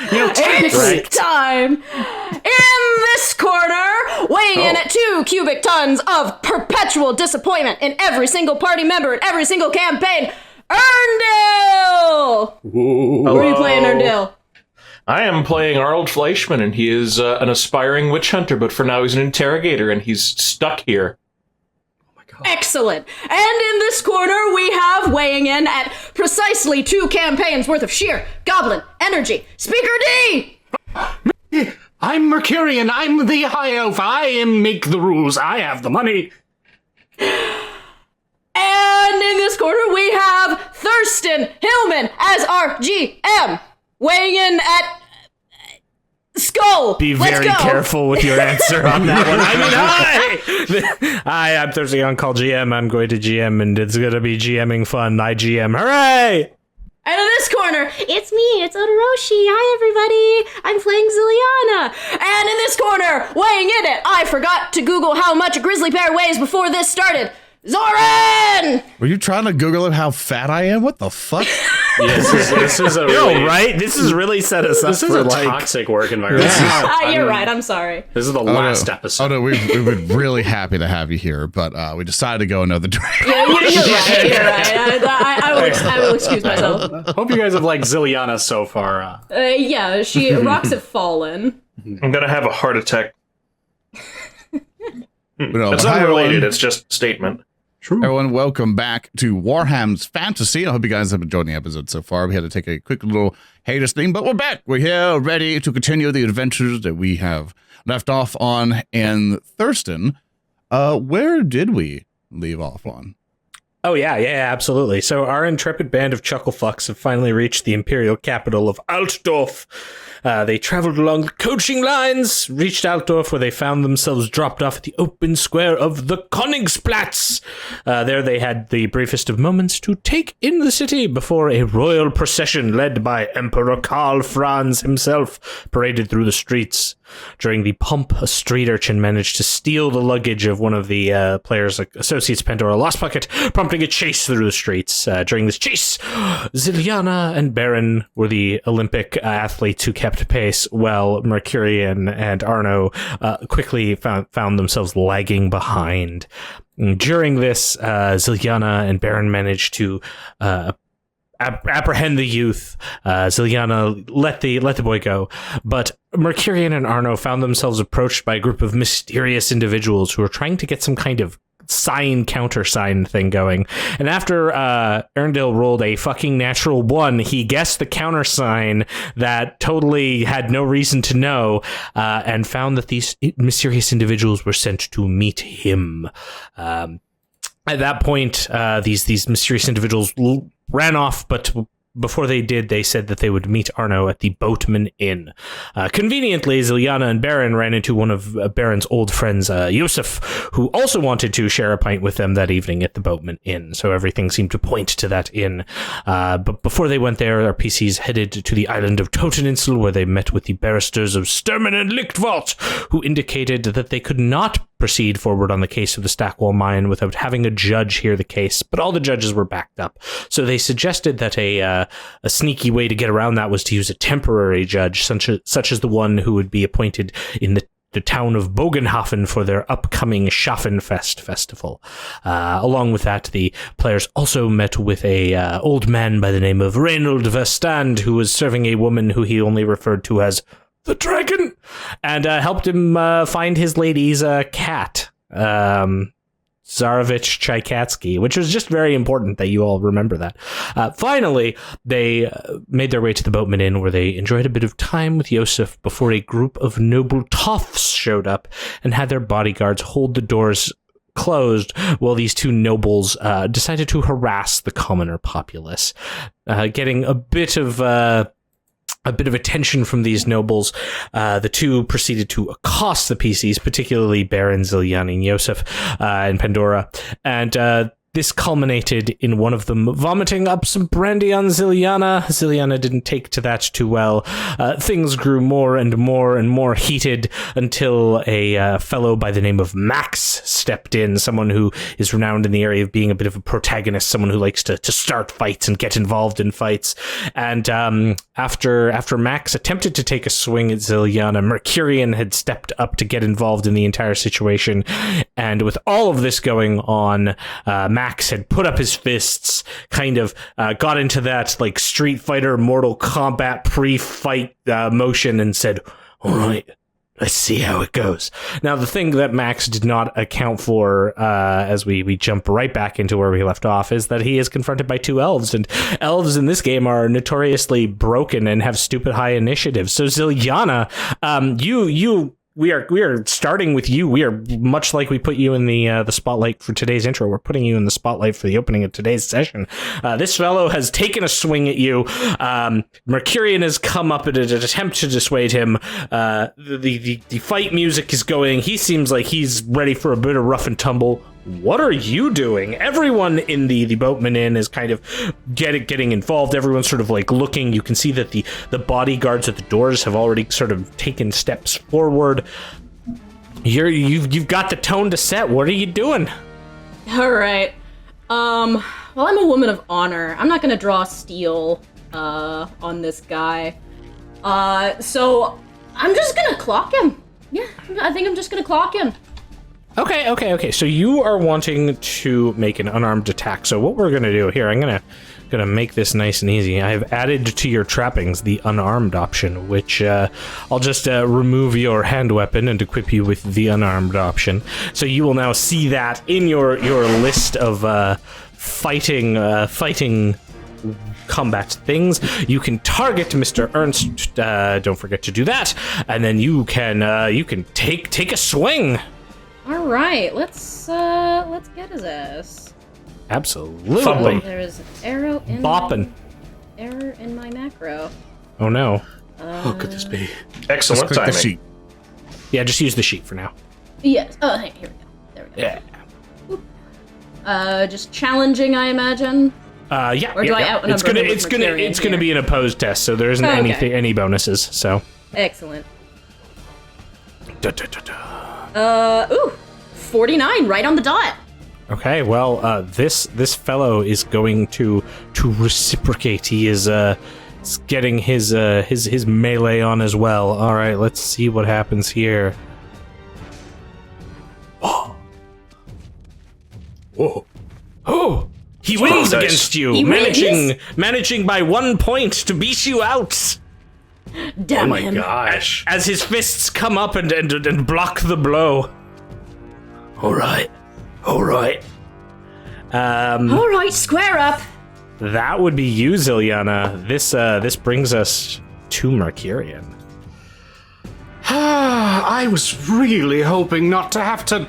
It's time. In this corner, weighing in at 2 cubic tons of perpetual disappointment in every single party member in every single campaign, Earndil! Who are you playing, Earndil? I am playing Arnold Fleischman, and he is an aspiring witch hunter, but for now he's an interrogator, and he's stuck here. Excellent. And in this corner, we have weighing in at precisely 2 campaigns worth of sheer goblin energy, Speaker D! I'm Mecurion. I'm the High Elf. I make the rules. I have the money. And in this corner, we have Thurston Hillman as our GM, weighing in at Skull. Be very careful with your answer on that one. Hi, I'm Thursday on Call GM. I'm going to GM, and it's going to be GMing fun. I GM. Hooray! And in this corner, it's me, it's Odoroshi. Hi, everybody. I'm playing Zilyana. And in this corner, weighing in it, I forgot to Google how much a grizzly bear weighs before this started. Zoran! Were you trying to Google it how fat I am? What the fuck? This is a really, right? This has really set us up for toxic work environment. You're right, I'm sorry. This is the last episode. Oh no, we were really happy to have you here, but we decided to go another direction. You're right. I will excuse myself. Hope you guys have liked Zilyana so far. Yeah, rocks have fallen. I'm gonna have a heart attack. It's unrelated, it's just a statement. True. Everyone, welcome back to WarHams Fantasy. I hope you guys have enjoyed the episode so far. We had to take a quick little hiatus thing, but we're back. We're here, ready to continue the adventures that we have left off on. And Thurston, where did we leave off on? Oh, yeah, absolutely. So our intrepid band of chucklefucks have finally reached the imperial capital of Altdorf. They traveled along the coaching lines, reached Altdorf, where they found themselves dropped off at the open square of the Königsplatz. There they had the briefest of moments to take in the city before a royal procession led by Emperor Karl Franz himself paraded through the streets. During the pomp, a street urchin managed to steal the luggage of one of the players' associates, Pandora Lost-Bucket, prompting a chase through the streets. During this chase, Zilyana and Barin were the Olympic athletes who kept pace, while Mecurion and Arnold quickly found themselves lagging behind. During this, Zilyana and Barin managed to apprehend the youth. Zilyana let the boy go, but Mecurion and Arnold found themselves approached by a group of mysterious individuals who were trying to get some kind of countersign thing going. And after Earndil rolled a fucking natural 1, he guessed the countersign that totally had no reason to know, and found that these mysterious individuals were sent to meet him. At that point, these mysterious individuals ran off, but before they did, they said that they would meet Arno at the Boatman Inn. Conveniently, Zilyana and Barin ran into one of Barin's old friends, Yusuf, who also wanted to share a pint with them that evening at the Boatman Inn, so everything seemed to point to that inn. But before they went there, our PCs headed to the island of Toteninsel, where they met with the barristers of Sturmen and Lichtwald, who indicated that they could not proceed forward on the case of the Stackwall mine without having a judge hear the case, but all the judges were backed up. So they suggested that a sneaky way to get around that was to use a temporary judge, such as the one who would be appointed in the town of Bogenhafen for their upcoming Schaffenfest festival. Along with that, the players also met with a old man by the name of Reynold Verstand, who was serving a woman who he only referred to as the dragon, and helped him find his lady's cat, Tsarevich Tchaikatsky, which was just very important that you all remember that. Finally, they made their way to the Boatman Inn, where they enjoyed a bit of time with Yosef before a group of noble toffs showed up and had their bodyguards hold the doors closed while these two nobles decided to harass the commoner populace. Getting a bit of attention from these nobles, the two proceeded to accost the PCs, particularly Barin, Zilyana, and Yosef, and Pandora, and this culminated in one of them vomiting up some brandy on Zilyana. Zilyana didn't take to that too well. Things grew more and more heated until a fellow by the name of Max stepped in, someone who is renowned in the area of being a bit of a protagonist, someone who likes to start fights and get involved in fights. And after Max attempted to take a swing at Zilyana, Mecurion had stepped up to get involved in the entire situation. And with all of this going on, Max had put up his fists, kind of got into that like Street Fighter, Mortal Kombat pre-fight motion and said, "All right, let's see how it goes." Now, the thing that Max did not account for, as we jump right back into where we left off, is that he is confronted by two elves, and elves in this game are notoriously broken and have stupid high initiative. So, Zilyana, we are starting with you. We are much like we put you in the spotlight for today's intro. We're putting you in the spotlight for the opening of today's session. This fellow has taken a swing at you. Mecurion has come up in an attempt to dissuade him. The fight music is going. He seems like he's ready for a bit of rough and tumble. What are you doing? Everyone in the Boatman Inn is kind of getting involved. Everyone's sort of like looking. You can see that the bodyguards at the doors have already sort of taken steps forward. You've got the tone to set. What are you doing? All right. Well, I'm a woman of honor. I'm not gonna draw steel on this guy. So I'm just gonna clock him. Yeah, I think I'm just gonna clock him. Okay. So you are wanting to make an unarmed attack. So what we're gonna do here, I'm gonna make this nice and easy. I have added to your trappings the unarmed option, which I'll just remove your hand weapon and equip you with the unarmed option. So you will now see that in your list of fighting combat things. You can target Mr. Ernst. Don't forget to do that, and then you can take a swing. All right, let's get his ass. Absolutely. Fumbling. There's an arrow in Bopping. Error in my macro. Oh no. What could this be? Excellent Click the timing. sheet. Yeah, just use the sheet for now. Yes. Oh, hey, here we go. There we go. Yeah. Just challenging, I imagine. Yeah. Or do I outnumber It's gonna him with it's gonna Mecurion it's gonna here? be an opposed test, so there isn't Oh, okay. any bonuses. So. Excellent. Da, da, da, da. 49, right on the dot. Okay, well, this fellow is going to reciprocate. He is getting his melee on as well. All right, let's see what happens here. Oh! He wins nice. against you, He managing by 1 point to beat you out. Damn him. Gosh. As his fists come up and block the blow. All right. All right, square up. That would be you, Zilyana. This brings us to Mecurion. I was really hoping not to have to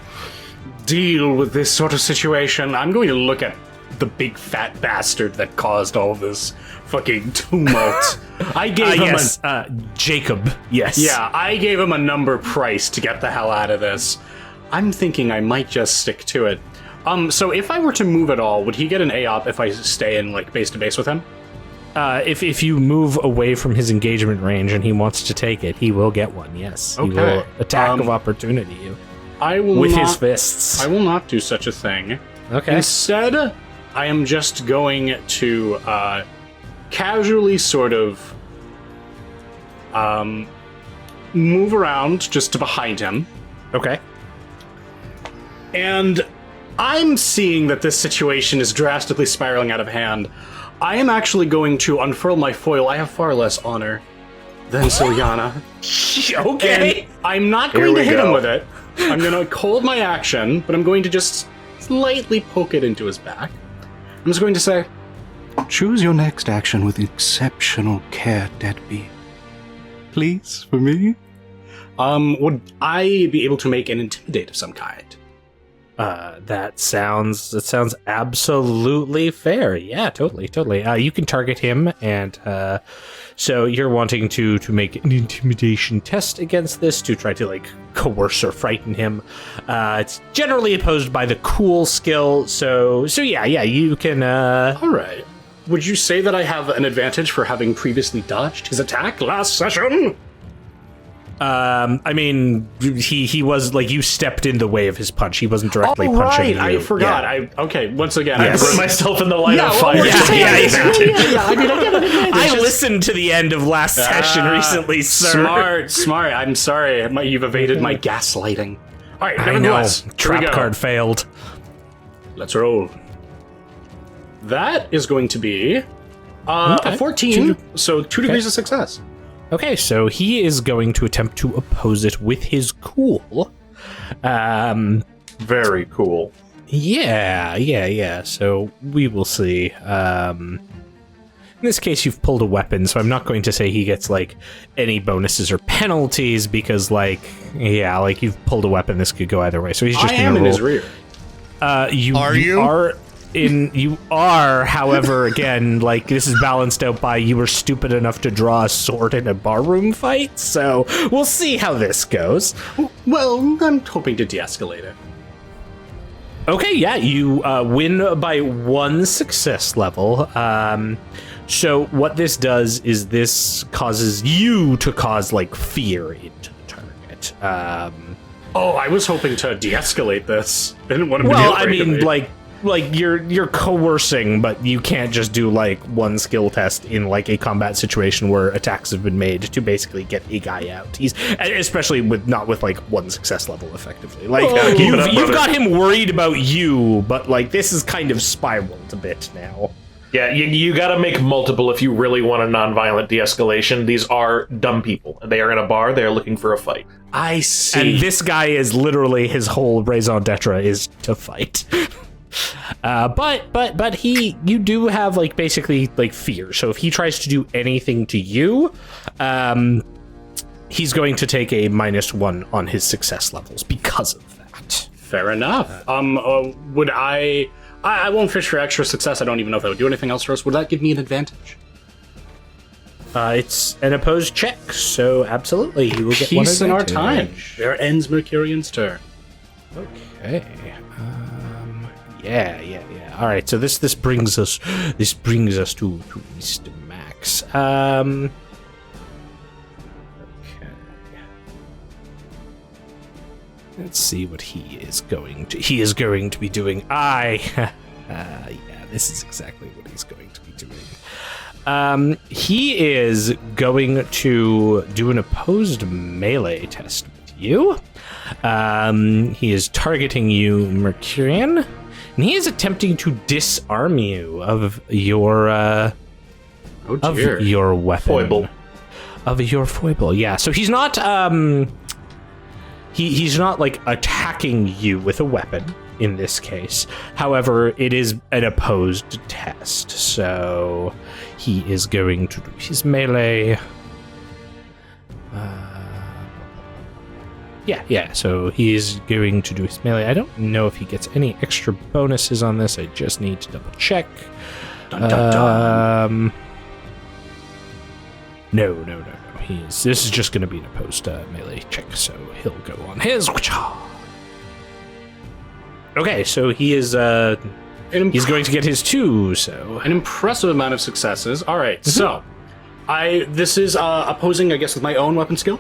deal with this sort of situation. I'm going to look at the big fat bastard that caused all this fucking tumult. I gave him Jacob. Yes. Yeah, I gave him a number price to get the hell out of this. I'm thinking I might just stick to it. So if I were to move at all, would he get an AOP if I stay in like base to base with him? If you move away from his engagement range and he wants to take it, he will get one. Yes. Okay. He will attack of opportunity I will with not, his fists. I will not do such a thing. Okay. Instead, I am just going to casually sort of move around just to behind him. Okay. And I'm seeing that this situation is drastically spiraling out of hand. I am actually going to unfurl my foil. I have far less honor than Zilyana. Okay. And I'm not Here going to we hit him go. with it. I'm going to hold my action, but I'm going to just slightly poke it into his back. I'm just going to say, choose your next action with exceptional care, deadbeat. Please, for me? Would I be able to make an intimidate of some kind? That sounds absolutely fair. Yeah, totally. You can target him, and so you're wanting to make an intimidation test against this to try to like coerce or frighten him. It's generally opposed by the cool skill. So yeah, you can. All right. Would you say that I have an advantage for having previously dodged his attack last session? I mean, he was like, you stepped in the way of his punch. He wasn't directly punching you. I forgot. Yeah. Okay, once again, I put myself in the line of fire. Yeah. I mean, I get an advantage. I listened to the end of last session recently, sir. Smart. I'm sorry. You've evaded my gaslighting. All right, I know. nevertheless, here we Trap go. card failed. Let's roll. That is going to be a 14, so 2 degrees of success. Okay, so he is going to attempt to oppose it with his cool. Very cool. Yeah. So we will see. In this case, you've pulled a weapon, so I'm not going to say he gets like any bonuses or penalties because, like, you've pulled a weapon. This could go either way. So he's just going to roll. In his rear. You are, however, again, like, this is balanced out by you were stupid enough to draw a sword in a barroom fight, so we'll see how this goes. Well, I'm hoping to de-escalate it. Okay, yeah, you win by 1 success level. So what this does is this causes you to cause, like, fear into the target. I was hoping to de-escalate this. I didn't want to Well, I mean, like you're coercing, but you can't just do like 1 skill test in like a combat situation where attacks have been made to basically get a guy out. He's especially not with like 1 success level effectively. Like you've got him worried about you, but like this is kind of spiraled a bit now. Yeah, you got to make multiple if you really want a non-violent de-escalation. These are dumb people. They are in a bar. They are looking for a fight. I see. And this guy is literally his whole raison d'etre is to fight. But you do have like basically like fear. So if he tries to do anything to you, he's going to take a -1 on his success levels because of that. Fair enough. Would I won't fish for extra success. I don't even know if that would do anything else for us. Would that give me an advantage? It's an opposed check, so absolutely he will get Peace one in our advantage. time. There ends Mecurion's turn. Okay. Yeah. All right. So this brings us to Mr. Max. Okay. Let's see what he is going to be doing. This is exactly what he's going to be doing. He is going to do an opposed melee test with you. He is targeting you, Mecurion. And he is attempting to disarm you of your your weapon. Foible. Of your foible, yeah. So he's not he's not like attacking you with a weapon in this case. However, it is an opposed test. So he is going to do his melee. Yeah, so he's going to do his melee. I don't know if he gets any extra bonuses on this. I just need to double check. Dun, dun, dun. No. This is just going to be an opposed melee check, so he'll go on his. Okay, so he is he's going to get his 2, so an impressive amount of successes. All right, so this is opposing, I guess, with my own weapon skill.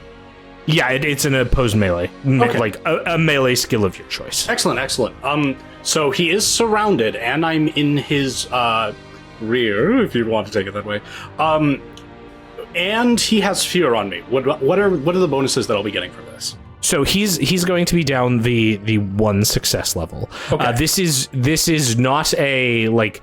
Yeah, it's an opposed melee, Okay. like a melee skill of your choice. Excellent. So he is surrounded, and I'm in his rear, if you want to take it that way. And he has fear on me. What are the bonuses that I'll be getting from this? So he's going to be down the 1 success level. Okay. This is not a like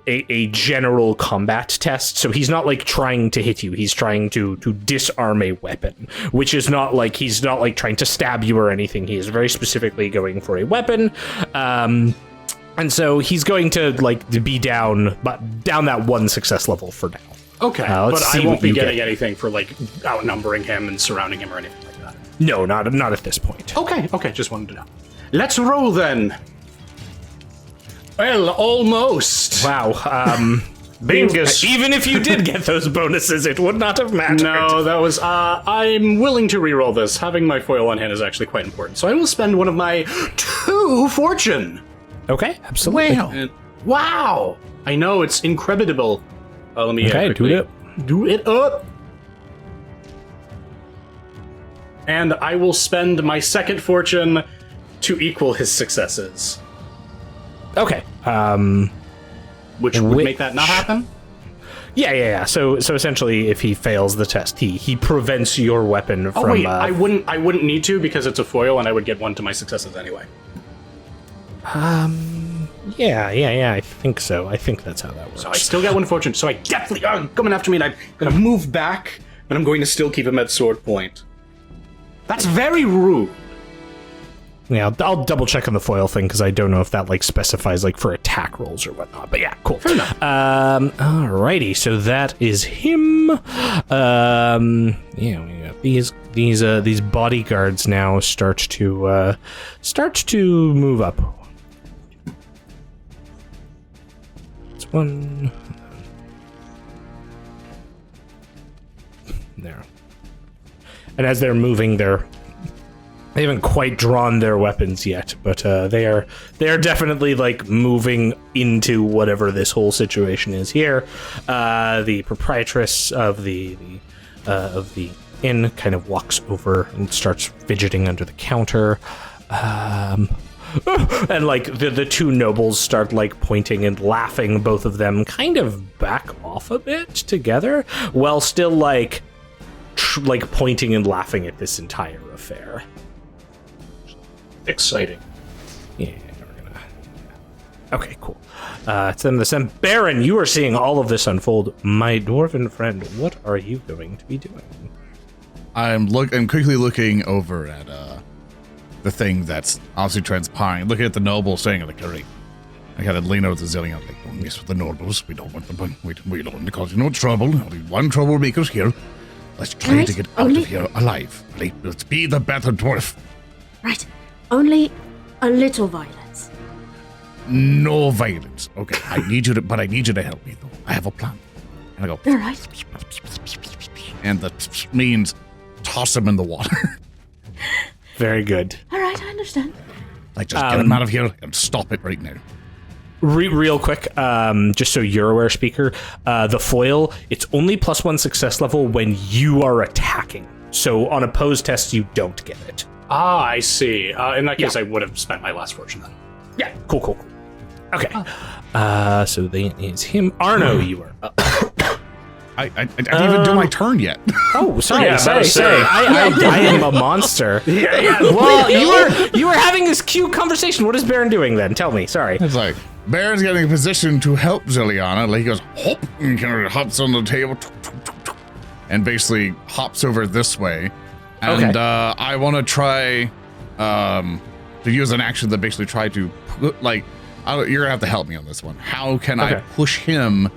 a general combat test. So he's not like trying to hit you. He's trying to disarm a weapon, which is not like he's not like trying to stab you or anything. He is very specifically going for a weapon. And so he's going to like be down that 1 success level for now. Okay, let's but see I won't what be you getting get. anything for like outnumbering him and surrounding him or anything like that. No, not at this point. Okay, just wanted to know. Let's roll then. Well, almost. Wow. Bingus. Even if you did get those bonuses, it would not have mattered. No, that was, I'm willing to reroll this. Having my foil on hand is actually quite important. So I will spend one of my 2 fortune. Okay, absolutely. And, wow. I know, it's incredible. Let me Okay, do it up. Do it up. And I will spend my 2nd fortune to equal his successes. Okay. Which would make that not happen? Yeah. So essentially, if he fails the test, he prevents your weapon from. Oh wait, I wouldn't need to because it's a foil, and I would get 1 to my successes anyway. Yeah. I think so. I think that's how that works. So I still got 1 fortune. So I definitely coming after me, and I'm gonna move back, but I'm going to still keep him at sword point. That's very rude. Yeah, I'll double check on the foil thing because I don't know if that like specifies like for attack rolls or whatnot. But yeah, cool. Fair enough. Alrighty, so that is him. Yeah, we got these bodyguards now start to move up. It's 1 there, and as they're moving, they haven't quite drawn their weapons yet, but they are definitely like moving into whatever this whole situation is here. The proprietress of the inn kind of walks over and starts fidgeting under the counter. And like the 2 nobles start like pointing and laughing, both of them kind of back off a bit together, while still like pointing and laughing at this entire affair. Exciting. Yeah, we're gonna. Okay, cool. It's them. Barin, you are seeing all of this unfold. My dwarven friend, what are you going to be doing? I'm quickly looking over at the thing that's obviously transpiring. Looking at the noble, saying like, "All right, I gotta lean over to Zilyana. Like, don't mess with the nobles. We don't want them. We don't want to cause you no trouble. Only 1 troublemaker's here. Let's try to get out of here alive. Right? Let's be the better dwarf. Right. Only a little violence. No violence. Okay, I need you to help me though. I have a plan." And I go, All right. and that means toss him in the water. Very good. All right, I understand. Like, just get him out of here and stop it right now. Real quick, just so you're aware, speaker, the foil, it's only +1 success level when you are attacking. So on opposed tests, you don't get it. Ah, I see. In that case, I would have spent my last fortune then. Yeah, cool. Okay. So that is him. Arno, you are up. I didn't even do my turn yet. Oh, sorry. Yeah, Sorry. I am a monster. Yeah. Well, you were having this cute conversation. What is Barin doing then? Tell me. Sorry. It's like, Baron's getting a position to help Zilyana. Like, he goes, hop, and kind of hops on the table, and basically hops over this way. And Okay. I want to try to use an action that basically try to put, like, you're going to have to help me on this one. How can I Okay. push him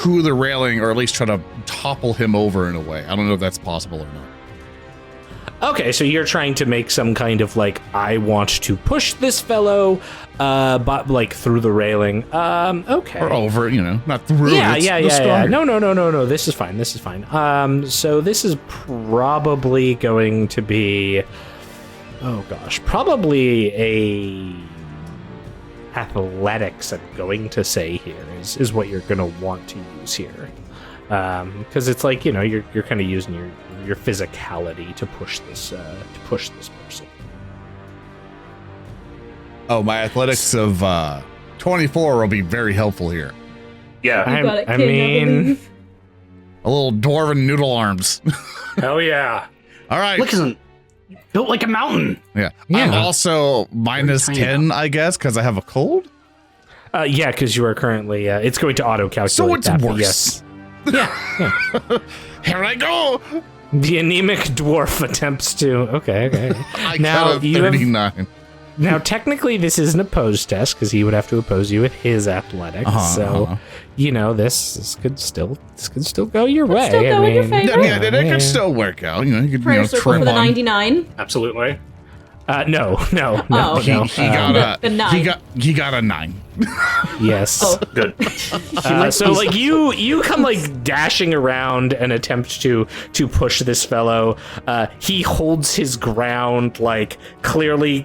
to the railing, or at least try to topple him over in a way? I don't know if that's possible or not. Okay, so you're trying to make some kind of like, I want to push this fellow, but like through the railing. Okay. Or over, not through. Yeah. No. This is fine. So this is probably going to be, probably a athletics. I'm going to say here is what you're going to want to use here, because it's like you're kind of using your physicality to push this person. Oh, my athletics of 24 will be very helpful here. Yeah. I mean, A little dwarven noodle arms. Hell yeah. All right. Look at him. Built like a mountain. Yeah. Yeah. I'm also minus tiny 10, I guess, because I have a cold. yeah, because you are currently. It's going to auto calculate. So it's that, but worse. Yes. Yeah. Here I go. The anemic dwarf attempts to. Okay. I Now, got a you have- 39. Now, technically, this is an opposed test because he would have to oppose you with his athletics. So, this could still go your way. still go in your favor. Yeah, it could still work out. You could Prayer circle trim for the on. 99. Absolutely. No. Oh. He got The 9. He got a 9. Yes. Oh. Good. So like you come like dashing around and attempt to push this fellow. He holds his ground, like clearly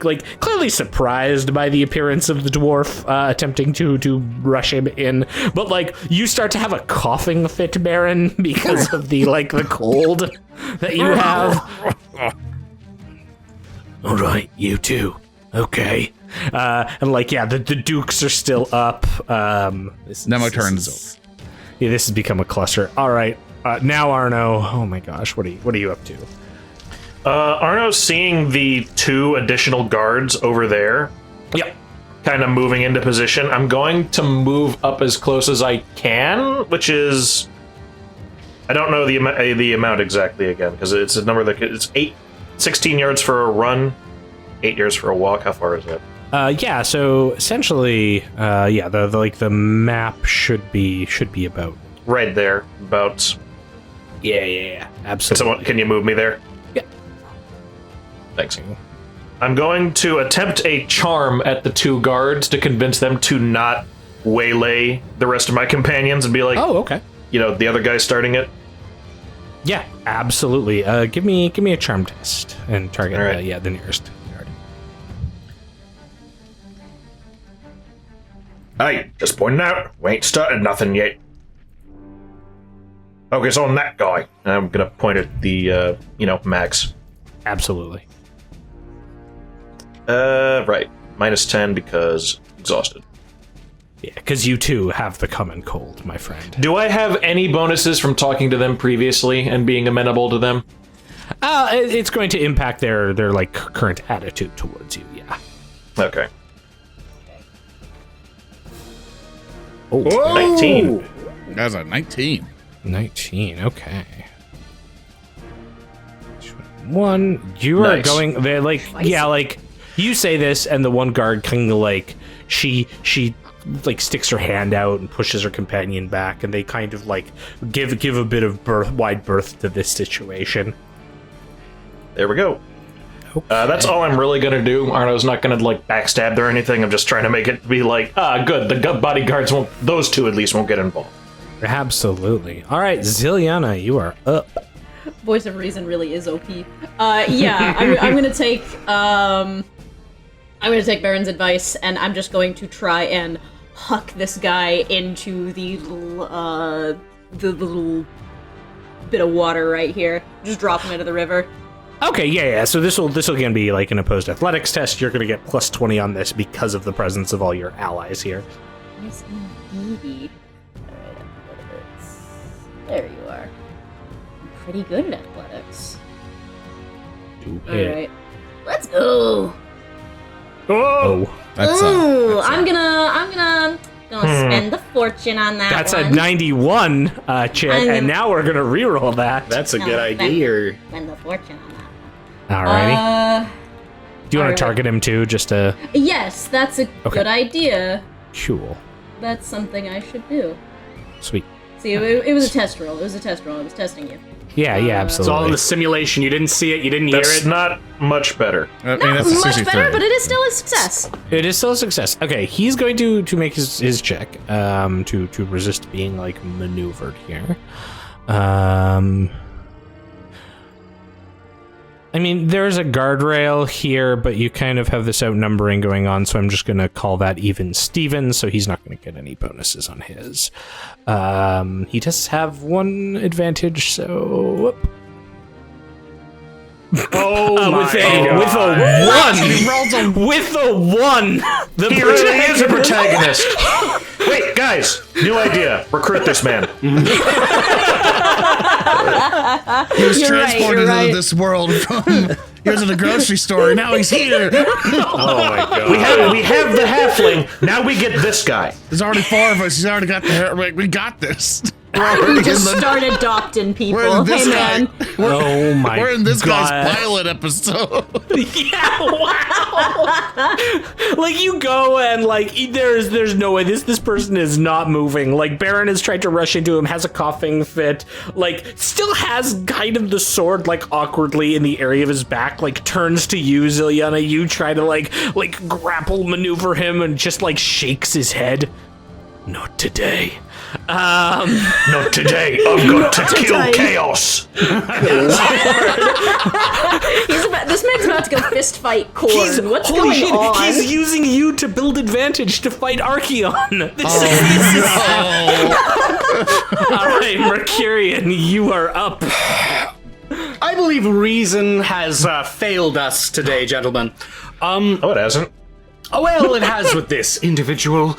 surprised by the appearance of the dwarf attempting to rush him in. But like you start to have a coughing fit, Barin, because of the cold that you have. All right, you too. Okay. And the dukes are still up. Now my turn is over. Yeah, this has become a cluster. All right, now Arno. Oh my gosh, what are you up to? Arno's seeing the 2 additional guards over there. Yep. Kind of moving into position. I'm going to move up as close as I can, which is... I don't know the amount exactly again, because it's a number that... It's 16 yards for a run, 8 yards for a walk. How far is that? So essentially, the map should be about... Right there, about... Yeah, absolutely. Can you move me there? Yeah. Thanks. I'm going to attempt a charm at the 2 guards to convince them to not waylay the rest of my companions and be like, Oh, okay. The other guy starting it. Yeah, absolutely. Give me a charm test and target All right. the nearest guard. Hey, just pointing out, we ain't started nothing yet. Focus on that guy. I'm gonna point at the, Max. Absolutely. Right. -10 because exhausted. Yeah, because you too have the common cold, my friend. Do I have any bonuses from talking to them previously and being amenable to them? It's going to impact their current attitude towards you. Yeah. Okay. Oh, 19. That's a 19. 19. Okay. 1. You are Nice. going. They're you say this, and the one guard kind of she sticks her hand out and pushes her companion back, and they kind of give a bit of wide berth to this situation. There we go. Okay. That's all I'm really gonna do. Arno's not gonna backstab or anything. I'm just trying to make it be good. The bodyguards won't. Those 2 at least won't get involved. Absolutely. All right, Zilyana, you are up. Voice of Reason really is OP. I'm gonna take Barin's advice, and I'm just going to try and huck this guy into the little bit of water right here. Just drop him into the river. Okay, yeah. So this will again be an opposed athletics test. You're going to get +20 on this because of the presence of all your allies here. Yes, indeed. Alright, athletics. There you are. I'm pretty good at athletics. Alright. Let's go! Oh, That's Ooh, I'm gonna spend the fortune on that. that's one. a 91, Chip, and now we're gonna reroll that. That's a No, good idea. Spend the fortune on that one. Alrighty. Do you want alright. to target him too? Just to Yes, that's a good idea. cool, That's something I should do. sweet. See, it was a test roll. It was a test roll. I was testing you. Yeah, It's all in absolutely. the simulation. You didn't see it. You didn't hear That's it. not much better. I mean, Not that's a much 63. better, but it is still a success. It is still a success. Okay, he's going to make his check to resist being maneuvered here. I mean, there's a guardrail here, but you kind of have this outnumbering going on, so I'm just going to call that even Steven, so he's not going to get any bonuses on his. He does have 1 advantage, so... Whoop. Oh With a 1! The He really is a protagonist. Wait, guys, new idea. Recruit this man. He was You're right, transported you're right. into this world from... He was in the grocery store, and now he's here. Oh my god. We have the halfling. Now we get this guy. There's already 4 of us. He's already got the hair. We got this. Just start adopting people. We're in this Hey, guy. man. Oh my We're in this God. guy's pilot episode. Yeah, wow. Like you go and like there's no way this person is not moving. Like Barin has tried to rush into him, has a coughing fit, like still has kind of the sword like awkwardly in the area of his back, like turns to you, Zilyana. You try to like grapple maneuver him and just like shakes his head. Not today. Not today. I've got to kill today. chaos. This man's about to go fist fight Korn. What's holy going shit, on? he's using you to build advantage to fight Archeon. This is all right, Mecurion, you are up. I believe reason has failed us today, gentlemen. Oh, it hasn't. Oh, well, it has with this individual.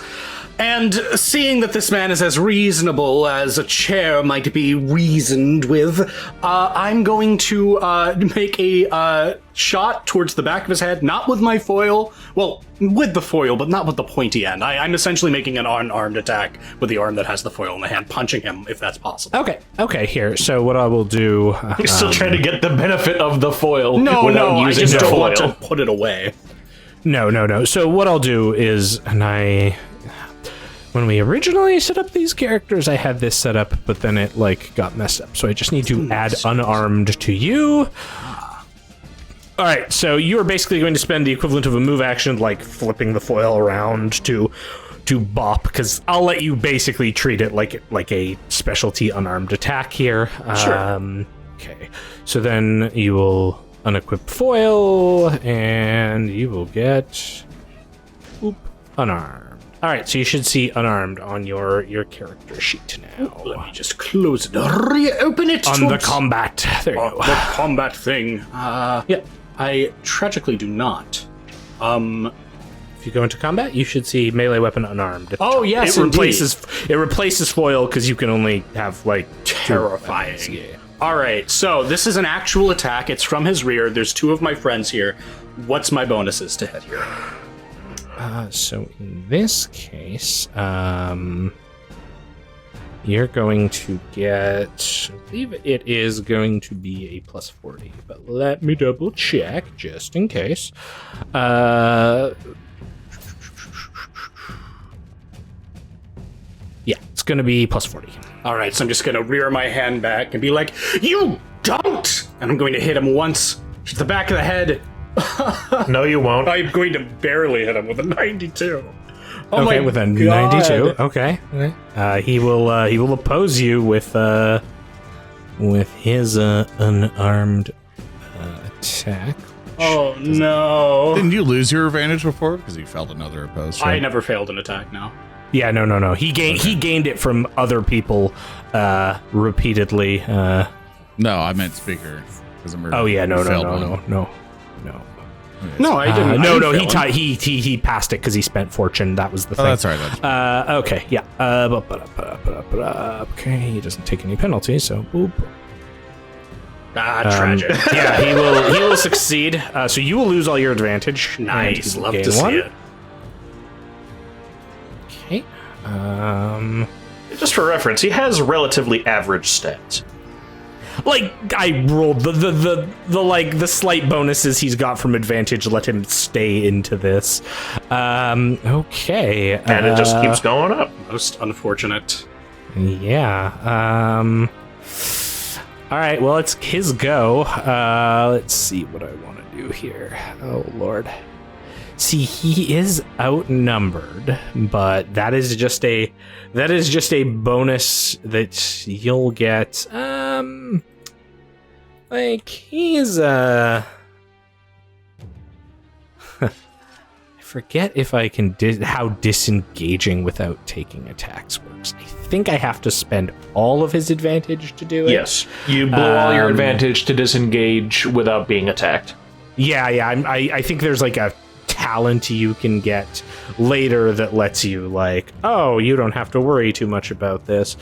And seeing that this man is as reasonable as a chair might be reasoned with, I'm going to make a shot towards the back of his head, not with my foil. Well, with the foil, but not with the pointy end. I'm essentially making an unarmed attack with the arm that has the foil in the hand, punching him if that's possible. Okay, here. So what I will do... You're still trying to get the benefit of the foil No, without I using just the don't foil. want to put it away. No. So what I'll do is, when we originally set up these characters, I had this set up, but then it like got messed up. So I just need to add unarmed to you. All right, so you are basically going to spend the equivalent of a move action, like flipping the foil around to bop, because I'll let you basically treat it like a specialty unarmed attack here. Sure. Okay, so then you will unequip foil, and you will get unarmed. All right, so you should see unarmed on your character sheet now. Let me just close it, reopen it. On the combat. There you go. The combat thing. Yeah, I tragically do not. If you go into combat, you should see melee weapon unarmed. Oh, yes, it replaces foil because you can only have like Terrifying. two weapons. Yeah. All right, so this is an actual attack. It's from his rear. There's two of my friends here. What's my bonuses to hit here? So in this case, you're going to get, I believe it is going to be a plus 40, but let me double check just in case. Yeah, it's going to be plus 40. All right, so I'm just going to rear my hand back and be like, "You don't!" And I'm going to hit him once to the back of the head. No, you won't. I'm going to barely hit him with a 92. Oh Okay, my with a God. 92. Okay. He will oppose you with his unarmed attack. Oh no! Didn't you lose your advantage before? Because you failed another opposed. I Right? never failed an attack. No. Yeah, no. He gained it from other people repeatedly. No, I meant speaker. 'Cause I'm Oh yeah, no. No, I didn't. I didn't fail him. He passed it because he spent fortune. That was the thing. Oh, that's right. Okay, yeah. Okay, he doesn't take any penalties, so boop. Tragic. Yeah, he will succeed. So you will lose all your advantage. and Nice. he will Love gain to see one. it. Okay. Just for reference, he has relatively average stats. Like I rolled the slight bonuses he's got from advantage let him stay into this. Okay. And it just keeps going up. Most unfortunate. Yeah. All right. Well, it's his go. Let's see what I want to do here. Oh Lord. See, he is outnumbered, but that is just a bonus that you'll get. Like he's I forget if I can how disengaging without taking attacks works. I think I have to spend all of his advantage to do it. Yes, you blow all your advantage to disengage without being attacked. Yeah. I think there's like a talent you can get later that lets you like, oh, you don't have to worry too much about this.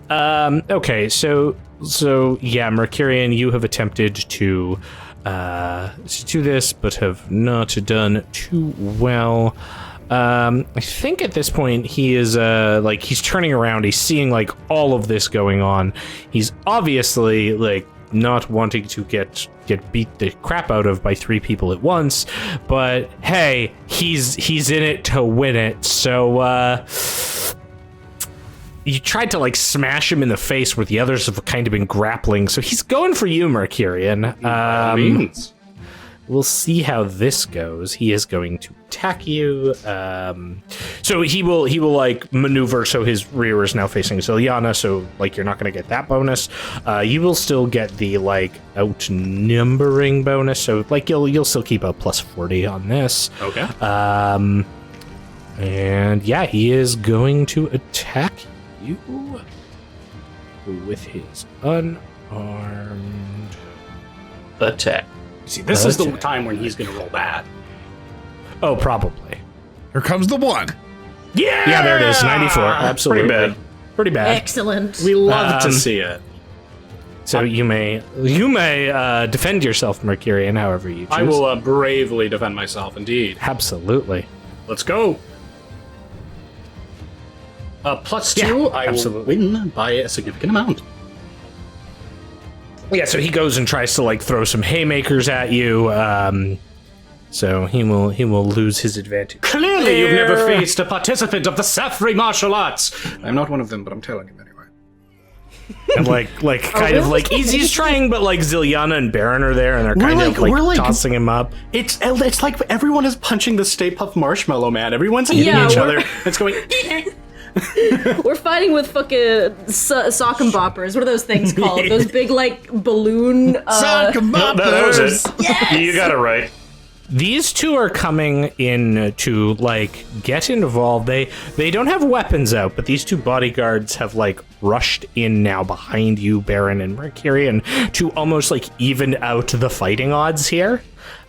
Okay, so yeah, Mecurion, you have attempted to do this, but have not done too well. I think at this point he is like he's turning around. He's seeing like all of this going on. He's obviously like not wanting to get beat the crap out of by 3 people at once, but hey, he's in it to win it. So you tried to like smash him in the face where the others have kind of been grappling. So he's going for you, Mecurion. We'll see how this goes. He is going to attack you. So he will like maneuver so his rear is now facing Zilyana, so like you're not going to get that bonus. You will still get the like outnumbering bonus, so like you'll still keep a plus 40 on this. Okay. And yeah, he is going to attack you with his unarmed attack. See, this is the time when he's going to roll bad. Oh, probably. Here comes the 1. Yeah, there it is. 94. Absolutely. Pretty bad. Excellent. We love to see it. So you may defend yourself, Mecurion, however you choose. I will bravely defend myself, indeed. Absolutely. Let's go. Plus 2, Yeah, I absolutely. will win by a significant amount. Yeah, so he goes and tries to like throw some haymakers at you. So he will lose his advantage. Clearly, you've never faced a participant of the Safri martial arts. I'm not one of them, but I'm telling him anyway. And like kind of like he's trying, but like Zilyana and Barin are there, and they're kind of like tossing him up. It's like everyone is punching the Stay Puft Marshmallow Man. Everyone's hitting each other. It's going. We're fighting with fucking sock and boppers. What are those things called? Those big, like, balloon... Sock and No, that was it. Yes! You got it right. These two are coming in to like get involved. They don't have weapons out, but these 2 bodyguards have like rushed in now behind you, Barin and Mecurion, to almost like even out the fighting odds here.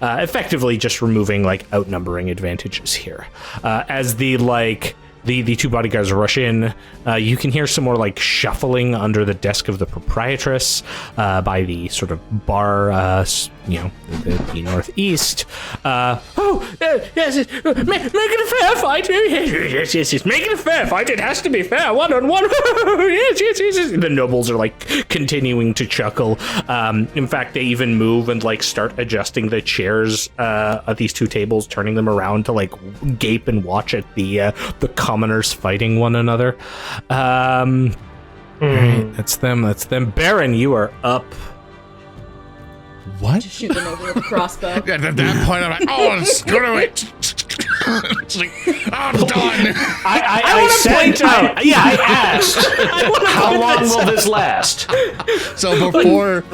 Effectively just removing like outnumbering advantages here. As the 2 bodyguards rush in, you can hear some more like shuffling under the desk of the proprietress by the sort of bar, the northeast. Yes, make it a fair fight. Yes, make it a fair fight. It has to be fair, 1-on-1. yes. The nobles are like continuing to chuckle. In fact, they even move and like start adjusting the chairs at these 2 tables, turning them around to like gape and watch at the commoners fighting one another. Right, that's them. Barin, you are up. What? Shoot them over with a crossbow. Yeah, at that point, I'm like, oh, screw it. It's like, I'm done. I said, I asked, how long will this last? So before,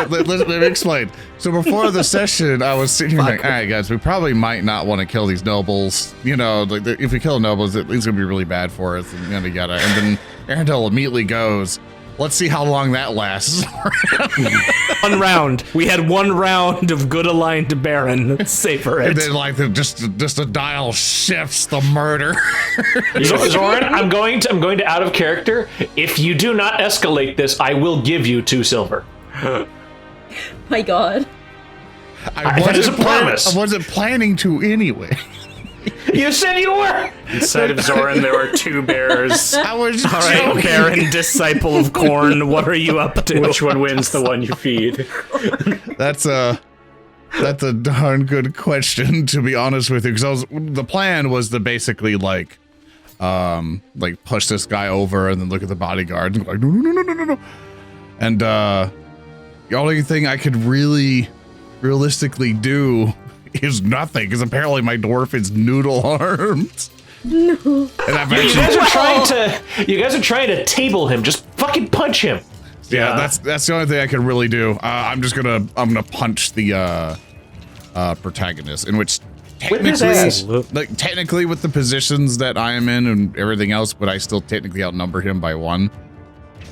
let me explain. So before the session, I was sitting here like, all right, guys, we probably might not want to kill these nobles. You know, like if we kill nobles, it's going to be really bad for us, and yada yada. And then Earndil immediately goes, let's see how long that lasts. 1 round. We had 1 round of good aligned Barin. Savor it. And then like just the dial shifts the murder. Zoran, I'm going to out of character. If you do not escalate this, I will give you 2 silver. My God. That is a promise. I wasn't planning to anyway. You said you were. Inside of Zoran, there were 2 bears. I was All right, joking. Barin, disciple of Corn, what are you up to? Which one wins? The one you feed. That's a darn good question, to be honest with you, because the plan was to basically like push this guy over and then look at the bodyguards and go like no, and the only thing I could really realistically do is nothing, because apparently my dwarf is noodle armed. No. And I've You guys are trying to table him. Just fucking punch him. Yeah, that's the only thing I can really do. I'm gonna punch the protagonist, in which With his ass. technically with the positions that I am in and everything else, but I still technically outnumber him by 1.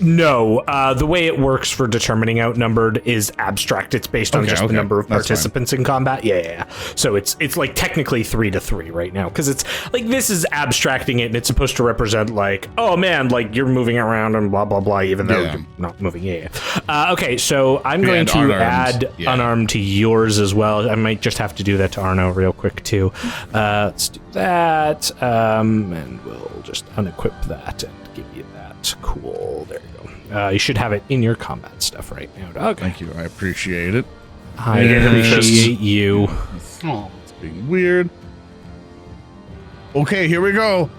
No, the way it works for determining outnumbered is abstract. It's based on just the number of participants in combat. Yeah. So it's like technically 3-3 right now, because it's like this is abstracting it, and it's supposed to represent like, oh man, like you're moving around and blah blah blah, even though you're not moving. Okay, so I'm going to add unarmed to yours as well. I might just have to do that to Arno real quick too. Let's do that, and we'll just unequip that and give you that. Cool. There you go. You should have it in your combat stuff right now, dog. Thank you. I appreciate it. I appreciate you. Oh, it's being weird. Okay, here we go.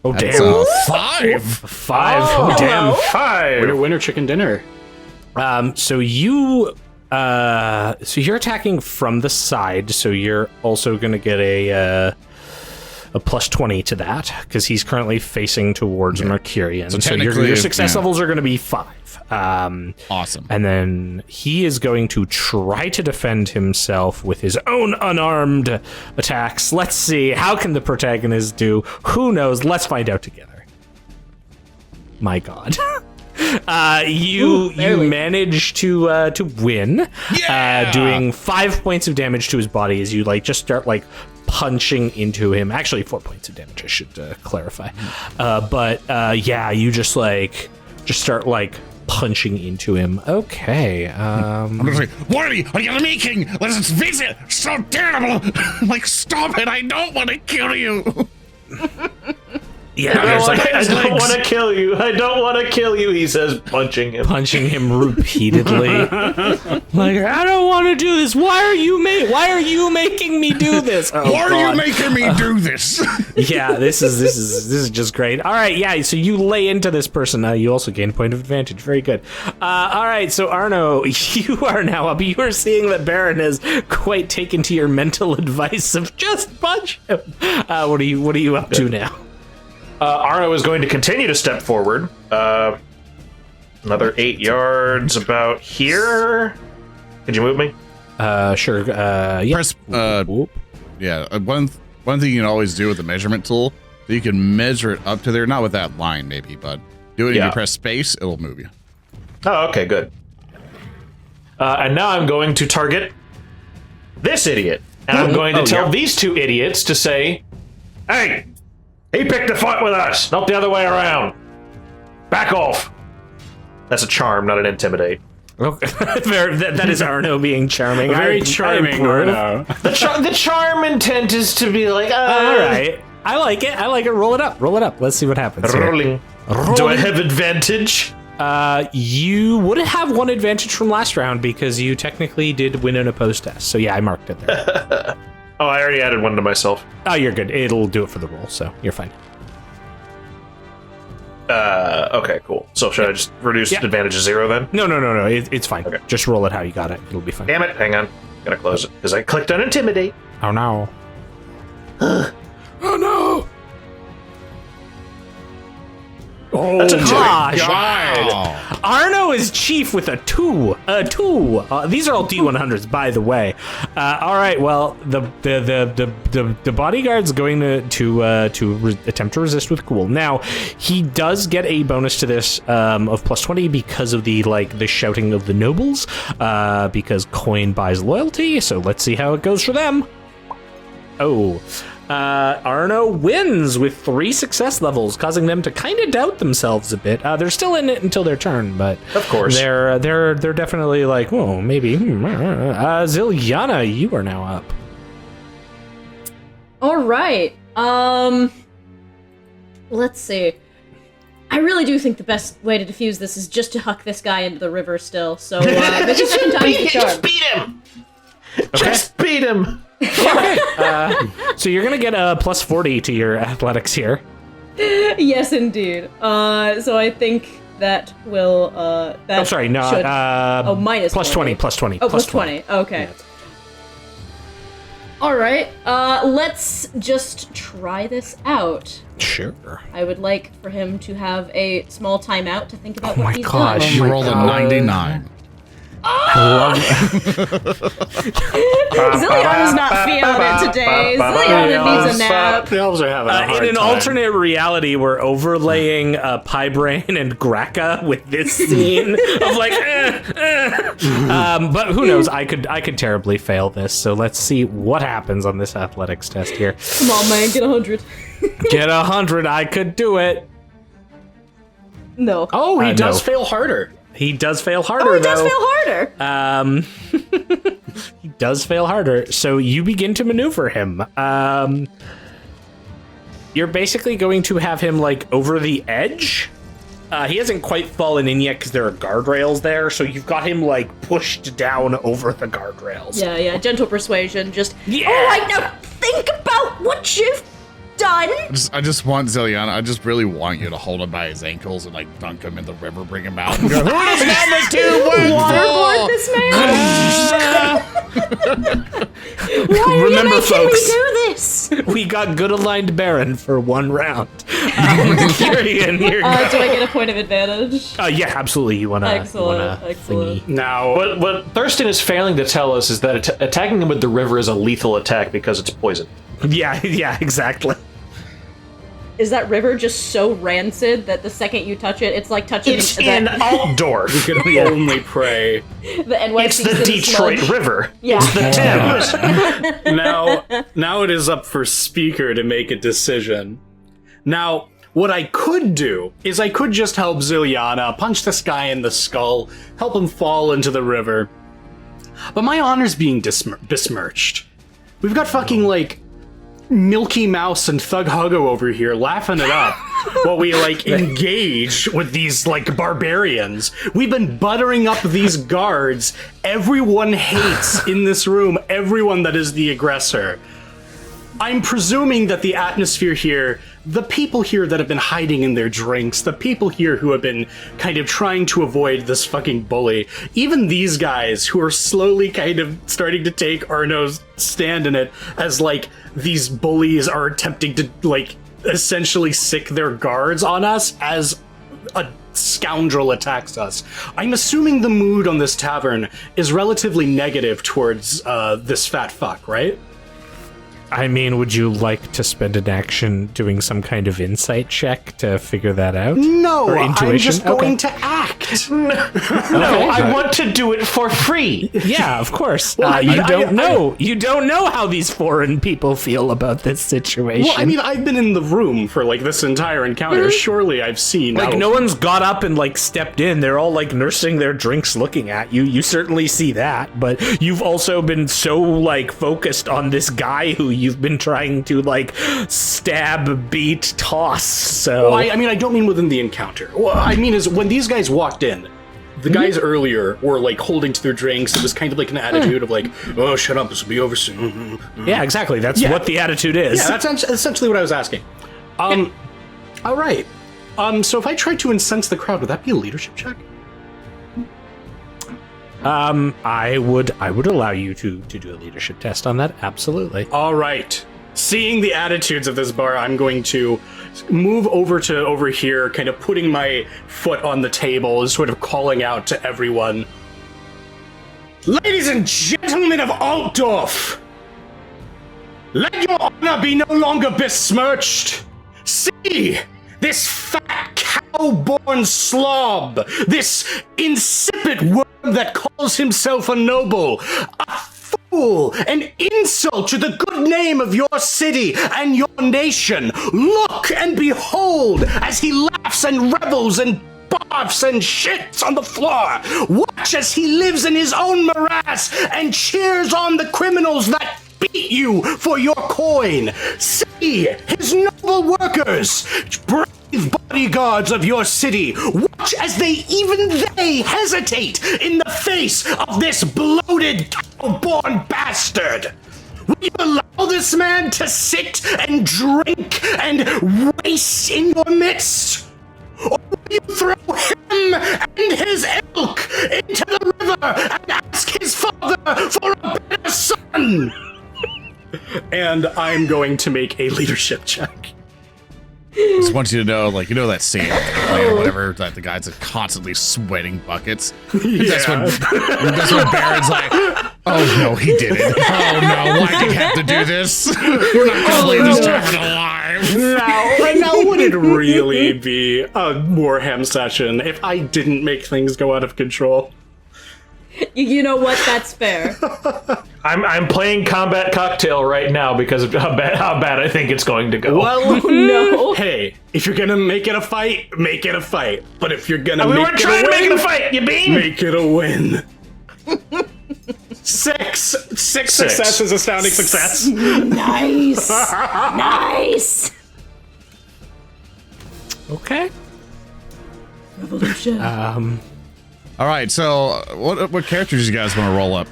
Oh, That's damn. 5. 5. Oh, damn. 5. Winner chicken dinner. So you're attacking from the side, so you're also going to get a plus 20 to that, because he's currently facing towards Mecurion. So your success levels are going to be 5. Awesome. And then he is going to try to defend himself with his own unarmed attacks. Let's see, how can the protagonist do? Who knows? Let's find out together. My God. You manage to win, doing 5 points of damage to his body as you just start punching into him. Actually, 4 points of damage, I should clarify. You just start punching into him. Okay. I'm gonna say, what are you making? Let's visit. So terrible. Stop it! I don't want to kill you. Yeah, I don't want to kill you. I don't want to kill you, he says, punching him repeatedly. I don't want to do this. Why are you making me do this? Oh, why are you making me do this? Yeah, this is just great. All right, yeah, so you lay into this person. You also gain a point of advantage. Very good. All right, so Arno, you are now up. You are seeing that Barin has quite taken to your mental advice of just punch him. What are you up to now? Arno is going to continue to step forward. Another 8 yards about here. Could you move me? Sure. Yeah. Press, one thing you can always do with the measurement tool, you can measure it up to there, not with that line maybe, but do it if you press space, it'll move you. Oh, okay, good. And now I'm going to target this idiot. And I'm going to tell these two idiots to say, hey! He picked a fight with us, not the other way around. Back off. That's a charm, not an intimidate. Okay. That is Arno being charming. Very charming, Arno. The charm intent is to be like, all right. I like it. Roll it up. Let's see what happens. Rolling. Do I have advantage? You would have one advantage from last round because you technically did win an opposed test. So yeah, I marked it there. Oh, I already added one to myself. Oh, you're good. It'll do it for the roll, so you're fine. Okay, cool. So should I just reduce advantage to 0 then? No. It's fine. Okay. Just roll it how you got it. It'll be fine. Damn it. Hang on. Gotta close it because I clicked on intimidate. Oh, no. Oh, no. Oh, that's a gosh. Wow. Arno is chief with a 2. These are all D100s, by the way. All right, well, the bodyguard's going to attempt to resist with cool. Now, he does get a bonus to this of plus 20 because of the shouting of the nobles, because coin buys loyalty. So let's see how it goes for them. Oh. Arno wins with 3 success levels, causing them to kind of doubt themselves a bit. They're still in it until their turn, but of course they're definitely like, whoa, maybe. Zilyana, you are now up. All right. Let's see. I really do think the best way to defuse this is just to huck this guy into the river still. So this is second time the charm. Just beat him. Just beat him. Okay. So you're gonna get a plus 40 to your athletics here. Yes, indeed. So I think that will that. Should, minus plus 20. Plus 20. Oh, plus 20. Okay. Yeah. All right. Let's just try this out. Sure. I would like for him to have a small timeout to think about what he's gosh. done. You rolled a 99. Oh, Zilyana's not feeling it today. Zilyana needs a nap. The elves are having a hard In an time. alternate reality, we're overlaying Piebrain and Graka with this scene of like, but who knows? I could terribly fail this. So let's see what happens on this athletics test here. Come on, man, get 100. Get 100. I could do it. No. Oh, he does no. fail harder. He does fail harder. Oh, he does though. fail harder. He does fail harder. So you begin to maneuver him. You're basically going to have him like over the edge. He hasn't quite fallen in yet because there are guardrails there. So you've got him like pushed down over the guardrails. Yeah, gentle persuasion. Just, Yeah. all right, now think about what you've done. I just want Zilyana. I just really want you to hold him by his ankles and like dunk him in the river, bring him out. And go, who does number 2 work Waterboard for? this man. Why are Remember, you making folks, me do this? we got good aligned Barin for 1 round. Mecurion, here you Do I go. get a point of advantage? Yeah, absolutely. You wanna Excellent. thingy. Now, What Thurston is failing to tell us is that attacking him with the river is a lethal attack because it's poison. Yeah, exactly. Is that river just so rancid that the second you touch it, it's like touching It's in Altdorf. you can only pray. the NYC It's the city Detroit sludge? River. Yeah. It's the Thames. Now it is up for Speaker to make a decision. Now, what I could do is I could just help Zilyana punch this guy in the skull, help him fall into the river. But my honor's being besmirched. We've got fucking, like, Milky Mouse and Thug Huggo over here laughing it up while we, like, engage with these, like, barbarians. We've been buttering up these guards. Everyone hates in this room everyone that is the aggressor. I'm presuming that the atmosphere here, the people here that have been hiding in their drinks, the people here who have been kind of trying to avoid this fucking bully, even these guys who are slowly kind of starting to take Arno's stand in it as, like, these bullies are attempting to, like, essentially sick their guards on us as a scoundrel attacks us. I'm assuming the mood on this tavern is relatively negative towards this fat fuck, right? I mean, would you like to spend an action doing some kind of insight check to figure that out? No, Or I'm intuition? just going to act. No, I want to do it for free. Yeah, of course. Well, You don't know. You don't know how these foreign people feel about this situation. Well, I mean, I've been in the room for, like, this entire encounter. Surely I've seen... like, how- no one's got up and, like, stepped in. They're all, like, nursing their drinks looking at you. You certainly see that. But you've also been so, like, focused on this guy who you've been trying to, like, stab, beat, toss. So... Well, I mean, I don't mean within the encounter. What I mean is when these guys walked in, the guys earlier were, like, holding to their drinks. It was kind of like an attitude of, like, oh, shut up, this will be over soon. yeah, exactly. That's what the attitude is. Yeah, that's essentially what I was asking. All right. So if I tried to incense the crowd, would that be a leadership check? I would allow you to do a leadership test on that. Absolutely. All right. Seeing the attitudes of this bar, I'm going to move over here, kind of putting my foot on the table and sort of calling out to everyone. Ladies and gentlemen of Altdorf, let your honor be no longer besmirched. See, this fat cow-born slob, this insipid worm that calls himself a noble, a fool, an insult to the good name of your city and your nation. Look and behold as he laughs and revels and barfs and shits on the floor. Watch as he lives in his own morass and cheers on the criminals that beat you for your coin. See his noble workers, brave bodyguards of your city. Watch as they hesitate in the face of this bloated cow-born bastard. Will you allow this man to sit and drink and waste in your midst? Or will you throw him and his ilk into the river and ask his father for a better son? And I'm going to make a leadership check. Just want you to know, like, you know that scene or whatever, that the guys are constantly sweating buckets. That's when Baron's like, oh no, he didn't. Oh no, why did he have to do this? We're not gonna leave this tavern alive. Now would it really be a Warham session if I didn't make things go out of control? You know what? That's fair. I'm playing Combat Cocktail right now because of how bad I think it's going to go. Well, No. hey, if you're gonna make it a fight, make it a fight. But if you're gonna we make weren't it trying a to make win, it a fight, you bean! make it a win. Six success is astounding success. Nice. Nice. Okay. Revolution. All right, so what characters you guys want to roll up?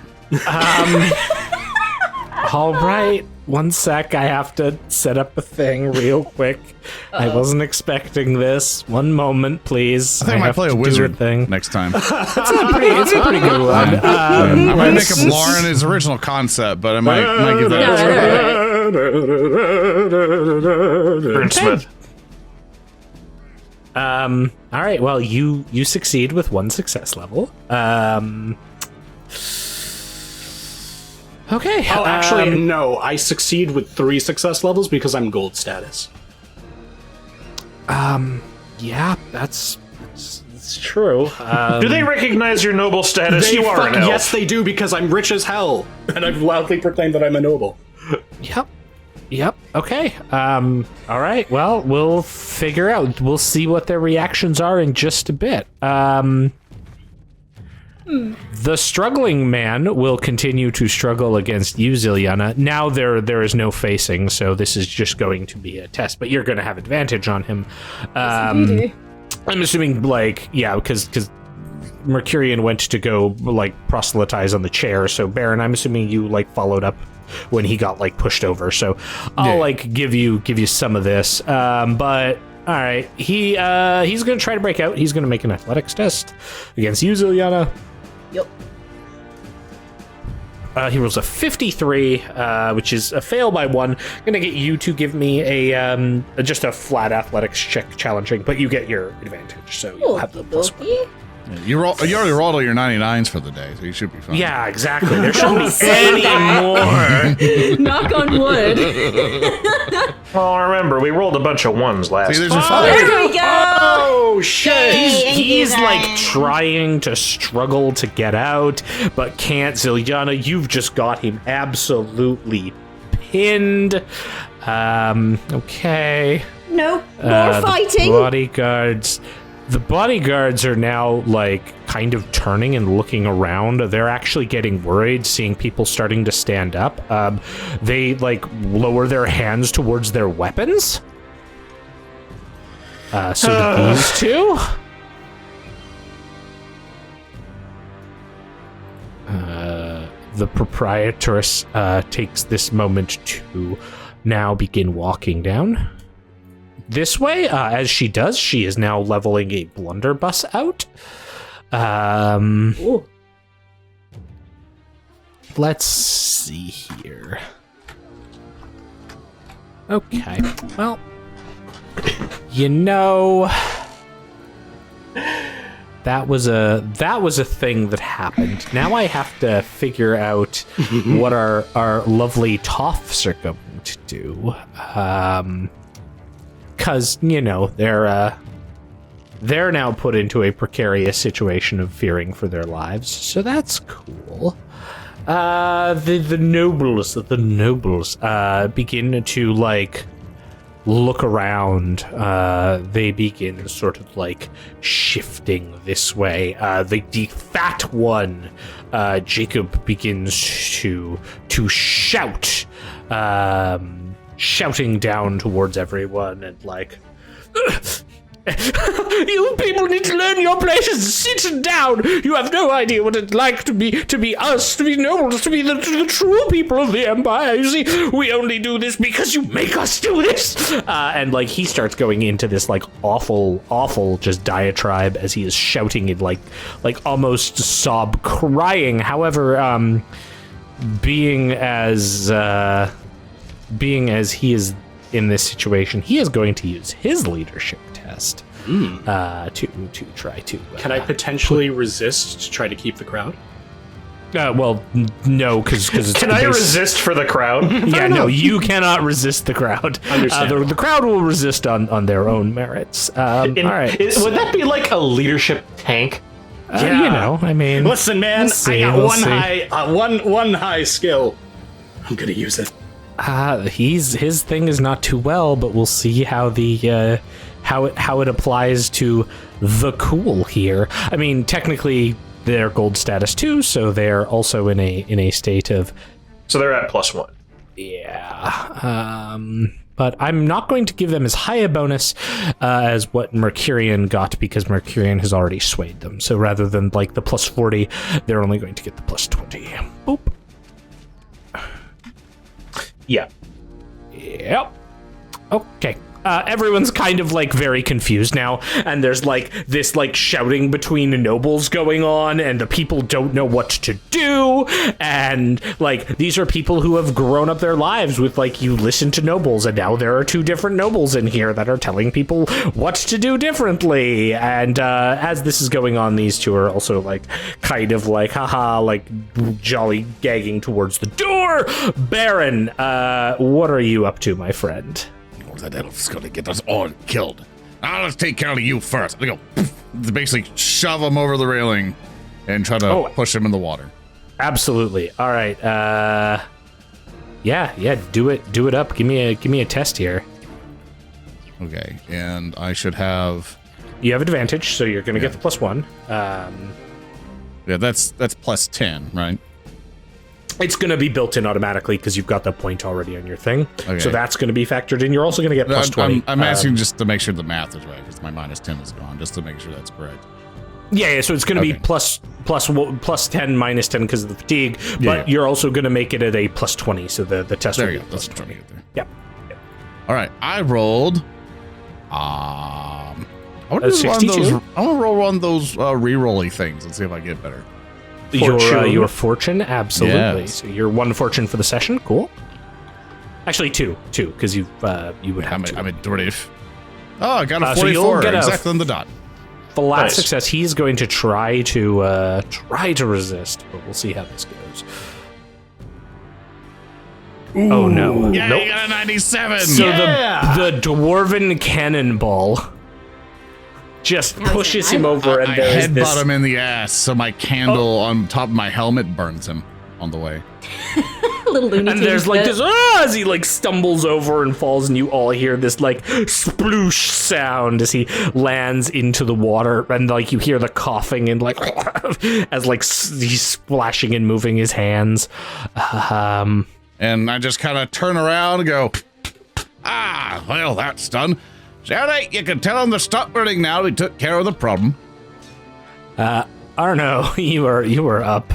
All right. One sec. I have to set up a thing real quick. I wasn't expecting this. One moment, please. I think I might have play a to do wizard thing. next time. It's a pretty good one. I might make up Lauren his original concept, but I might give that a try. Burn Smith. All right. Well, you succeed with 1 success level. Okay. Oh, actually, no. I succeed with 3 success levels because I'm gold status. Yeah, that's true. Do they recognize your noble status? You are an elf. Yes, they do, because I'm rich as hell, and I've loudly proclaimed that I'm a noble. Yep. Okay. All right. Well, we'll figure out. We'll see what their reactions are in just a bit. The struggling man will continue to struggle against you, Zilyana. Now there is no facing, so this is just going to be a test. But you're going to have advantage on him. I'm assuming, because Mecurion went to go proselytize on the chair. So Barin, I'm assuming you followed up when he got pushed over. So I'll give you some of this. But all right, he's going to try to break out. He's going to make an athletics test against you, Zilyana. Yep. He rolls a 53, which is a fail by 1. Gonna get you to give me a just a flat athletics check challenging, but you get your advantage, so you'll have the plus 1. You already rolled all your 99s for the day, so you should be fine. Yeah, exactly. There shouldn't be any more. Knock on wood. Well, remember, we rolled a bunch of 1s last See, there's time. your 5. There we go. Oh, shit! He's trying to struggle to get out, but can't. Zilyana, you've just got him absolutely pinned. Okay. Nope. More fighting. The bodyguards are now kind of turning and looking around. They're actually getting worried seeing people starting to stand up. They lower their hands towards their weapons. So do these two. The proprietress takes this moment to now begin walking down this way. As she does, she is now leveling a blunderbuss out. Let's see here. Okay, well, that was a thing that happened. Now I have to figure out what our lovely toffs are going to do. Because they're now put into a precarious situation of fearing for their lives, so that's cool. The nobles begin to look around. They begin sort of shifting this way. The fat one, Jacob, begins to shout. Shouting down towards everyone and you people need to learn your places. Sit down. You have no idea what it's like to be us, to be nobles, to be the true people of the Empire. You see, we only do this because you make us do this. And he starts going into this awful just diatribe as he is shouting in almost sob crying. However, being as he is in this situation, he is going to use his leadership test to try to. Can I potentially resist to try to keep the crowd? No, because it's. Can I resist for the crowd? Yeah, no, you cannot resist the crowd. The crowd will resist on their own merits. All right. Would that be like a leadership tank? You know, I mean, Listen, man, we'll I got we'll one see. one high skill. I'm gonna use it. his thing is not too well, but we'll see how the how it applies to the cool here. I mean, technically they're gold status too, so they're also in a state of. So they're at +1. Yeah. But I'm not going to give them as high a bonus as what Mecurion got, because Mecurion has already swayed them. So rather than like the +40, they're only going to get the +20. Boop. Yeah. Yep. Okay. Everyone's kind of like very confused now, and there's like this like shouting between the nobles going on, and the people don't know what to do, and like these are people who have grown up their lives with like, you listen to nobles, and now there are two different nobles in here that are telling people what to do differently, and as this is going on, these two are also like kind of like haha, like jolly gagging towards the door. Barin, what are you up to, my friend? That elf's gonna get us all killed. Now let's take care of you first. They go, poof, basically shove him over the railing and try to push him in the water. Absolutely. All right. Yeah. Do it up. Give me a test here. Okay, and I should have. You have advantage, so you're gonna get the +1. Yeah, that's +10, right? It's going to be built in automatically because you've got the point already on your thing. Okay. So that's going to be factored in. You're also going to get +20. I'm asking just to make sure the math is right, because my -10 is gone, just to make sure that's correct. Yeah, so it's going to be plus 10, -10 because of the fatigue, but you're also going to make it at a +20, so the test will be +20. Yep. All right, I rolled. I want to roll one of those re-rolly things and see if I get better. Your fortune, absolutely. Yes. So you're 1 fortune for the session. Cool. Actually, two, because you would have to. I'm a dwarf. Oh, I got a 44, so you'll get exactly on the dot. Flat Nice. success. He's going to try to resist, but we'll see how this goes. Ooh. Oh no! Yeah, Nope. you got a 97. So the dwarven cannonball just pushes him over, and I there's headbutt this. him in the ass, so my candle on top of my helmet burns him on the way. Little Looney And Tunes there's like bit. this as he like stumbles over and falls, and you all hear this like sploosh sound as he lands into the water, and like you hear the coughing and like as like he's splashing and moving his hands. And I just kind of turn around and go, well, that's done. Shouty, you can tell him to stop burning now. We took care of the problem. Arno, you are up.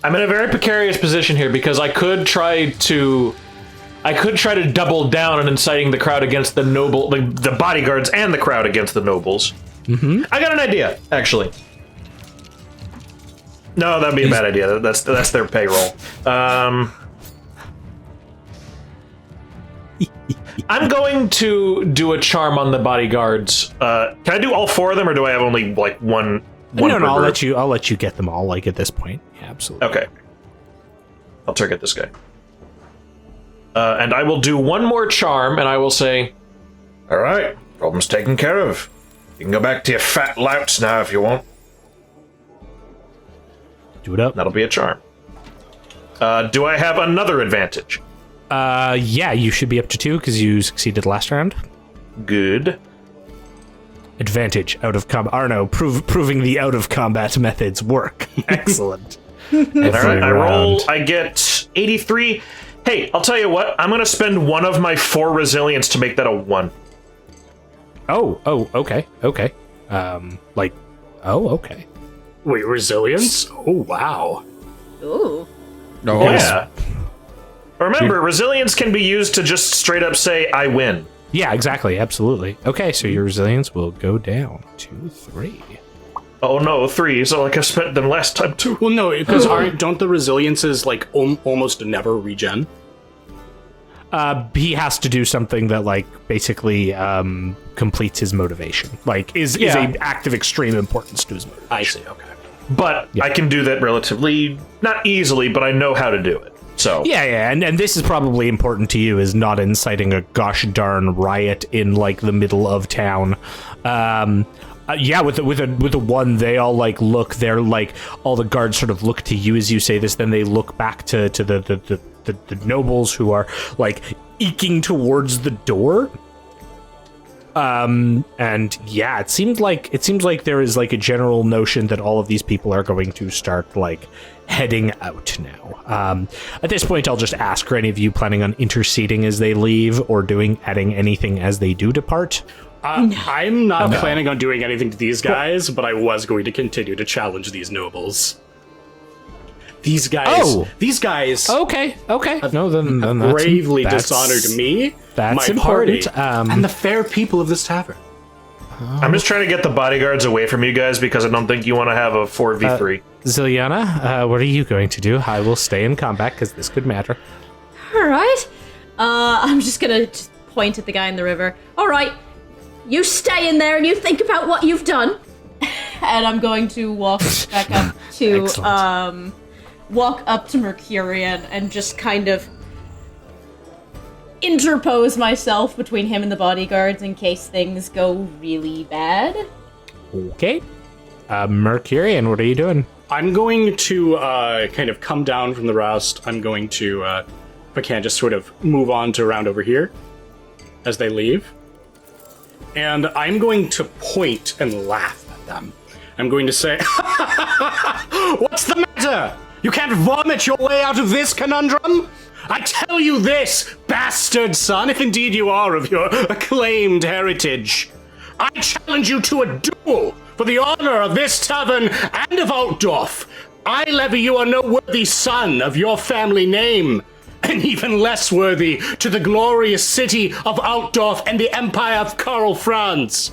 I'm in a very precarious position here because I could try to double down on inciting the crowd against the noble, the bodyguards and the crowd against the nobles. Mm-hmm. I got an idea, actually. No, that'd be a bad idea. That's their payroll. I'm going to do a charm on the bodyguards. Can I do all 4 of them, or do I have only like one? No, per I'll group? let you get them all like at this point. Yeah, absolutely. Okay. I'll target this guy. And I will do one more charm, and I will say, all right, problem's taken care of. You can go back to your fat louts now if you want. Do it up. That'll be a charm. Do I have another advantage? Yeah, you should be up to 2 because you succeeded last round. Good. Advantage out of combat. Arno, proving the out of combat methods work. Excellent. All right, I roll. I get 83. Hey, I'll tell you what. I'm going to spend one of my 4 resilience to make that a 1. Oh, okay. Okay. Wait, resilience? Oh, wow. Ooh. No, Yeah. Remember, resilience can be used to just straight up say, I win. Yeah, exactly. Absolutely. Okay, so your resilience will go down to 3. Oh no, 3. So like I spent them last time too. Well, no, because don't the resiliences like almost never regen? He has to do something that, like, basically completes his motivation. Like, is an act of extreme importance to his motivation. I see, okay. But I can do that relatively, not easily, but I know how to do it. So Yeah, and this is probably important to you, is not inciting a gosh darn riot in, like, the middle of town. With a 1, they all like look. They're like, all the guards sort of look to you as you say this. Then they look back to the nobles who are like eking towards the door. And yeah, it seems like there is like a general notion that all of these people are going to start like heading out now. At this point, I'll just ask: are any of you planning on interceding as they leave, or adding anything as they do depart? I'm not planning on doing anything to these guys, but I was going to continue to challenge these nobles. These guys. Okay. No, then that's, bravely dishonored me, that's my important. party, and the fair people of this tavern. I'm just trying to get the bodyguards away from you guys because I don't think you want to have a 4v3. Zilyana, what are you going to do? I will stay in combat because this could matter. All right. I'm just gonna point at the guy in the river. All right. You stay in there and you think about what you've done. And I'm going to walk back up to Mecurion and just kind of interpose myself between him and the bodyguards in case things go really bad. Okay. Mecurion, what are you doing? I'm going to kind of come down from the rest. I'm going to, if I can, just sort of move on to around over here as they leave. And I'm going to point and laugh at them. I'm going to say, what's the matter? You can't vomit your way out of this conundrum? I tell you this, bastard son, if indeed you are of your acclaimed heritage. I challenge you to a duel for the honor of this tavern and of Altdorf. I levy you a no worthy son of your family name, and even less worthy to the glorious city of Altdorf and the empire of Karl Franz.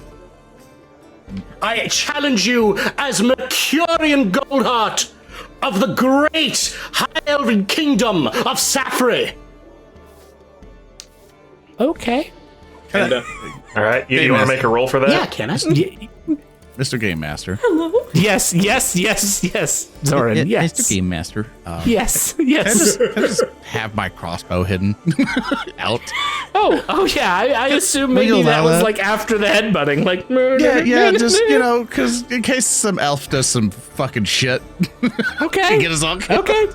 I challenge you as Mecurion Goldheart of the great High Elven Kingdom of Safri. Okay. And, All right, you want to make a roll for that? yeah, can I? Mr. Game Master. Hello? Yes. Zoran, yes. Mr. Game Master. Yes. Can I just have my crossbow hidden out? Oh yeah, I assume Will you maybe that allow was that? like after the headbutting, like Yeah, just, because in case some elf does some fucking shit. Okay. Get us all killed. Okay.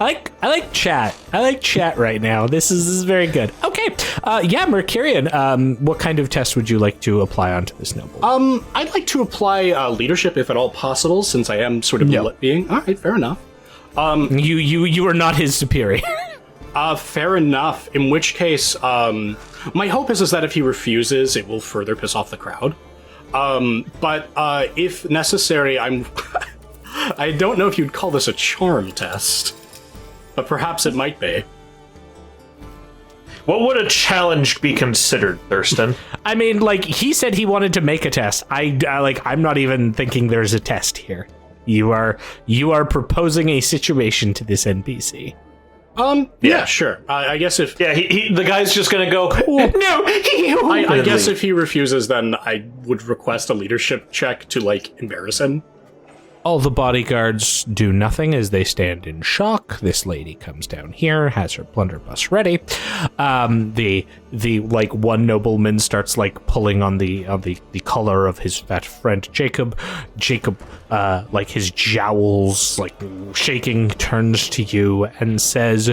I like chat. I like chat right now. This is very good. Okay. Mecurion, what kind of test would you like to apply onto this noble? I'd like to apply leadership if at all possible, since I am sort of lit being. All right, fair enough. You are not his superior. Fair enough. In which case, my hope is that if he refuses, it will further piss off the crowd. But if necessary, I don't know if you'd call this a charm test, but perhaps it might be. What would a challenge be considered, Thurston? I mean, like, he said he wanted to make a test. I'm not even thinking there's a test here. You are proposing a situation to this NPC. Yeah, sure. I guess if... Yeah, the guy's just gonna go, no! I guess if he refuses, then I would request a leadership check to, like, embarrass him. All the bodyguards do nothing as they stand in shock. This lady comes down here, has her blunderbuss ready. The like one nobleman starts like pulling on the collar of his fat friend Jacob. Jacob, like his jowls like shaking, turns to you and says,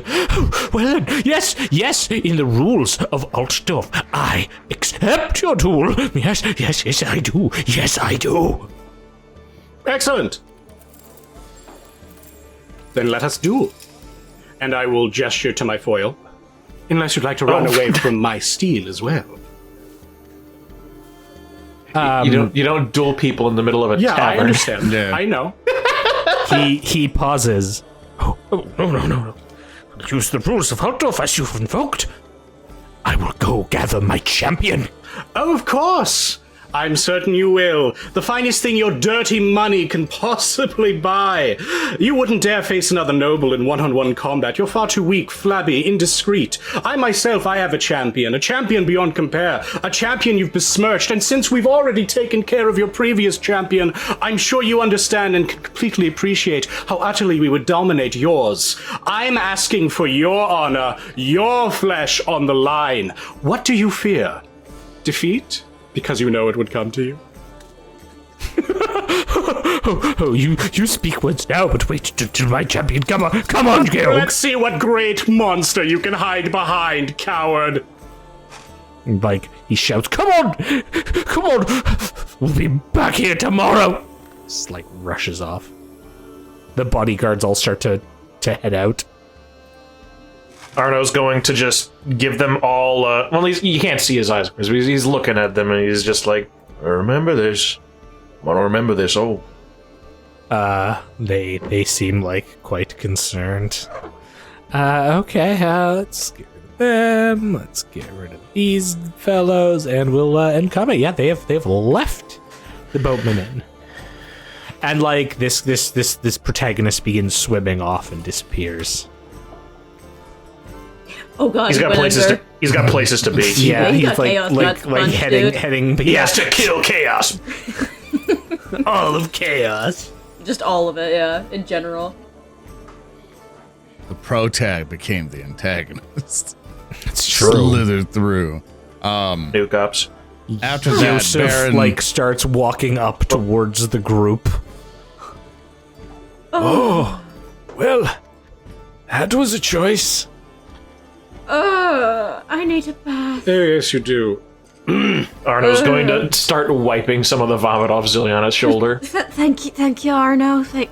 "Well, yes. In the rules of Altdorf, I accept your duel. Yes, I do. Yes, I do." Excellent. Then let us duel. And I will gesture to my foil. Unless you'd like to run away from my steel as well. You don't duel people in the middle of a tavern. I understand. Yeah. I know. He pauses. Oh, no. Use the rules of Altdorf as you've invoked. I will go gather my champion. Oh, of course. I'm certain you will. The finest thing your dirty money can possibly buy. You wouldn't dare face another noble in one-on-one combat. You're far too weak, flabby, indiscreet. I have a champion beyond compare, a champion you've besmirched, and since we've already taken care of your previous champion, I'm sure you understand and can completely appreciate how utterly we would dominate yours. I'm asking for your honor, your flesh on the line. What do you fear? Defeat? Because you know it would come to you? You speak words now, but wait till my champion. Come on, Gil. Let's see what great monster you can hide behind, coward. Like, he shouts, come on! We'll be back here tomorrow! Just, like, rushes off. The bodyguards all start to head out. Arno's going to just give them all, well, you can't see his eyes, because he's looking at them, and he's just like, remember this. I want to remember this, They seem, like, quite concerned. Okay, let's get rid of them, let's get rid of these fellows, and we'll end combat. Yeah, they've left the boatman inn. And, like, this protagonist begins swimming off and disappears. Oh god, he's got places to be. Yeah, he he's got chaos guts like punched, heading. He has to kill chaos. All of chaos. Just all of it, yeah, in general. The protag became the antagonist. It's true. Slithered through. New cops. After that, Yusuf, Barin starts walking up towards the group. Oh, well, that was a choice. I need a bath. Yes, you do. Arno's going to start wiping some of the vomit off Zilyana's shoulder. Thank you, Arno. Right,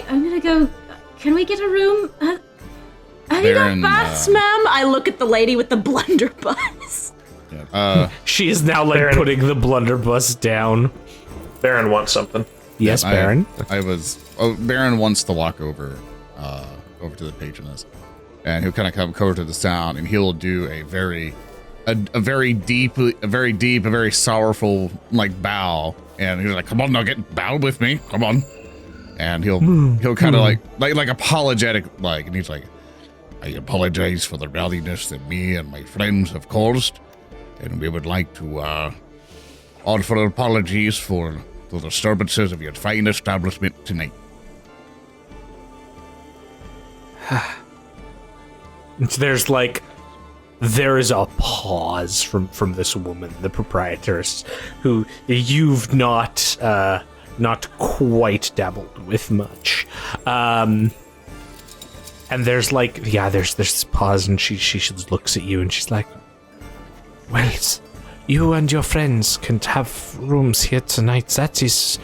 I'm gonna go. Can we get a room? Have you got Barin, baths, ma'am? I look at the lady with the blunderbuss. She is now like Barin. putting the blunderbuss down. Barin wants something. Yes, Barin. Barin wants to walk over to the patroness, and he'll kind of come over to the sound, and he'll do a very deep, a very sorrowful like bow, and he's like, "Come on, now get bowed with me, come on," and he'll kind of like apologetic, like, and he's like, "I apologize for the rowdiness that me and my friends have caused, and we would like to offer apologies for the disturbances of your fine establishment tonight." There is a pause from this woman, the proprietress, who you've not quite dabbled with much. And there's this pause, and she looks at you, and she's like, "Well, you and your friends can have rooms here tonight. That is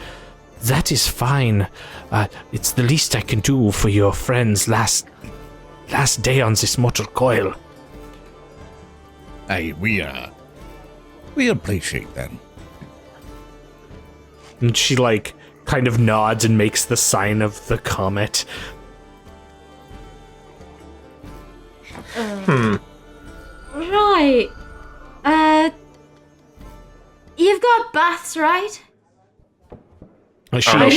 fine. It's the least I can do for your friends' last day on this mortal coil." Hey, we appreciate that. And she like kind of nods and makes the sign of the comet. Right. You've got baths, right? Arno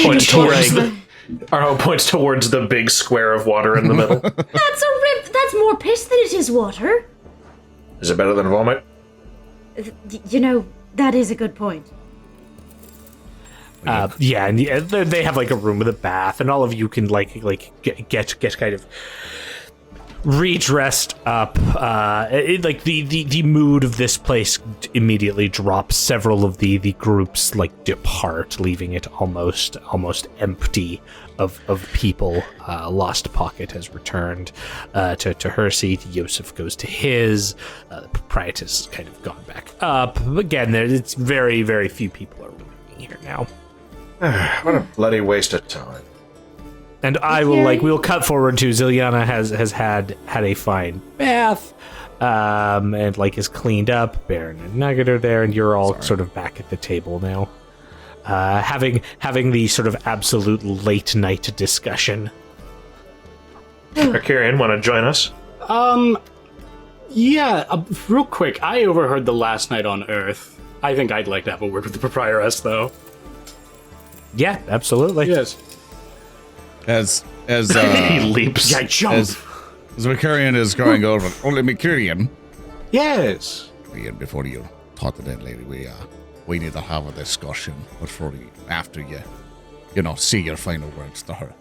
points towards the big square of water in the middle. That's more piss than it is water. Is it better than vomit? You know, that is a good point. Yeah, and they have like a room with a bath, and all of you can like get kind of redressed up. The mood of this place immediately drops. Several of the groups like depart, leaving it almost empty of people. Lost Pocket has returned to her seat. Yusuf goes to his. The proprietress has kind of gone back up. Again, it's very, very few people are living here now. What a bloody waste of time. And we'll cut forward to Zilyana has had a fine bath, and like is cleaned up. Barin and Nugget are there, and you're all sort of back at the table now, having the sort of absolute late night discussion. Mecurion, want to join us? Yeah, real quick, I overheard the last night on Earth. I think I'd like to have a word with the proprietress, though. Yeah, absolutely. Yes. As He leaps. Yeah, jump. as Mecurion is going over, only Mecurion. Yes. Before you talk to that lady, we need to have a discussion after you see your final words to her.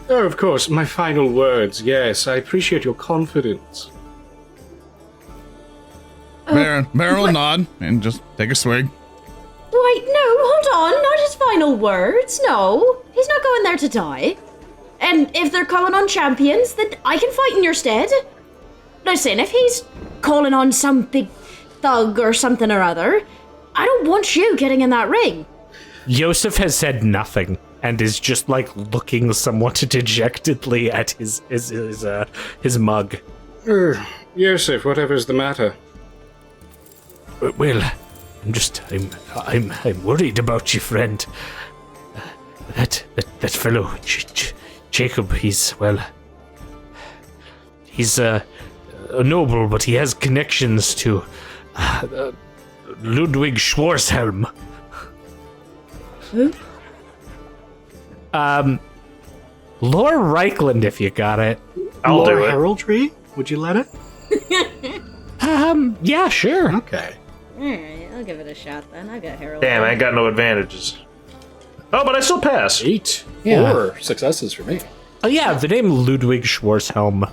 Oh, of course, my final words. Yes, I appreciate your confidence. Barin will nod and just take a swig. Wait, no, hold on, not his final words, no. He's not going there to die. And if they're calling on champions, then I can fight in your stead. Listen, if he's calling on some big thug or something or other, I don't want you getting in that ring. Yosef has said nothing and is just like looking somewhat dejectedly at his mug. Yosef, whatever's the matter? Well, I'm worried about you, friend. That fellow Jacob, he's a noble, but he has connections to Ludwig Schwarzhelm. Who? Lore Reichland, if you got it. I'll do it. Heraldry? Would you let it? Yeah, sure. Okay. Alright, I'll give it a shot then. I got Harold. Damn, I got no advantages. Oh, but I still pass. 8. Yeah. 4 successes for me. Oh yeah, the name Ludwig Schwarzhelm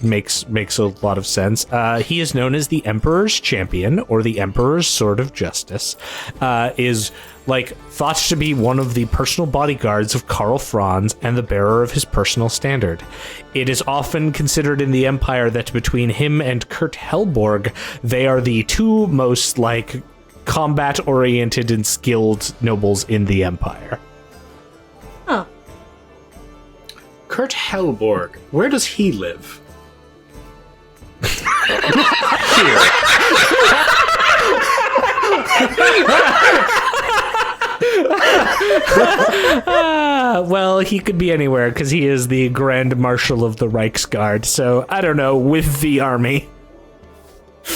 makes a lot of sense. He is known as the Emperor's Champion or the Emperor's Sword of Justice. Is thought to be one of the personal bodyguards of Karl Franz and the bearer of his personal standard. It is often considered in the Empire that between him and Kurt Helborg, they are the two most combat-oriented and skilled nobles in the Empire. Huh. Kurt Helborg, where does he live? Well, he could be anywhere because he is the Grand Marshal of the Reichsguard. So I don't know, with the army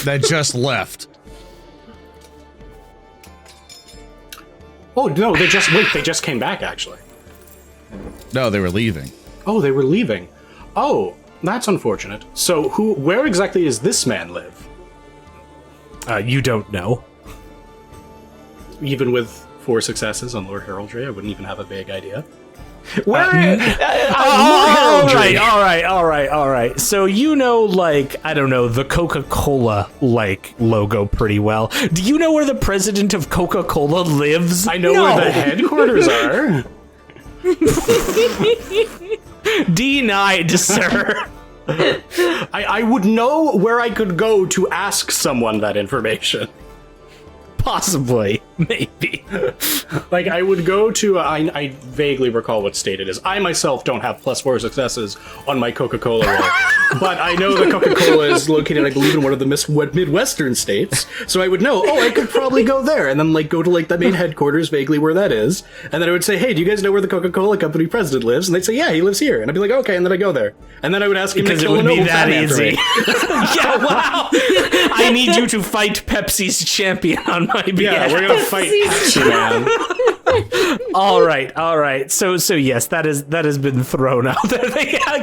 That just left. Oh no, they just came back actually. No, they were leaving. Oh, they were leaving. Oh, that's unfortunate. So where exactly does this man live? You don't know. Even with 4 successes on Lord Heraldry, I wouldn't even have a vague idea. All right. So I don't know, the Coca-Cola logo pretty well. Do you know where the president of Coca-Cola lives? I know where the headquarters are. Denied, sir. I would know where I could go to ask someone that information. Possibly, maybe. I would go to, I vaguely recall what state it is. I myself don't have +4 successes on my Coca-Cola roll, but I know that Coca-Cola is located, I believe, in one of the Midwestern states, so I would know, I could probably go there, and then go to the main headquarters, vaguely where that is, and then I would say, hey, do you guys know where the Coca-Cola company president lives? And they'd say, yeah, he lives here, and I'd be like, okay, and then I go there. And then I would ask him because to it kill would a be noble that fan after easy. me. Yeah, wow. I need you to fight Pepsi's champion on my behalf. Yeah, we're gonna fight Pepsi Man. All right. So yes, that has been thrown out there.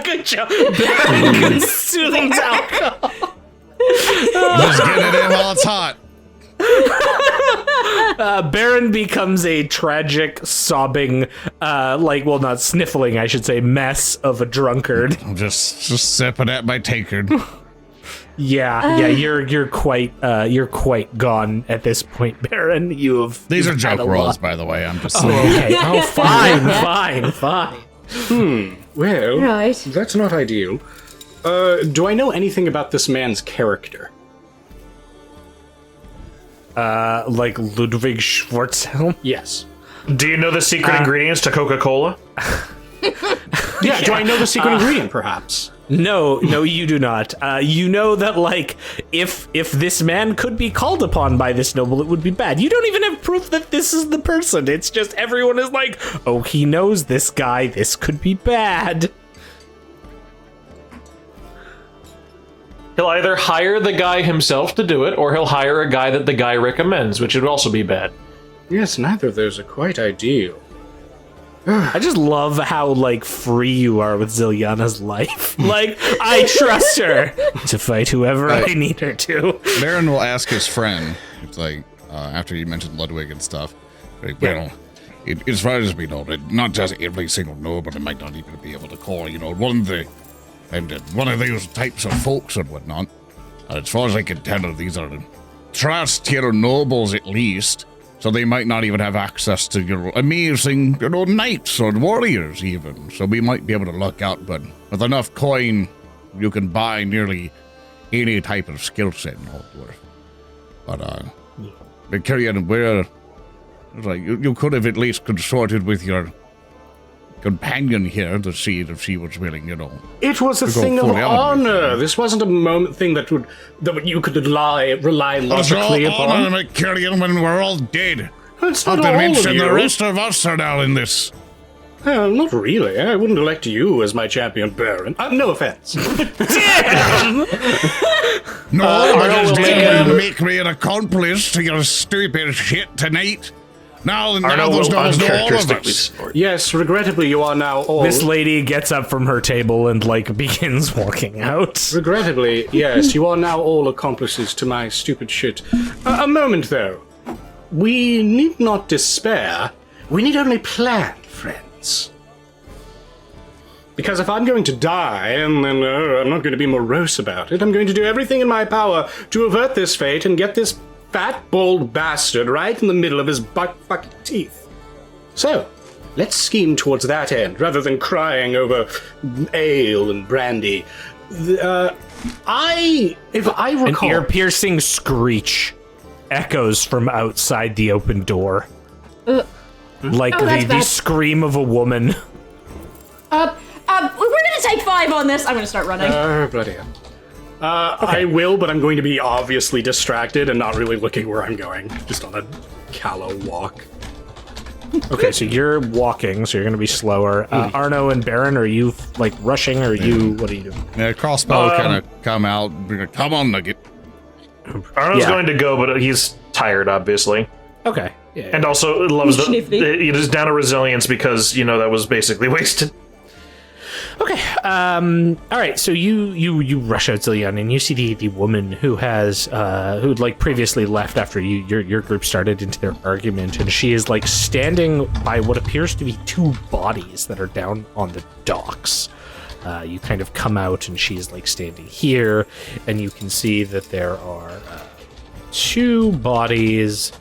Good job. Barin consumes alcohol. Just get it in while it's hot. Barin becomes a tragic, sobbing, not sniffling, I should say, mess of a drunkard. I'm just sipping at my tankard. Yeah, you're quite gone at this point, Barin. These are you've joke had a rolls, lot. by the way. I'm just Oh, saying. okay. Oh, fine. Well, Right. that's not ideal. Do I know anything about this man's character? Ludwig Schwarzhelm? Yes. Do you know the secret ingredients to Coca-Cola? Yeah, do I know the secret ingredient, perhaps? No, you do not. You know that, if this man could be called upon by this noble, it would be bad. You don't even have proof that this is the person. It's just everyone is like, oh, he knows this guy. This could be bad. He'll either hire the guy himself to do it, or he'll hire a guy that the guy recommends, which would also be bad. Yes, neither of those are quite ideal. I just love how, like, free you are with Zilyana's life. Like, I trust her to fight whoever I need her to. Barin will ask his friend, it's like, after he mentioned Ludwig and stuff, like, well, as far as we know, not just every single nobody might not even be able to call, one of those types of folks and whatnot. As far as I can tell, these are trust-tier nobles at least. So they might not even have access to amazing, knights or warriors even. So we might be able to luck out, but with enough coin, you can buy nearly any type of skill set in Hogwarts. But, Mecurion, you could have at least consorted with your companion here to see if she was willing, It was a thing of honor. This wasn't a thing that you could rely logically upon. Honor, Mecurion, when we're all dead. It's not Not to all of mention you. the rest of us are now in this. Well, not really. I wouldn't elect you as my champion, Barin. No offense. No, because will they make me an accomplice to your stupid shit tonight. Now those nobles know all of us. Yes, regrettably, you are now all... This lady gets up from her table and, like, begins walking out. Regrettably, yes, you are now all accomplices to my stupid shit. A moment, though. We need not despair. We need only plan, friends. Because if I'm going to die, and then I'm not going to be morose about it, I'm going to do everything in my power to avert this fate and get this fat, bald bastard right in the middle of his fucking teeth. So, let's scheme towards that end, rather than crying over ale and brandy. If I recall... An ear-piercing screech echoes from outside the open door. Like that's the bad. scream of a woman. We're gonna take 5 on this. I'm gonna start running. Bloody hell. I will, but I'm going to be obviously distracted and not really looking where I'm going. Just on a callow walk. Okay, so you're walking, so you're going to be slower. Arno and Barin, are you, like, rushing, or what are you doing? Yeah, crossbow kind of come out. Come on, Nugget. Arnold's going to go, but he's tired, obviously. Okay. Yeah. And also loves Sniffly. he is down to resilience because, that was basically wasted. Okay. All right. So you rush out, Zilyana, and you see the woman who has who'd like previously left after your group started into their argument, and she is like standing by what appears to be 2 bodies that are down on the docks. You kind of come out, and she's like standing here, and you can see that there are 2 bodies,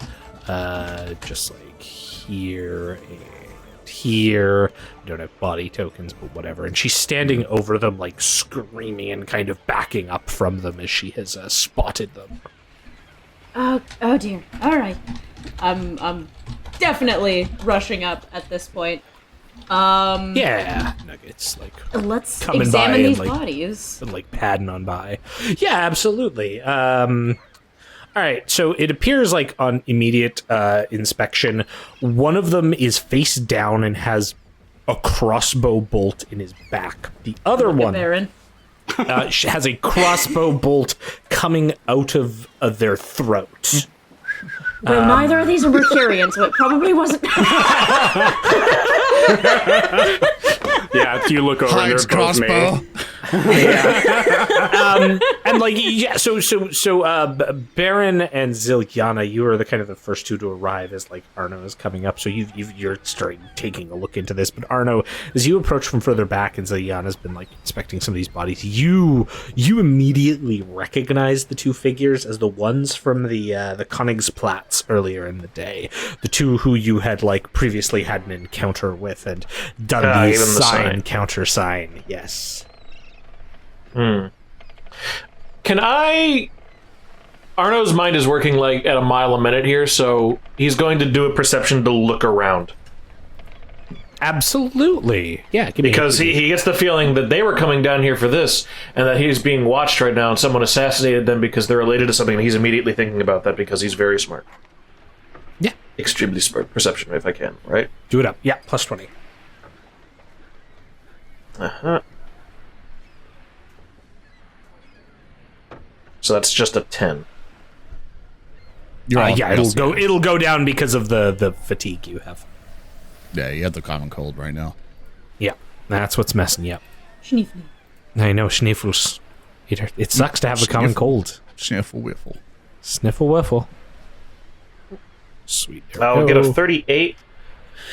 just like here and here. We don't have body tokens, but whatever. And she's standing over them, like screaming and kind of backing up from them as she has spotted them. Oh dear. All right. I'm definitely rushing up at this point. Yeah, Nuggets, like Let's coming examine by these and, like, bodies. and, like padding on by. Yeah, absolutely. All right, so it appears like on immediate inspection, one of them is face down and has a crossbow bolt in his back. The other one Barin. has a crossbow bolt coming out of their throat. Well, neither of these are Mecurion, so it probably wasn't. Yeah, if you look over and Hides they're both crossbow. me. And like, yeah, so Barin and Zilyana, you are the kind of the first 2 to arrive as like Arno is coming up. So you're starting taking a look into this. But Arno, as you approach from further back, and Zilyana's been like inspecting some of these bodies, you immediately recognize the 2 figures as the ones from the Königsplatz earlier in the day. The 2 who you had like previously had an encounter with and done the gave them the sign sign. counter sign. Yes. Can I... Arno's mind is working like at a mile a minute here, so he's going to do a perception to look around. Absolutely. Yeah. Because he gets the feeling that they were coming down here for this, and that he's being watched right now, and someone assassinated them because they're related to something, and he's immediately thinking about that because he's very smart. Yeah. Extremely smart perception, if I can, right? Do it up. Yeah, plus 20. Uh-huh. So that's just a 10. You're all yeah, it'll go down because of the fatigue you have. Yeah, you have the common cold right now. Yeah, that's what's messing you up. Schneefly. I know, Schneefels. It sucks to have a common cold. Sniffle whiffle. Sniffle whiffle. Sweet. I'll get a 38,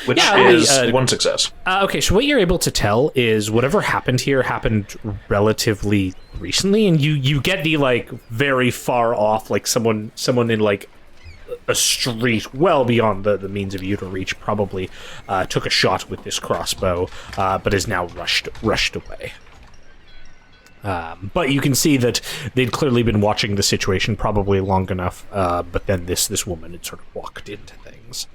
which is one success. Okay, so what you're able to tell is whatever happened here happened relatively recently, and you get the like very far off, like someone in like a street well beyond the means of you to reach probably took a shot with this crossbow, but is now rushed away. But you can see that they'd clearly been watching the situation probably long enough, but then this woman had sort of walked into things.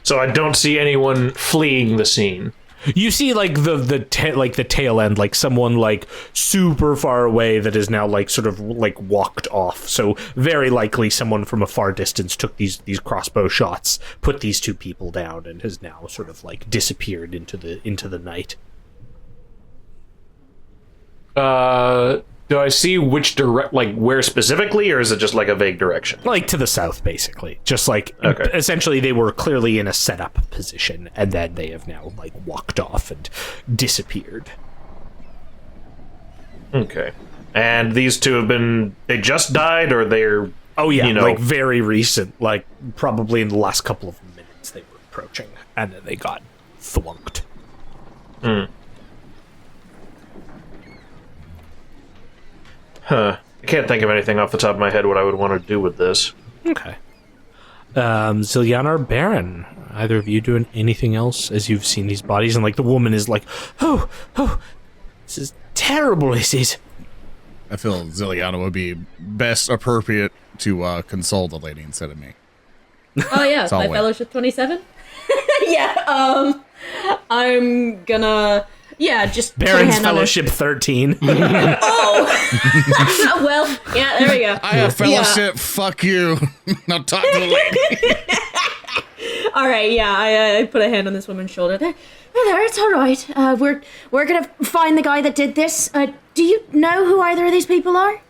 So I don't see anyone fleeing the scene. You see like the tail end, like someone like super far away that is now like sort of like walked off. So very likely someone from a far distance took these crossbow shots, put these two people down, and has now sort of like disappeared into the night. Do I see which where specifically, or is it just like a vague direction? Like to the south, basically. Just like, Okay. Essentially they were clearly in a setup position, and then they have now like walked off and disappeared. Okay. And these two they just died, or they're... Oh yeah, you know, like very recent, like probably in the last couple of minutes they were approaching, and then they got thwonked. Huh. I can't think of anything off the top of my head what I would want to do with this. Okay. Zilyana or Barin, either of you doing anything else as you've seen these bodies? And like the woman is like, oh, this is terrible, this is. I feel Zilyana would be best appropriate to console the lady instead of me. Oh yeah, all my win. fellowship 27. Yeah. I'm gonna. Yeah, just put a Barin's hand on her- fellowship 13. Well, yeah, there we go. I have fellowship. Fuck you. Now talk to the lady. All right, yeah, I put a hand on this woman's shoulder. There, it's all right. We're gonna find the guy that did this. Do you know who either of these people are?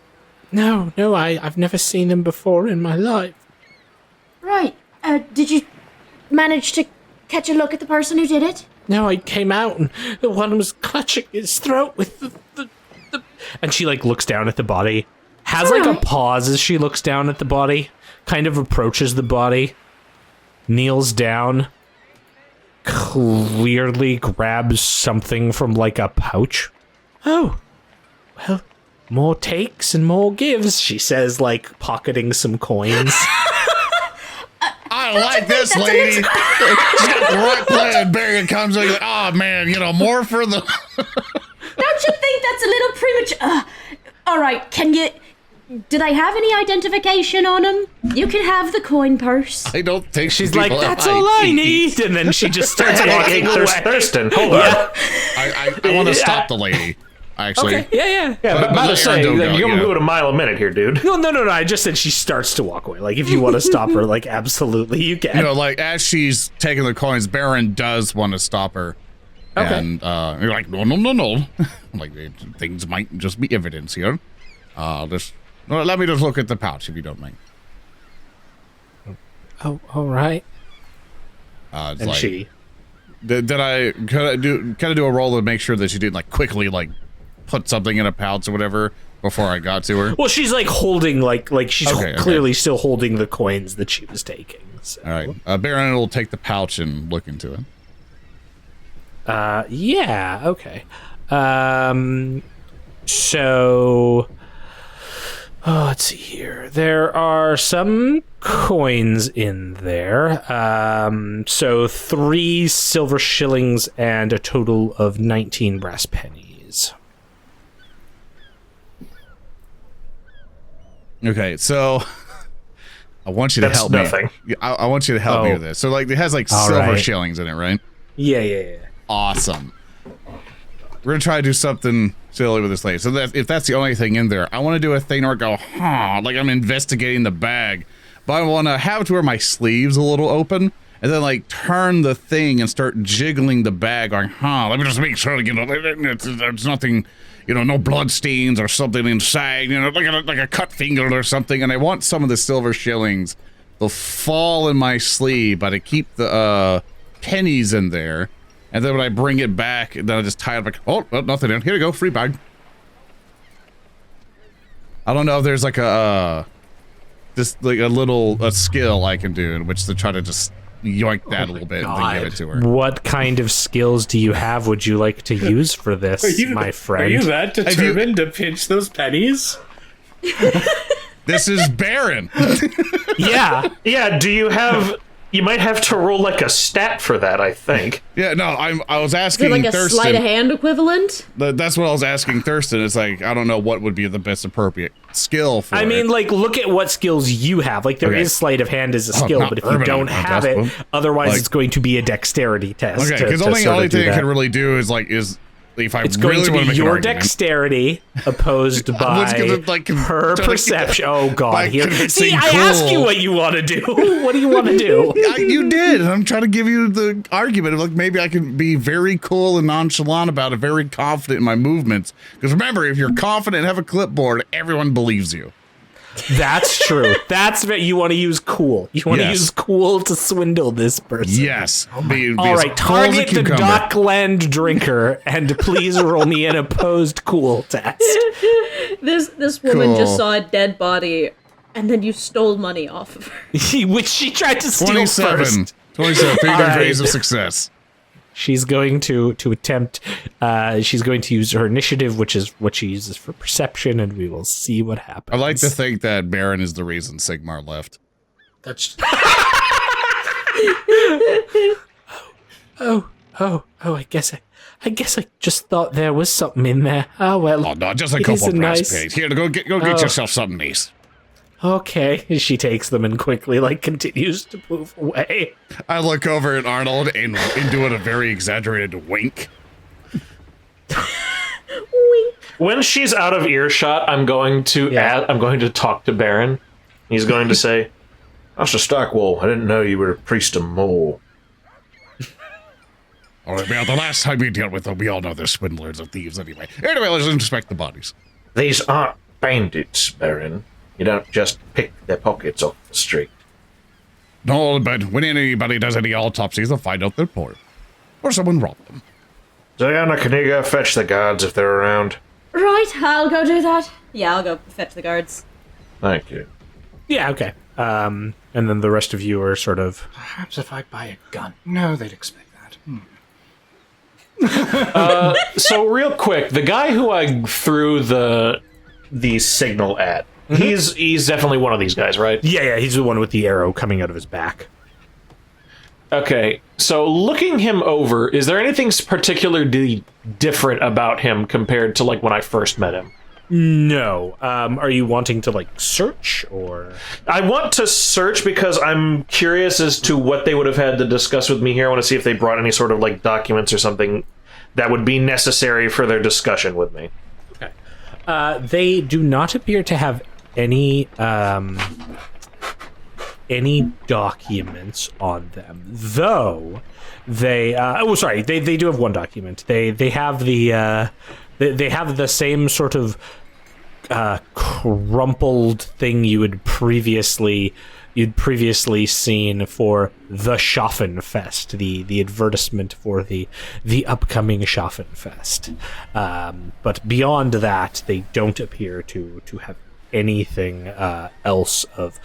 No, I've never seen them before in my life. Right. Did you manage to catch a look at the person who did it? No, I came out and the one was clutching his throat with the and she like looks down at the body, has like a pause as she looks down at the body, kind of approaches the body, kneels down, clearly grabs something from like a pouch. Oh, well, more takes and more gives, she says, like pocketing some coins. I like this lady. She's got the right plan. Barin comes in like, oh man, more for the... Don't you think that's a little premature? All right, do they have any identification on them? You can have the coin purse. I don't think She's like, that's all I need. And then she just starts walking away. Thurston, hold on. I want to stop the lady. Actually. Okay, yeah. Yeah, but let just saying, Earndil go, you're yeah. moving a mile a minute here, dude. No. I just said she starts to walk away. Like, if you want to stop her, like, absolutely, you can. Like as she's taking the coins, Barin does want to stop her. Okay. And you're like, no. I'm like, things might just be evidence here. Let me just look at the pouch if you don't mind. Oh, all right. It's And like, she... Did I kind of do a roll to make sure that she didn't like quickly like put something in a pouch or whatever before I got to her? Well, she's like holding, like she's Okay. clearly still holding the coins that she was taking. So. All right. Barin will take the pouch and look into it. Yeah, okay. So... Oh, let's see here. There are some coins in there. So 3 silver shillings and a total of 19 brass pennies. Okay, so I want you to That's help nothing. me. I want you to help me with this. So like it has like All silver right. shillings in it, right? Yeah. Awesome. We're gonna try to do something silly with this lady. So that if that's the only thing in there, I want to do a thing where I go, like I'm investigating the bag, but I want to have it to where my sleeves a little open, and then like turn the thing and start jiggling the bag, going, let me just make sure, there's nothing, no blood stains or something inside, like a cut finger or something. And I want some of the silver shillings to fall in my sleeve, but I keep the pennies in there. And then when I bring it back, then I just tie it back. Oh, well, nothing in. Here you go, free bag. I don't know if there's like a skill I can do in which to try to just yoink that a little bit and then give it to her. What kind of skills do you have would you like to use for this, my friend? Are you that determined to pinch those pennies? This is Barin. Yeah. Yeah, do you have... You might have to roll like a stat for that, I think. Yeah, no, I was asking like a Thurston. sleight of hand equivalent? That's what I was asking Thurston. It's like, I don't know what would be the best appropriate skill for it. Like, look at what skills you have. Like, there is sleight of hand as a skill, but if you don't have it, otherwise it's going to be a dexterity test. Okay, because the only thing I can really do is if I it's really going to want to be make your an argument. Dexterity opposed by her perception. Oh God! See, I ask you what you want to do. What do you want to do? You did. I'm trying to give you the argument of maybe I can be very cool and nonchalant about it, very confident in my movements. Because remember, if you're confident and have a clipboard, everyone believes you. That's true. You want to use cool. You want to use cool to swindle this person. Yes. All right. Target the Dockland drinker and please roll me an opposed cool test. This woman just saw a dead body and then you stole money off of her. Which she tried to steal first. 27. 3 degrees of success. She's going to attempt, she's going to use her initiative, which is what she uses for perception, and we will see what happens. I like to think that Barin is the reason Sigmar left. That's... I guess I just thought there was something in there. Oh, well. Oh, no, just a couple of brass pigs. Here, go get yourself something nice. Okay. She takes them and quickly, continues to move away. I look over at Arnold and doing a very exaggerated wink. Wink. When she's out of earshot, I'm going to talk to Barin. He's going to say, Master Stockwell, I didn't know you were a priest of Mole. All right, well, the last time we dealt with them, we all know they're swindlers and thieves anyway. Anyway, let's inspect the bodies. These aren't bandits, Barin. You don't just pick their pockets off the street. No, but when anybody does any autopsies, they'll find out they're poor. Or someone robbed them. Zilyana, can you go fetch the guards if they're around? Right, I'll go do that. Yeah, I'll go fetch the guards. Thank you. Yeah, okay. And then the rest of you are sort of... Perhaps if I buy a gun. No, they'd expect that. So real quick, the guy who I threw the signal at, he's definitely one of these guys, right? Yeah, he's the one with the arrow coming out of his back. Okay, so looking him over, is there anything particularly different about him compared to when I first met him? No. Are you wanting to search or? I want to search because I'm curious as to what they would have had to discuss with me here. I want to see if they brought any sort of documents or something that would be necessary for their discussion with me. Okay. They do not appear to have any documents on them, though they they do have one document. They have the they have the same sort of crumpled thing you'd previously seen for the Schaffenfest, the advertisement for the upcoming Schaffenfest. But beyond that, they don't appear to have anything else of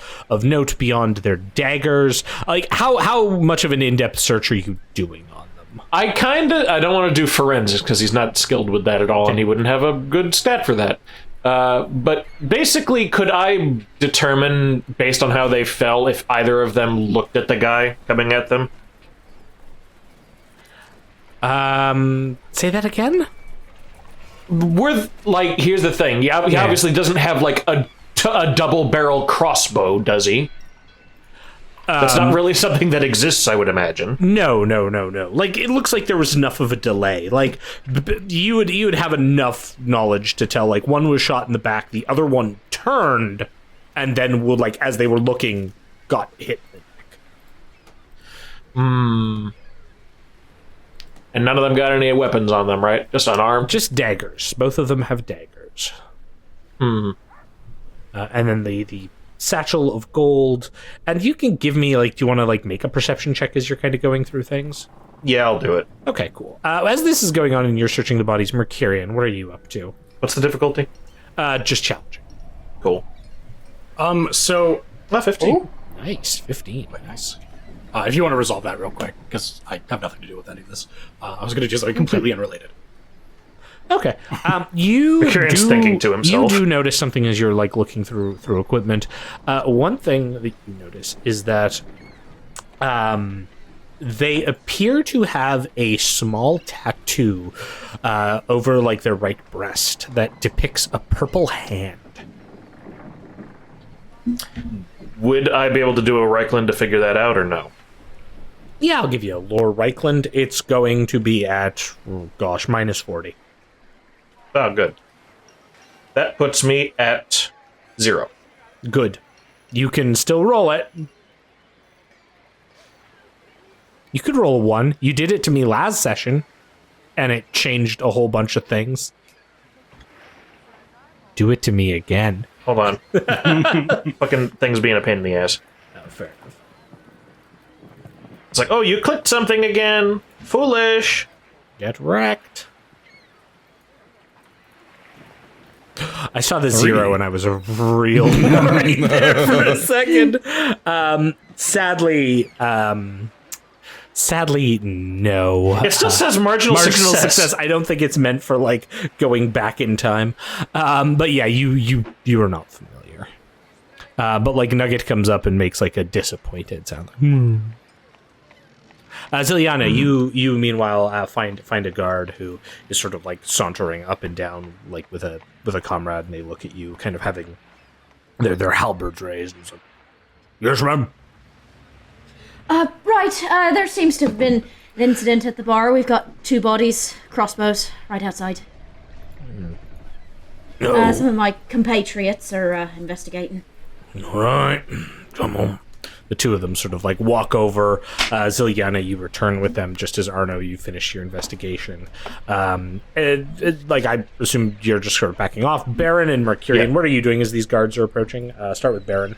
note beyond their daggers. How much of an in-depth search are you doing on them? I don't want to do forensics because he's not skilled with that at all, and he wouldn't have a good stat for that. But basically, could I determine, based on how they fell, if either of them looked at the guy coming at them? Say that again? Here's the thing. He obviously doesn't have a double-barrel crossbow, does he? That's not really something that exists, I would imagine. No. It looks like there was enough of a delay. You would have enough knowledge to tell, one was shot in the back, the other one turned, and then as they were looking, got hit in the And none of them got any weapons on them, right? Just unarmed? Just daggers. Both of them have daggers. And then the satchel of gold. And you can give me, like, do you want to, like, make a perception check as you're kind of going through things? Yeah, I'll do it. Okay, cool. As this is going on and you're searching the bodies, Mecurion, what are you up to? What's the difficulty? Just challenging. Cool. So 15. Nice, 15. nice. If you want to resolve that real quick, because I have nothing to do with any of this, I was going to do something completely unrelated. Okay. Mecurion's thinking to himself. You do notice something as you're like looking through equipment. One thing that you notice is that they appear to have a small tattoo over like their right breast that depicts a purple hand. Would I be able to do a Reichland to figure that out, or no? Yeah, I'll give you a lore Reichland. It's going to be at, minus 40. Oh, good. That puts me at 0. Good. You can still roll it. You could roll a 1. You did it to me last session, and it changed a whole bunch of things. Do it to me again. Hold on. Fucking things being a pain in the ass. Oh, fair enough. It's like, oh, you clicked something again. Foolish. Get wrecked. I saw the 0 and I was real worried there for a second. Sadly, no. It still says marginal success. I don't think it's meant for like going back in time. But yeah, you are not familiar. But like Nugget comes up and makes like a disappointed sound. Zilyana, you meanwhile find a guard who is sort of like sauntering up and down like with a comrade, and they look at you, kind of having their halberds raised. And it's like, yes, ma'am. Right, there seems to have been an incident at the bar. We've got 2 bodies, crossbows, right outside. No. Some of my compatriots are investigating. All right, come on. The two of them sort of like walk over. Zilyana, you return with them just as Arno, you finish your investigation. Like I assume you're just sort of backing off. Barin and Mecurion, What are you doing as these guards are approaching? Start with Barin.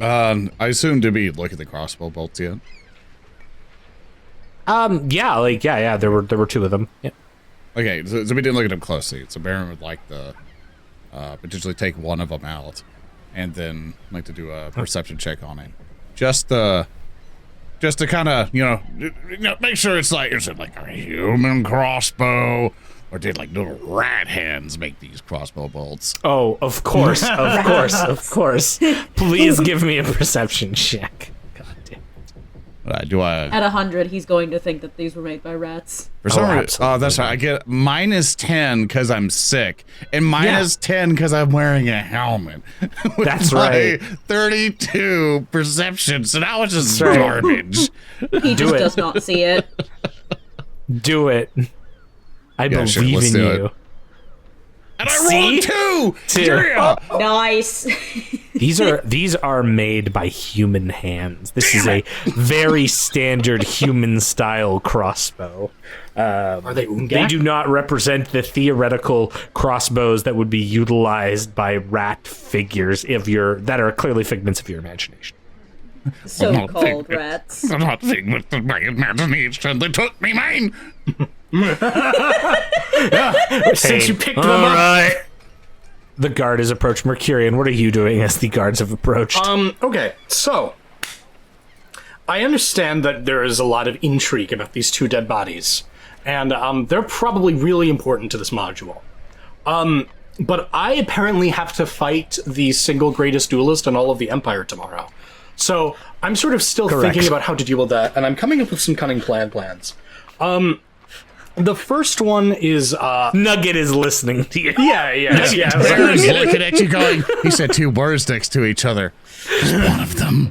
I assume to be look at the crossbow bolts yet. Yeah. There were 2 of them. Yeah. Okay, so we didn't look at them closely. So Baron would like to potentially take one of them out, and then like to do a perception check on it, just to kind of make sure it's like a human crossbow, or did like little rat hands make these crossbow bolts? Oh, of course. Please give me a perception check. God damn. Do I? At 100, he's going to think that these were made by rats. For some reason, absolutely. that's right. I get minus 10 because I'm sick, and minus 10 because I'm wearing a helmet. With That's my right. 32 perception, so now it's just garbage. He just does not see it. Do it. I Yeah, sure, believe let's in do you. it. And I rolled a 2! Yeah! Nice. These are made by human hands. This is a very standard human style crossbow. Are they Ungak? They do not represent the theoretical crossbows that would be utilized by rat figures that are clearly figments of your imagination. So-called rats. I'm not figments of my imagination. They took me mine! Since you picked them All up. right. The guard has approached. Mecurion, what are you doing as the guards have approached? Okay, so I understand that there is a lot of intrigue about these 2 dead bodies, and they're probably really important to this module. But I apparently have to fight the single greatest duelist in all of the Empire tomorrow. So I'm sort of still thinking about how to deal with that, and I'm coming up with some cunning plans. The first one is Nugget is listening to you. yeah. Baron's looking at you going, he said 2 words next to each other. Just one of them.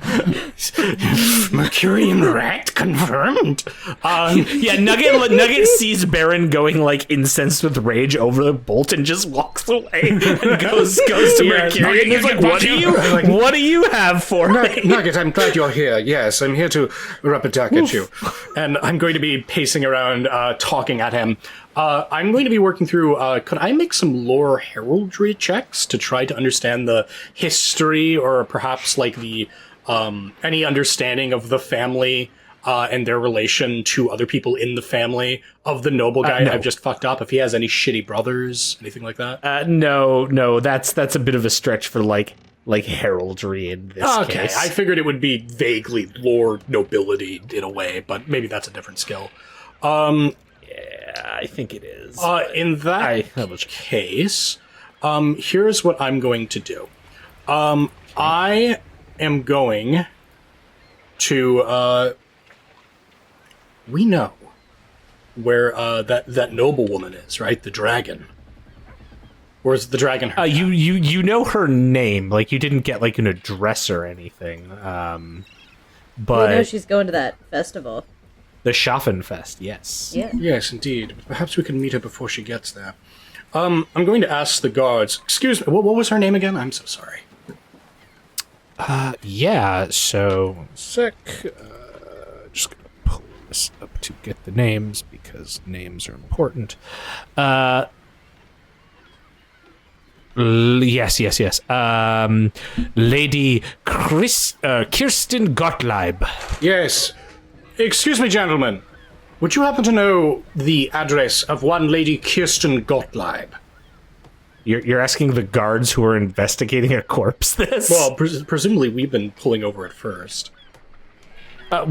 Mecurion rat confirmed. Yeah, Nugget sees Barin going like incensed with rage over the bolt and just walks away and goes to Mecurion. He's like, what do you have for me? Nugget, I'm glad you're here. Yes, I'm here to rub a duck at you. And I'm going to be pacing around, talking at him. I'm going to be working through, could I make some lore heraldry checks to try to understand the history or perhaps like the, any understanding of the family, and their relation to other people in the family of the noble guy I've just fucked up? If he has any shitty brothers, anything like that? No, that's a bit of a stretch for like heraldry in this case. I figured it would be vaguely lore nobility in a way, but maybe that's a different skill. I think it is. In that case, here's what I'm going to do. I am going to, we know where, that noble woman is, right? The dragon. Or is the dragon her? You know her name. Like, you didn't get, like, an address or anything. But... We know she's going to that festival. The Schaffenfest, yes. Yeah. Yes, indeed. Perhaps we can meet her before she gets there. I'm going to ask the guards. Excuse me, what was her name again? I'm so sorry. Yeah, so... 1 sec. Just gonna pull this up to get the names, because names are important. Yes. Lady Kirsten Gottlieb. Yes. Excuse me, gentlemen. Would you happen to know the address of one Lady Kirsten Gottlieb? You're asking the guards who are investigating a corpse this? Well, presumably we've been pulling over it first. I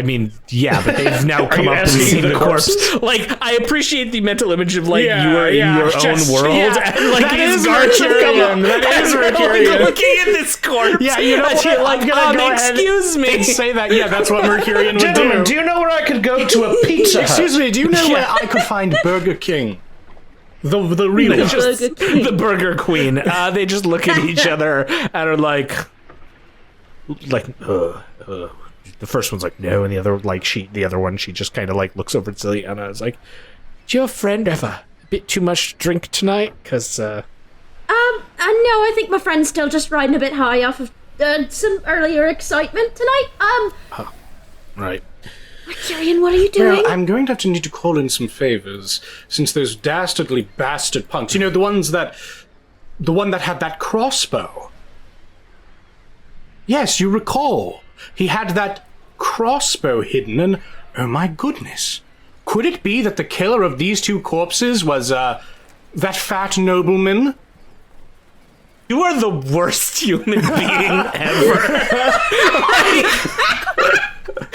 mean, yeah, but they've now come up and seen the corpse. Like, I appreciate the mental image of, like, you are in your own world, and, like, these guards have come up, that is like, looking at this corpse. Yeah, you know what? Like, excuse me. Say that, yeah, that's what Mecurion would Gentlemen, do. do you know where I could go to a pizza hut? Excuse me, do you know where I could find Burger King? The real one. The Burger Queen. They just look at each other and are like, the first one's like, no, and the other, like, the other one, she just kind of, like, looks over at Zilyana and is like, do your friend have a bit too much to drink tonight? Because, no, I think my friend's still just riding a bit high off of some earlier excitement tonight. Right. Mecurion, what are you doing? Well, I'm going to need to call in some favors, since those dastardly bastard punks, you know, the one that had that crossbow. Yes, you recall. He had that crossbow hidden, and oh my goodness. Could it be that the killer of these two corpses was, that fat nobleman? You are the worst human being ever.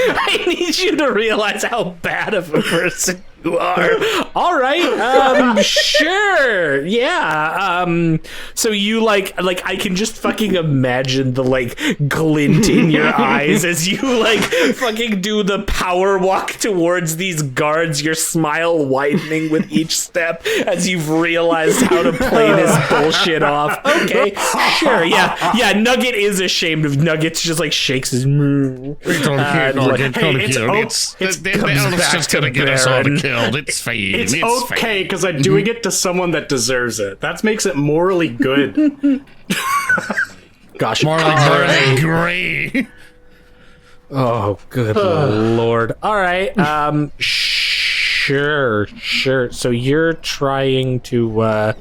I need you to realize how bad of a person you are. All right, sure, yeah. So you like I can just fucking imagine the like glint in your eyes as you like fucking do the power walk towards these guards. Your smile widening with each step as you've realized how to play this bullshit off. Okay, sure, yeah. Nugget is ashamed of Nugget's just like shakes his. It's just gonna get us all killed. It's fine. It's okay, because I'm doing it to someone that deserves it. That makes it morally good. Gosh, more like gray. Oh, good lord. All right. Sure. So you're trying to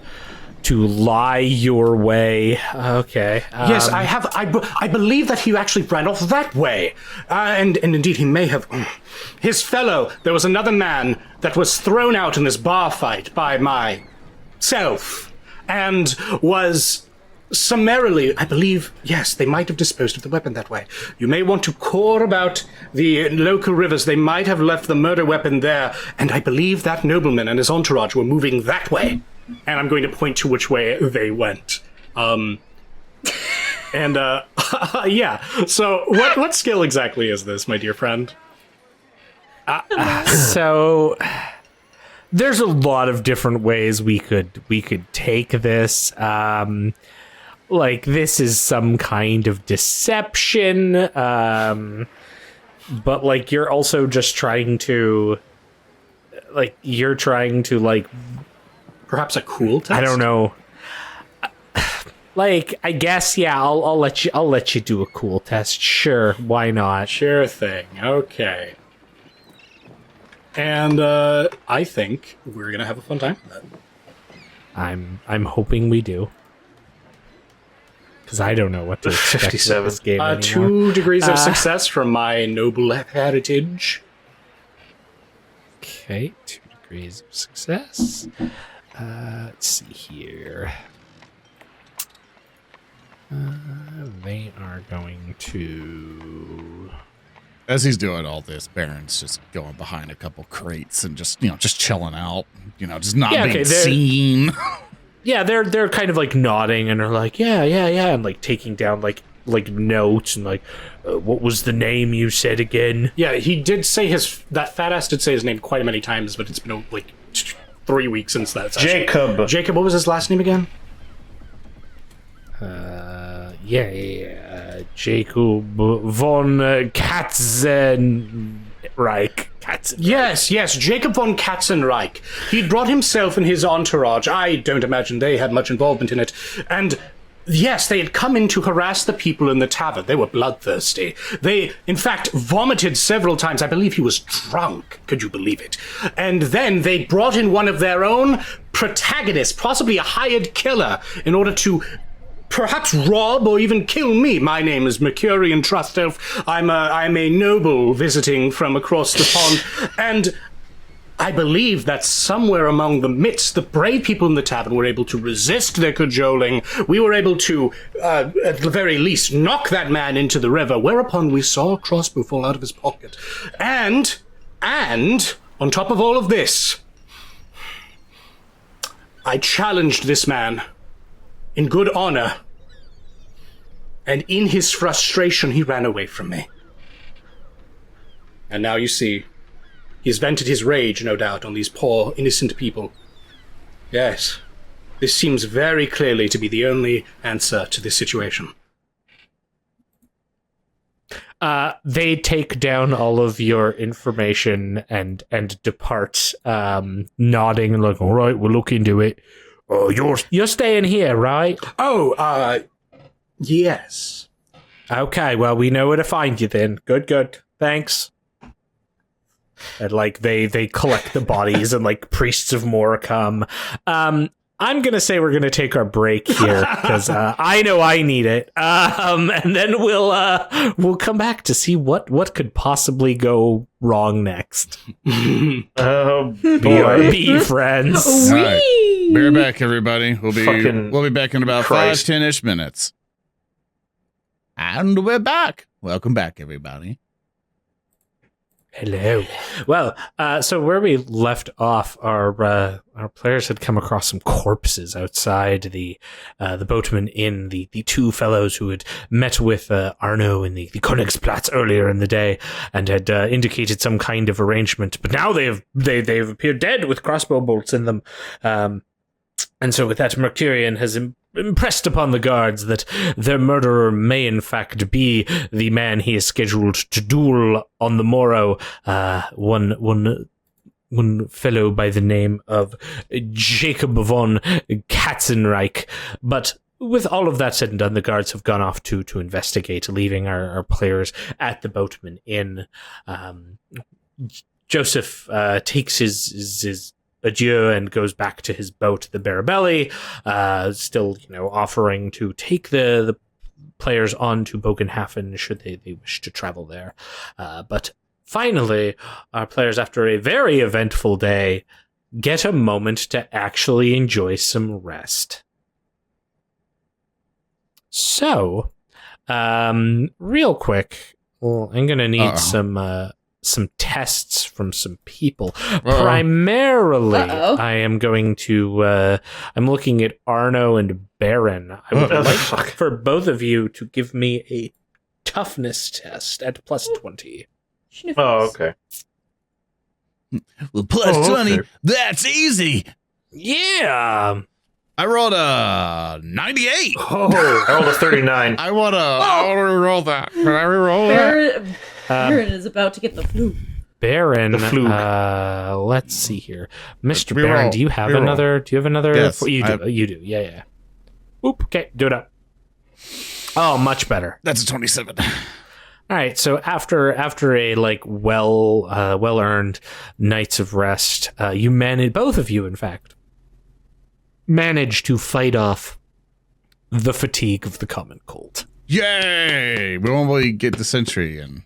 lie your way. Okay. Yes, I have. I believe that he actually ran off that way. And indeed, he may have. His fellow, there was another man that was thrown out in this bar fight by myself and was summarily, I believe, yes, they might have disposed of the weapon that way. You may want to core about the local rivers. They might have left the murder weapon there. And I believe that nobleman and his entourage were moving that way. And I'm going to point to which way they went. Yeah. So what skill exactly is this, my dear friend? So there's a lot of different ways we could take this. like this is some kind of deception, but like you're also just trying to, Perhaps a cool test? I don't know. Like, I guess, yeah, I'll let you do a cool test. Sure, why not? Sure thing. Okay. And I think we're gonna have a fun time with that. I'm hoping we do. Because I don't know what to expect 57. with this game anymore. 2 degrees of success from my noble heritage. Okay, 2 degrees of success. Let's see here. They are going to... As he's doing all this, Barin's just going behind a couple crates and just chilling out, just not being seen. Yeah, they're kind of like nodding and are like, yeah, and like taking down like notes and like, what was the name you said again? Yeah, he did say that fat ass did say his name quite many times, but it's been like 3 weeks since that session. Jacob. Jacob, what was his last name again? Jacob von Katzenreich. Yes, Jacob von Katzenreich. He'd brought himself and his entourage. I don't imagine they had much involvement in it. And yes, they had come in to harass the people in the tavern. They were bloodthirsty. They, in fact, vomited several times. I believe he was drunk. Could you believe it? And then they brought in one of their own protagonists, possibly a hired killer, in order to perhaps rob or even kill me. My name is Mecurion Trust Elf. I'm a noble visiting from across the pond, and I believe that somewhere among the midst, the brave people in the tavern were able to resist their cajoling. We were able to, at the very least, knock that man into the river, whereupon we saw a crossbow fall out of his pocket. And, on top of all of this, I challenged this man in good honor, and in his frustration, he ran away from me. And now you see, he's vented his rage, no doubt, on these poor, innocent people. Yes, this seems very clearly to be the only answer to this situation. They take down all of your information and depart, nodding and like, all right, we'll look into it. Oh, you're staying here, right? Oh, yes. Okay, well, we know where to find you then. Good. Thanks. And, like, they collect the bodies and, like, priests of Mora come. I'm gonna say we're gonna take our break here, because I know I need it. And then we'll come back to see what could possibly go wrong next. Oh, boy. BRB, friends. All right. Be right back, everybody. We'll be back in about Christ. 5-10-ish minutes. And we're back. Welcome back, everybody. Hello. Well, so where we left off, our players had come across some corpses outside the Boatman Inn. The two fellows who had met with Arno in the Königsplatz earlier in the day and had indicated some kind of arrangement. But now they've appeared dead with crossbow bolts in them. And so with that, Mecurion has impressed upon the guards that their murderer may in fact be the man he is scheduled to duel on the morrow, one fellow by the name of Jacob von Katzenreich. But with all of that said and done, the guards have gone off to investigate, leaving our players at the Boatman Inn. Joseph takes his adieu and goes back to his boat, the Barabelli, still, offering to take the players on to Bogenhafen should they wish to travel there. But finally, our players, after a very eventful day, get a moment to actually enjoy some rest. So, real quick, well, I'm going to need some tests from some people. Primarily, I am going to, I'm looking at Arno and Barin. I would like for both of you to give me a toughness test at +20. Oh, okay. Well, +20, okay. That's easy. Yeah. I rolled a 98. I rolled a 39. I want to roll that. Can I re-roll that? Barin is about to get the flu. Barin, The fluke. let's see here. Mr. Reroll. Barin, do you have Reroll. another? Do you have another? Yes, You do. You do. Yeah. Oop. Okay, do it up. Oh, much better. That's a 27. All right. So after a like well earned nights of rest, you managed, both of you, in fact, managed to fight off the fatigue of the common cold. Yay! We won't really get the sentry and,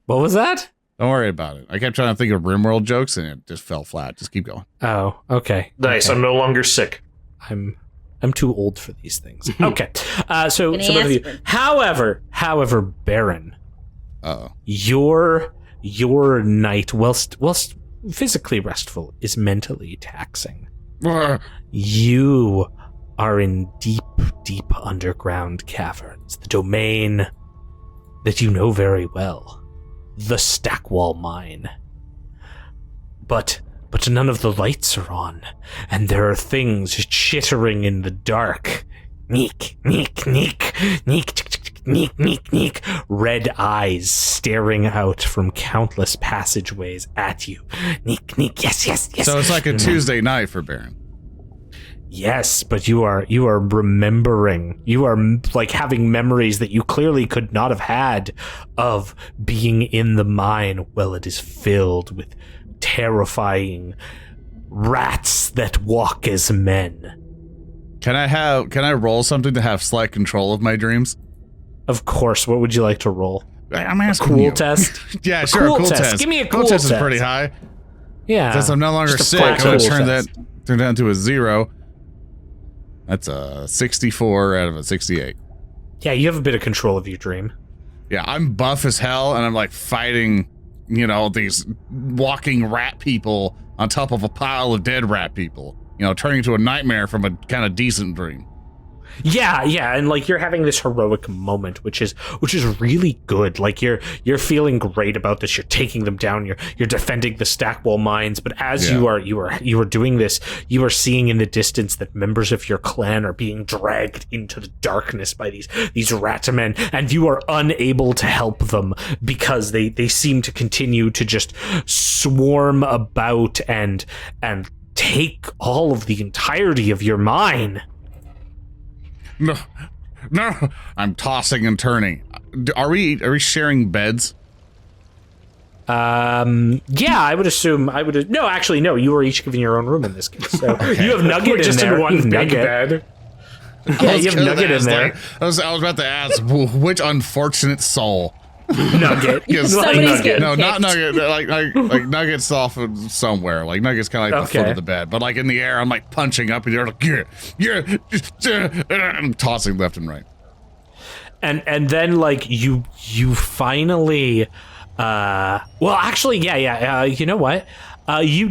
What was that? Don't worry about it. I kept trying to think of RimWorld jokes and it just fell flat. Just keep going. Oh, okay. Nice. Okay. I'm no longer sick. I'm too old for these things. Okay. So An both of you. aspirin. However, Barin, Uh-oh. your night, whilst physically restful, is mentally taxing. You are in deep underground caverns, the domain that you know very well, the Stackwall Mine. But none of the lights are on, and there are things chittering in the dark. Neek, neek, neek, neek, neek, neek, neek. Red eyes staring out from countless passageways at you. Neek, neek, yes. So it's like a Tuesday night for Baron. Yes, but you are remembering. You are like having memories that you clearly could not have had of being in the mine. Well, it is filled with terrifying rats that walk as men. Can I roll something to have slight control of my dreams? Of course. What would you like to roll? I'm asking Cool you. test? Yeah, sure, cool a cool test. test. Give me a cool cool test. Is test. pretty high. Yeah. Since I'm no longer Just a sick, flat I'm gonna cool turn test. down to a 0. That's a 64 out of a 68. Yeah, you have a bit of control of your dream. Yeah, I'm buff as hell, and I'm like fighting, these walking rat people on top of a pile of dead rat people. Turning into a nightmare from a kind of decent dream. Yeah, and like you're having this heroic moment, which is really good. Like you're feeling great about this. You're taking them down. You're defending the Stackwall mines. But as you are doing this, you are seeing in the distance that members of your clan are being dragged into the darkness by these rat men, and you are unable to help them because they seem to continue to just swarm about and take all of the entirety of your mine. No, I'm tossing and turning. Are we sharing beds? Yeah, I would assume. No, actually, no. You were each given your own room in this case. So you have Nugget in Just there. in one You have big Nugget. bed. Yeah, you have Nugget in there. I was about to ask, which unfortunate soul? Nugget. Yes, Somebody's Nugget. getting No, not kicked. Nugget. Like Nugget's off of somewhere. Like Nugget's kind of like the foot Okay. of the bed, but like in the air, I'm like punching up, and you're like, I'm tossing left and right. And then like you finally well actually yeah you know what you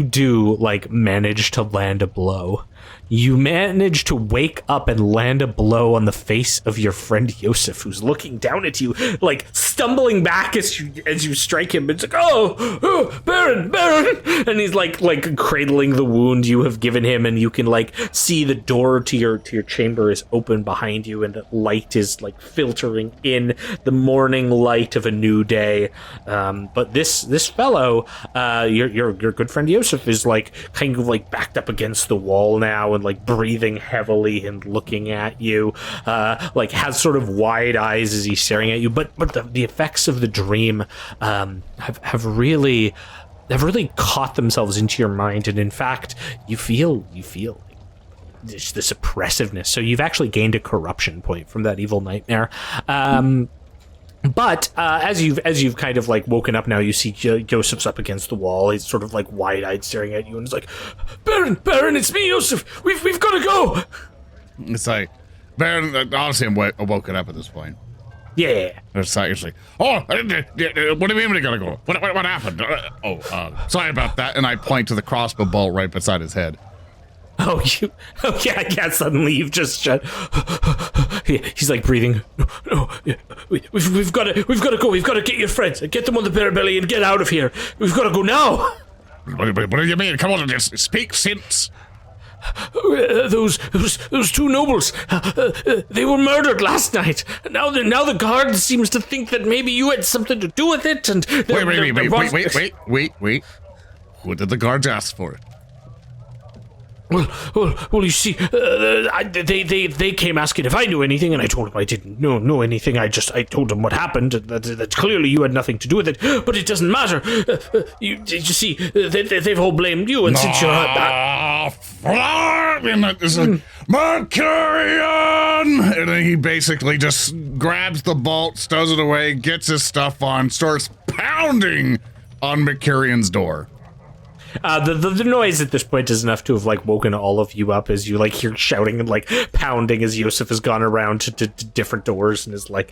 do like manage to land a blow. You manage to wake up and land a blow on the face of your friend Yosef, who's looking down at you, like stumbling back as you strike him. It's like, oh, Barin, and he's like cradling the wound you have given him, and you can like see the door to your chamber is open behind you, and the light is like filtering in, the morning light of a new day. But this fellow, your good friend Yosef, is like kind of like backed up against the wall now, and like breathing heavily and looking at you, like has sort of wide eyes as he's staring at you. But the effects of the dream have really caught themselves into your mind, and in fact, you feel this oppressiveness. So you've actually gained a corruption point from that evil nightmare. But as you've kind of like woken up now, you see Joseph's up against the wall. He's sort of like wide-eyed staring at you, and he's like, Barin, it's me, Joseph. We've got to go. It's like, Baron, honestly, I'm woken up at this point. Yeah. It's like, oh, what do you mean we gotta go? What happened? Sorry about that. And I point to the crossbow bolt right beside his head. Oh, you? Oh, yeah. Suddenly, you've just shut. He's like breathing. No. We've got to go. We've got to get your friends and get them on the bear belly and get out of here. We've got to go now. What do you mean? Come on, just speak sense. Those two nobles, they were murdered last night. Now the guard seems to think that maybe you had something to do with it. And Wait. Who did the guards ask for it? Well, you see, they came asking if I knew anything, and I told them I didn't know anything. I told them what happened, that clearly you had nothing to do with it, but it doesn't matter. You see, they've all blamed you, and since you're... It's like, Mecurion! And then he basically just grabs the bolt, stows it away, gets his stuff on, starts pounding on Mecurion's door. The noise at this point is enough to have like woken all of you up as you like hear shouting and like pounding as Yosef has gone around to different doors and is like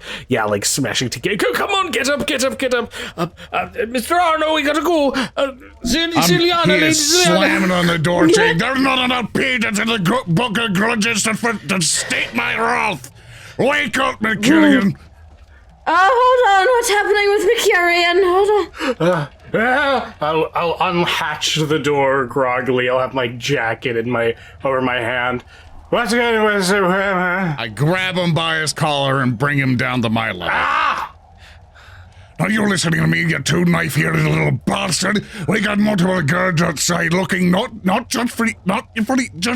smashing together. Come on, get up, Mr. Arnold, we gotta go. Zilyana, he is slamming on the door, saying, "There's not enough pages in the book of grudges to state my wrath. Wake up, Mecurion." Oh, hold on. What's happening with Mecurion? Hold on. I'll unhatch the door groggily. I'll have my jacket over my hand. What's going on? I grab him by his collar and bring him down to my level. Now you listening to me, you two knife-eared little bastard. We got multiple guards outside looking not just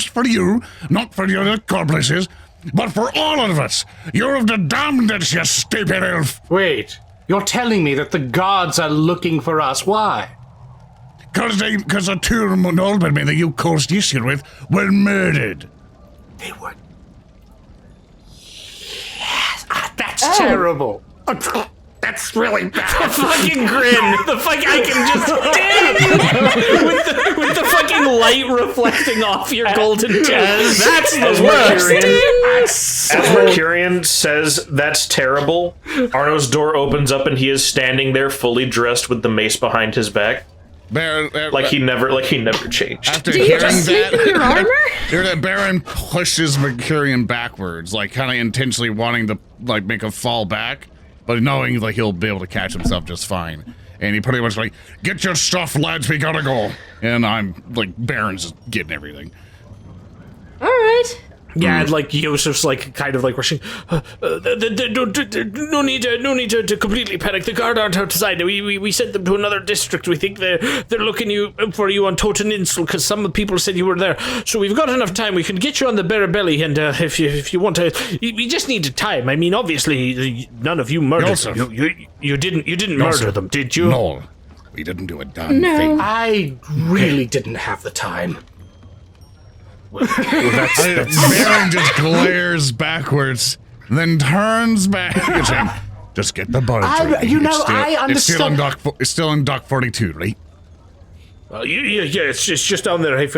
for you, not for the other accomplices, but for all of us. You're the damnedest, you stupid elf. Wait, you're telling me that the gods are looking for us? Why? Because the two noblemen that you caused issue with were murdered. They were... Yes, that's terrible. That's really bad. The fucking grin. I can just with the fucking light reflecting off your golden chest. That's the worst. As Mecurion says that's terrible, Arno's door opens up and he is standing there fully dressed with the mace behind his back. Like he never changed. After Do you hearing just sleep in your armor? Barin pushes Mecurion backwards, like kind of intentionally wanting to like make him fall back, but knowing like he'll be able to catch himself just fine. And he pretty much like, "Get your stuff, lads, we gotta go." And I'm like, Barin's just getting everything. All right. Yeah, and like Yosef's like kind of like rushing. No need to completely panic. The guard aren't outside. We sent them to another district. We think they're looking for you on Toteninsel because some of the people said you were there. So we've got enough time. We can get you on the Barabelli, and if you want to, we just need time. I mean, obviously, none of you murdered Yosef. them. You didn't murder them, did you? No, we didn't do a damn thing. I really didn't have the time. Barin just glares backwards, then turns back at him. Just get the boat. I understand. It's still in Dock 42, right? Yeah, it's just down there. I've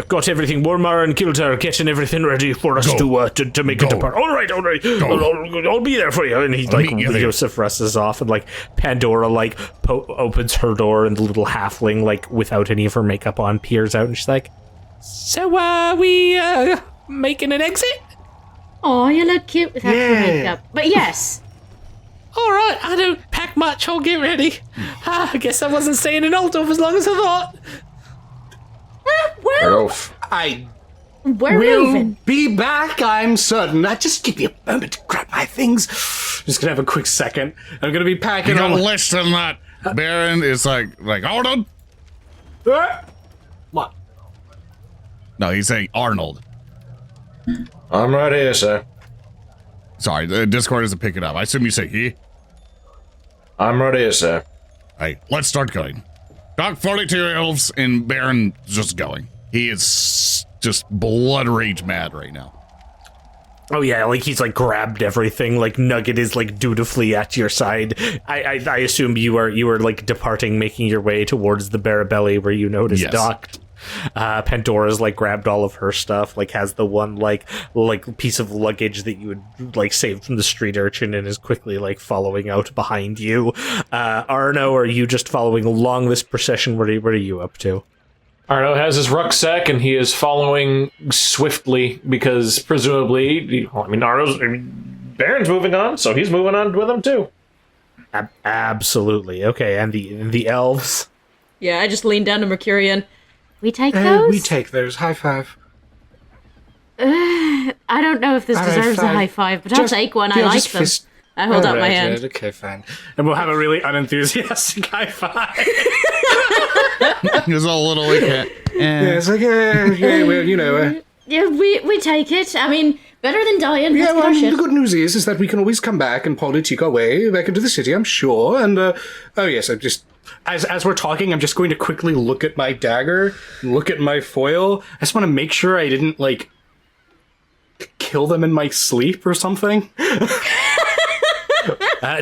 got everything. Wormar and Kilter are getting everything ready for us to make it depart. All right. I'll be there for you. And he like Yosef rushes off, and like Pandora like opens her door, and the little halfling like without any of her makeup on peers out, and she's like, "So, we making an exit?" Oh, you look cute without your makeup. But yes. All right, I don't pack much. I'll get ready. I guess I wasn't staying in Altdorf as long as I thought. I We're will moving. be back, I'm certain. Just give me a moment to grab my things. Just gonna have a quick second. I'm gonna be packing You got on. less than that. Barin is like, hold on. What? No, he's saying Arnold. I'm right here, sir. Sorry, the Discord doesn't pick it up. I assume you say he. I'm right here, sir. Hey, let's start going. Dock 42 elves and Barin just going. He is just blood rage mad right now. Oh yeah, like he's like grabbed everything. Like Nugget is like dutifully at your side. I assume you were like departing, making your way towards the Barabelli where you noticed Yes. docked. Pandora's like grabbed all of her stuff, like has the one like piece of luggage that you would like saved from the street urchin and is quickly like following out behind you. Arno, are you just following along this procession? What are you up to? Arno has his rucksack and he is following swiftly because presumably, Baron's moving on, so he's moving on with him too. Absolutely. Okay, and the elves? Yeah, I just lean down to Mecurion. We take those? We take those. High five. I don't know if this deserves a fine. high five, but I'll take one. I Yeah, like just them. fist- I hold out my Alright, hand. yeah, okay, fine. And we'll have a really unenthusiastic high five. There's a little like that. Yeah, it's like, yeah, well, you know. Yeah, we take it. I mean, better than dying. Yeah, Let's get well, our shit. the good news is that we can always come back and politic our way back into the city, I'm sure. And, oh yes, I'm just, as we're talking, I'm just going to quickly look at my dagger, look at my foil. I just want to make sure I didn't, like, kill them in my sleep or something.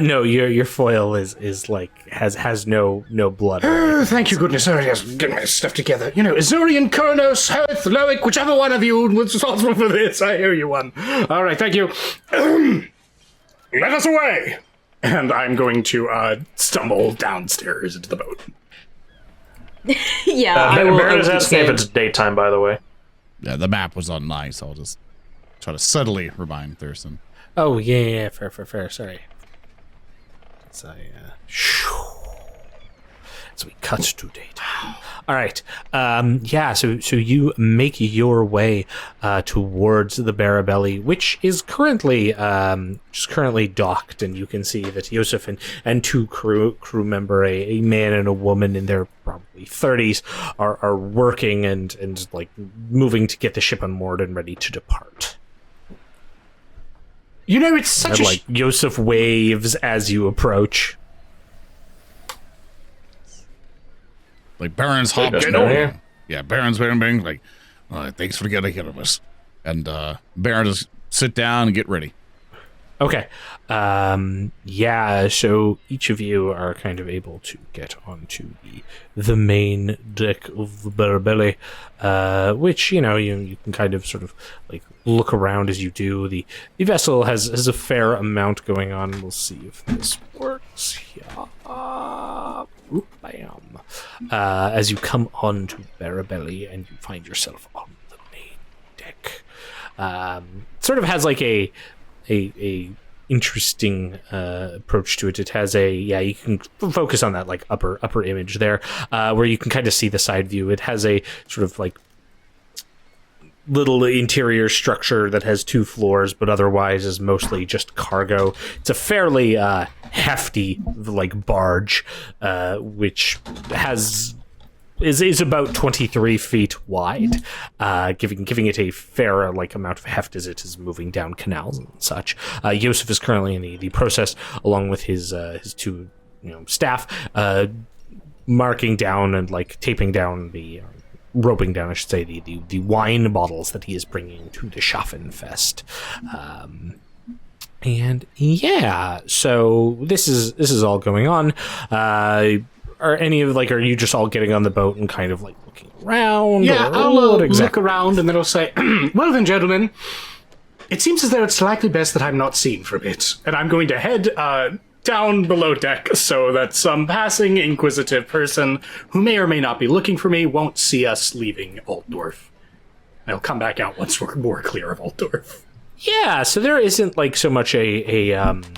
No, your foil is like has no blood. Oh, thank you, goodness. Oh, yes, get my stuff together. You know, Azurian, Kronos, Hoth, Loic, whichever one of you was responsible for this, I owe you one. All right, thank you. Let us away. And I'm going to stumble downstairs into the boat. Yeah, I will. Barin is I will asking if keep it's daytime, by the way. Yeah, the map was on nice. I'll just try to subtly remind Thurston. Oh yeah, fair. Sorry. So we cut to daytime. All right. So you make your way towards the Barabelli, which is currently docked, and you can see that Yosef and two crew member, a man and a woman in their probably 30s, are working and like moving to get the ship unmoored and ready to depart. You know, it's such And, like Yosef waves as you approach. Like Baron's hopped Get in. over here. Yeah, Baron's being like, thanks for getting ahead of us. And Baron just sit down and get ready. Okay. So each of you are kind of able to get onto the main deck of the Barabelli, which, you can kind of sort of like look around as you do. The vessel has a fair amount going on. We'll see if this works. Yeah. Bam. As you come onto Barabelli and you find yourself on the main deck. Sort of has like a interesting approach to it. It has you can focus on that like upper image there, where you can kind of see the side view. It has a sort of like little interior structure that has 2 floors, but otherwise is mostly just cargo. It's a fairly hefty like barge, which is about 23 feet wide, giving it a fair like amount of heft as it is moving down canals and such. Yosef is currently in the process, along with his 2 staff, marking down and like taping down roping down, I should say, the wine bottles that he is bringing to the Schaffenfest. And yeah, so this is all going on. Are you just all getting on the boat and kind of like looking around? Yeah, or I'll what exactly? look around and then I'll say, well then, gentlemen, it seems as though it's likely best that I'm not seen for a bit. And I'm going to head down below deck so that some passing inquisitive person who may or may not be looking for me won't see us leaving Altdorf. I'll come back out once we're more clear of Altdorf. Yeah, so there isn't like so much a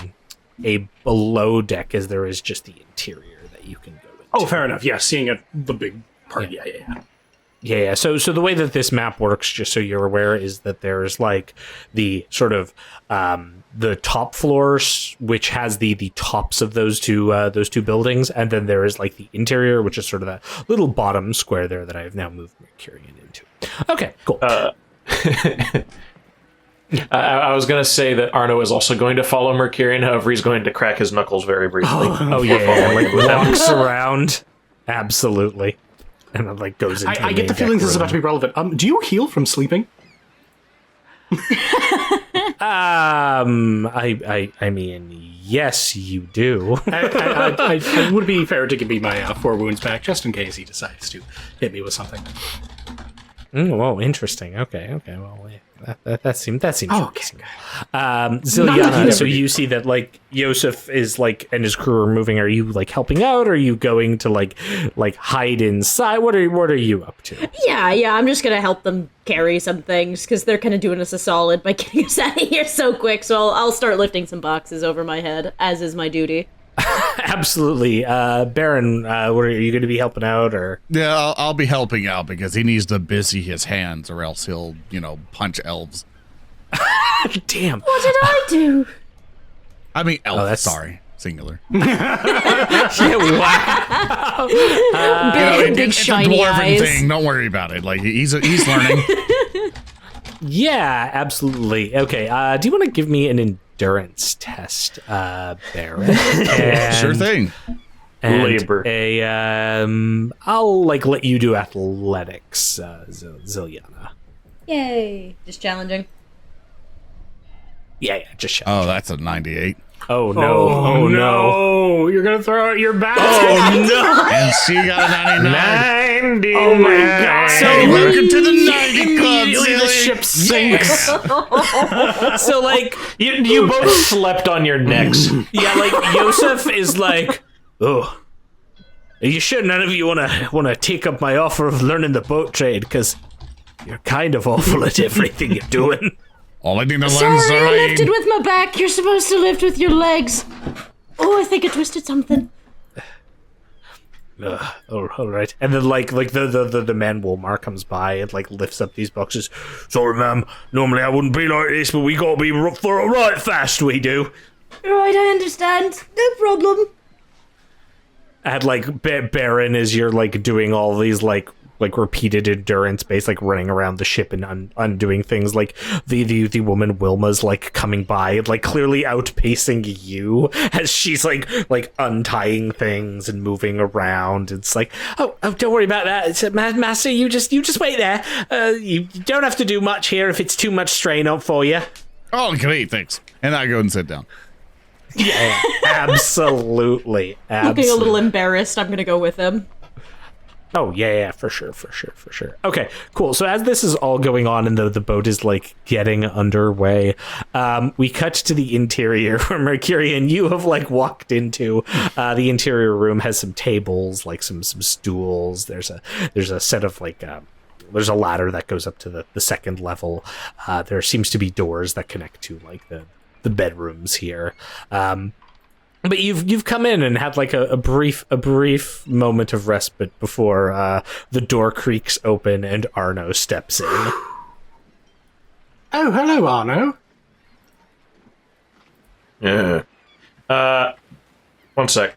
below deck as there is just the interior that you can go into. Oh, fair enough. Yeah, seeing the big part. Yeah. Yeah. So the way that this map works, just so you're aware, is that there's like the sort of the top floors, which has the tops of those two buildings, and then there is like the interior, which is sort of that little bottom square there that I have now moved Mecurion into. Okay, cool. I was going to say that Arno is also going to follow Mecurion, however, he's going to crack his knuckles very briefly. Oh yeah, like walks around, absolutely, and then like goes into. I get the feeling this is about to be relevant. Do you heal from sleeping? I mean, yes, you do. It would be fair to give me my 4 wounds back, just in case he decides to hit me with something. Whoa, interesting. Okay. Well, that seems. Oh, okay. Zilyana, so you see that like Yosef is like and his crew are moving. Are you like helping out? Or are you going to like hide inside? What are you up to? Yeah, I'm just gonna help them carry some things because they're kind of doing us a solid by getting us out of here so quick. So I'll start lifting some boxes over my head, as is my duty. Absolutely. Barin, are you going to be helping out, or? Yeah, I'll be helping out because he needs to busy his hands or else he'll, punch elves. Damn. What did I do? I mean, elf, that's- sorry. Singular. Yeah, wow. Big It's a shiny dwarven eyes. thing. Don't worry about it. Like, he's learning. Yeah, absolutely. Okay, do you want to give me an endurance test, Barin? Sure thing. And Labor. I'll let you do athletics, Zilyana. Yay. Just challenging. Yeah, just shout. Oh, that's a 98. Oh no! Oh no! You're gonna throw out your back. Oh no! And she got a 99. 90. Oh my god. So Welcome to the 90 Club, Immediately the Zilly. ship sinks. So You both slept on your necks. yeah, Yosef is like, oh, are you sure none of you wanna take up my offer of learning the boat trade? Because you're kind of awful at everything you're doing. All I need to learn is Sorry, the I rain. lifted with my back. You're supposed to lift with your legs. Oh, I think I twisted something. Oh, all right. And then the man Wolmar comes by and lifts up these boxes. Sorry, ma'am. Normally I wouldn't be like this, but we gotta be for a right fast. We do. Right, I understand. No problem. And Barin, as you're doing all these repeated endurance based running around the ship and undoing things, the woman Wilma's coming by and clearly outpacing you as she's untying things and moving around. It's oh, don't worry about that. It's, master, you just wait there. You don't have to do much here if it's too much strain up for you. Oh, great, thanks. And I go and sit down. Yeah, absolutely. Looking a little embarrassed, I'm gonna go with him. Oh, yeah, for sure. Okay, cool. So as this is all going on and the boat is getting underway, we cut to the interior where Mecurion, you have walked into. The interior room has some tables, some stools. There's a set of there's a ladder that goes up to the second level. There seems to be doors that connect to the bedrooms here. But you've come in and had a brief moment of respite before the door creaks open and Arno steps in. Oh, hello, Arno. Yeah. One sec.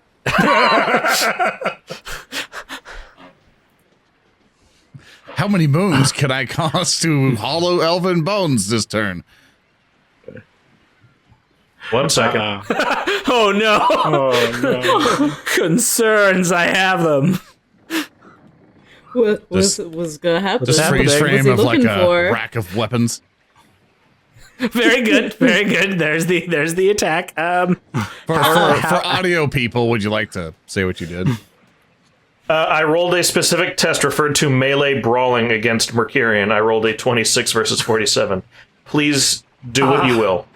How many moons can I cost to hollow elven bones this turn? 1 second. Oh no! Oh no. Concerns, I have them. What was gonna happen? Just happening? freeze What's frame he of looking a for? rack of weapons. Very good. There's the attack. For audio people, would you like to say what you did? I rolled a specific test referred to melee brawling against Mecurion. I rolled a 26 versus 47. Please do what you will.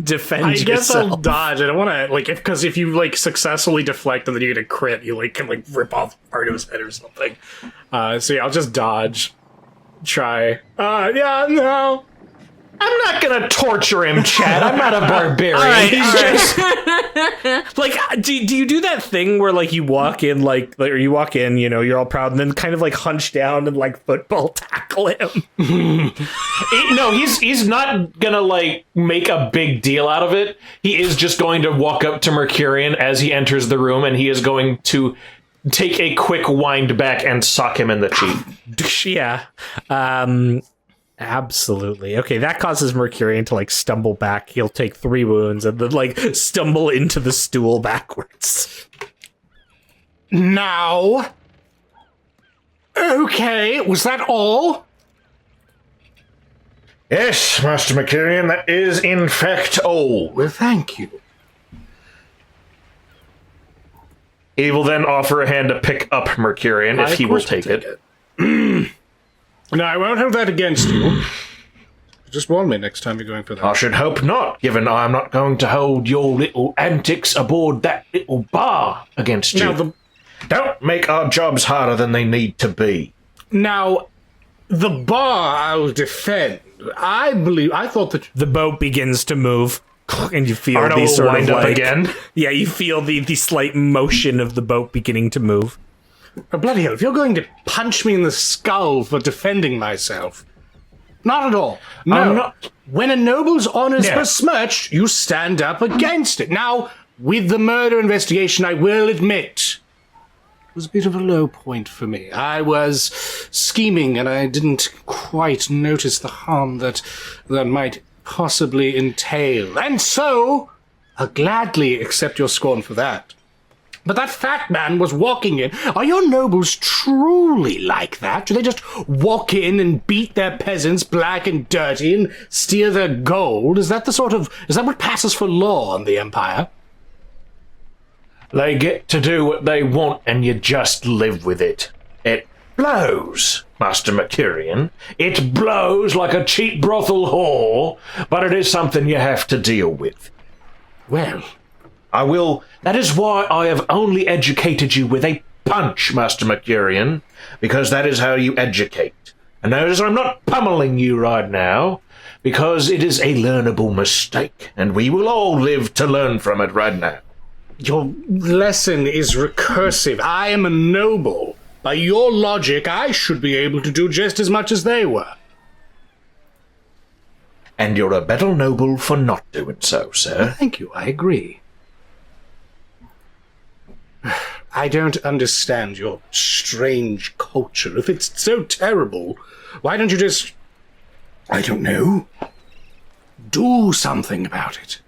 Defend I guess yourself. I'll dodge. I don't want to because if you successfully deflect and then you get a crit, you can rip off part of his head or something. So yeah, I'll just dodge. Try. Yeah, no. I'm not gonna torture him, Chad. I'm not a barbarian. All right, He's all just do you do that thing where you walk in or you walk in, you're all proud, and then kind of hunch down and football tackle him? No, he's not gonna make a big deal out of it. He is just going to walk up to Mecurion as he enters the room, and he is going to take a quick wind back and sock him in the cheek. Yeah. Absolutely. Okay, that causes Mecurion to stumble back. He'll take 3 wounds and then stumble into the stool backwards. Now. Okay, was that all? Yes, Master Mecurion, that is in fact all. Well, thank you. He will then offer a hand to pick up Mecurion if he will take it. No, I won't hold that against you. Just warn me next time you're going for that. I should hope not, given I am not going to hold your little antics aboard that little bar against you. Now, Don't make our jobs harder than they need to be. Now, the bar I'll defend. I thought that... The boat begins to move. and you feel Arno these will sort wind of up like, again. Yeah, you feel the slight motion of the boat beginning to move. Oh, bloody hell, if you're going to punch me in the skull for defending myself. Not at all. No. I'm not- When a noble's honor is Yeah. besmirched, you stand up against it. Now, with the murder investigation, I will admit, it was a bit of a low point for me. I was scheming, and I didn't quite notice the harm that might possibly entail. And so, I'll gladly accept your scorn for that. But that fat man was walking in. Are your nobles truly like that? Do they just walk in and beat their peasants black and dirty and steal their gold? Is that what passes for law in the Empire? They get to do what they want and you just live with it. It blows, Master Mecurion. It blows like a cheap brothel whore, but it is something you have to deal with. Well, That is why I have only educated you with a punch, Master Mecurion, because that is how you educate. And notice I'm not pummeling you right now, because it is a learnable mistake, and we will all live to learn from it right now. your lesson is recursive. I am a noble. By your logic, I should be able to do just as much as they were. And you're a better noble for not doing so, sir. Thank you, I agree. I don't understand your strange culture. If it's so terrible, why don't you just, I don't know, do something about it?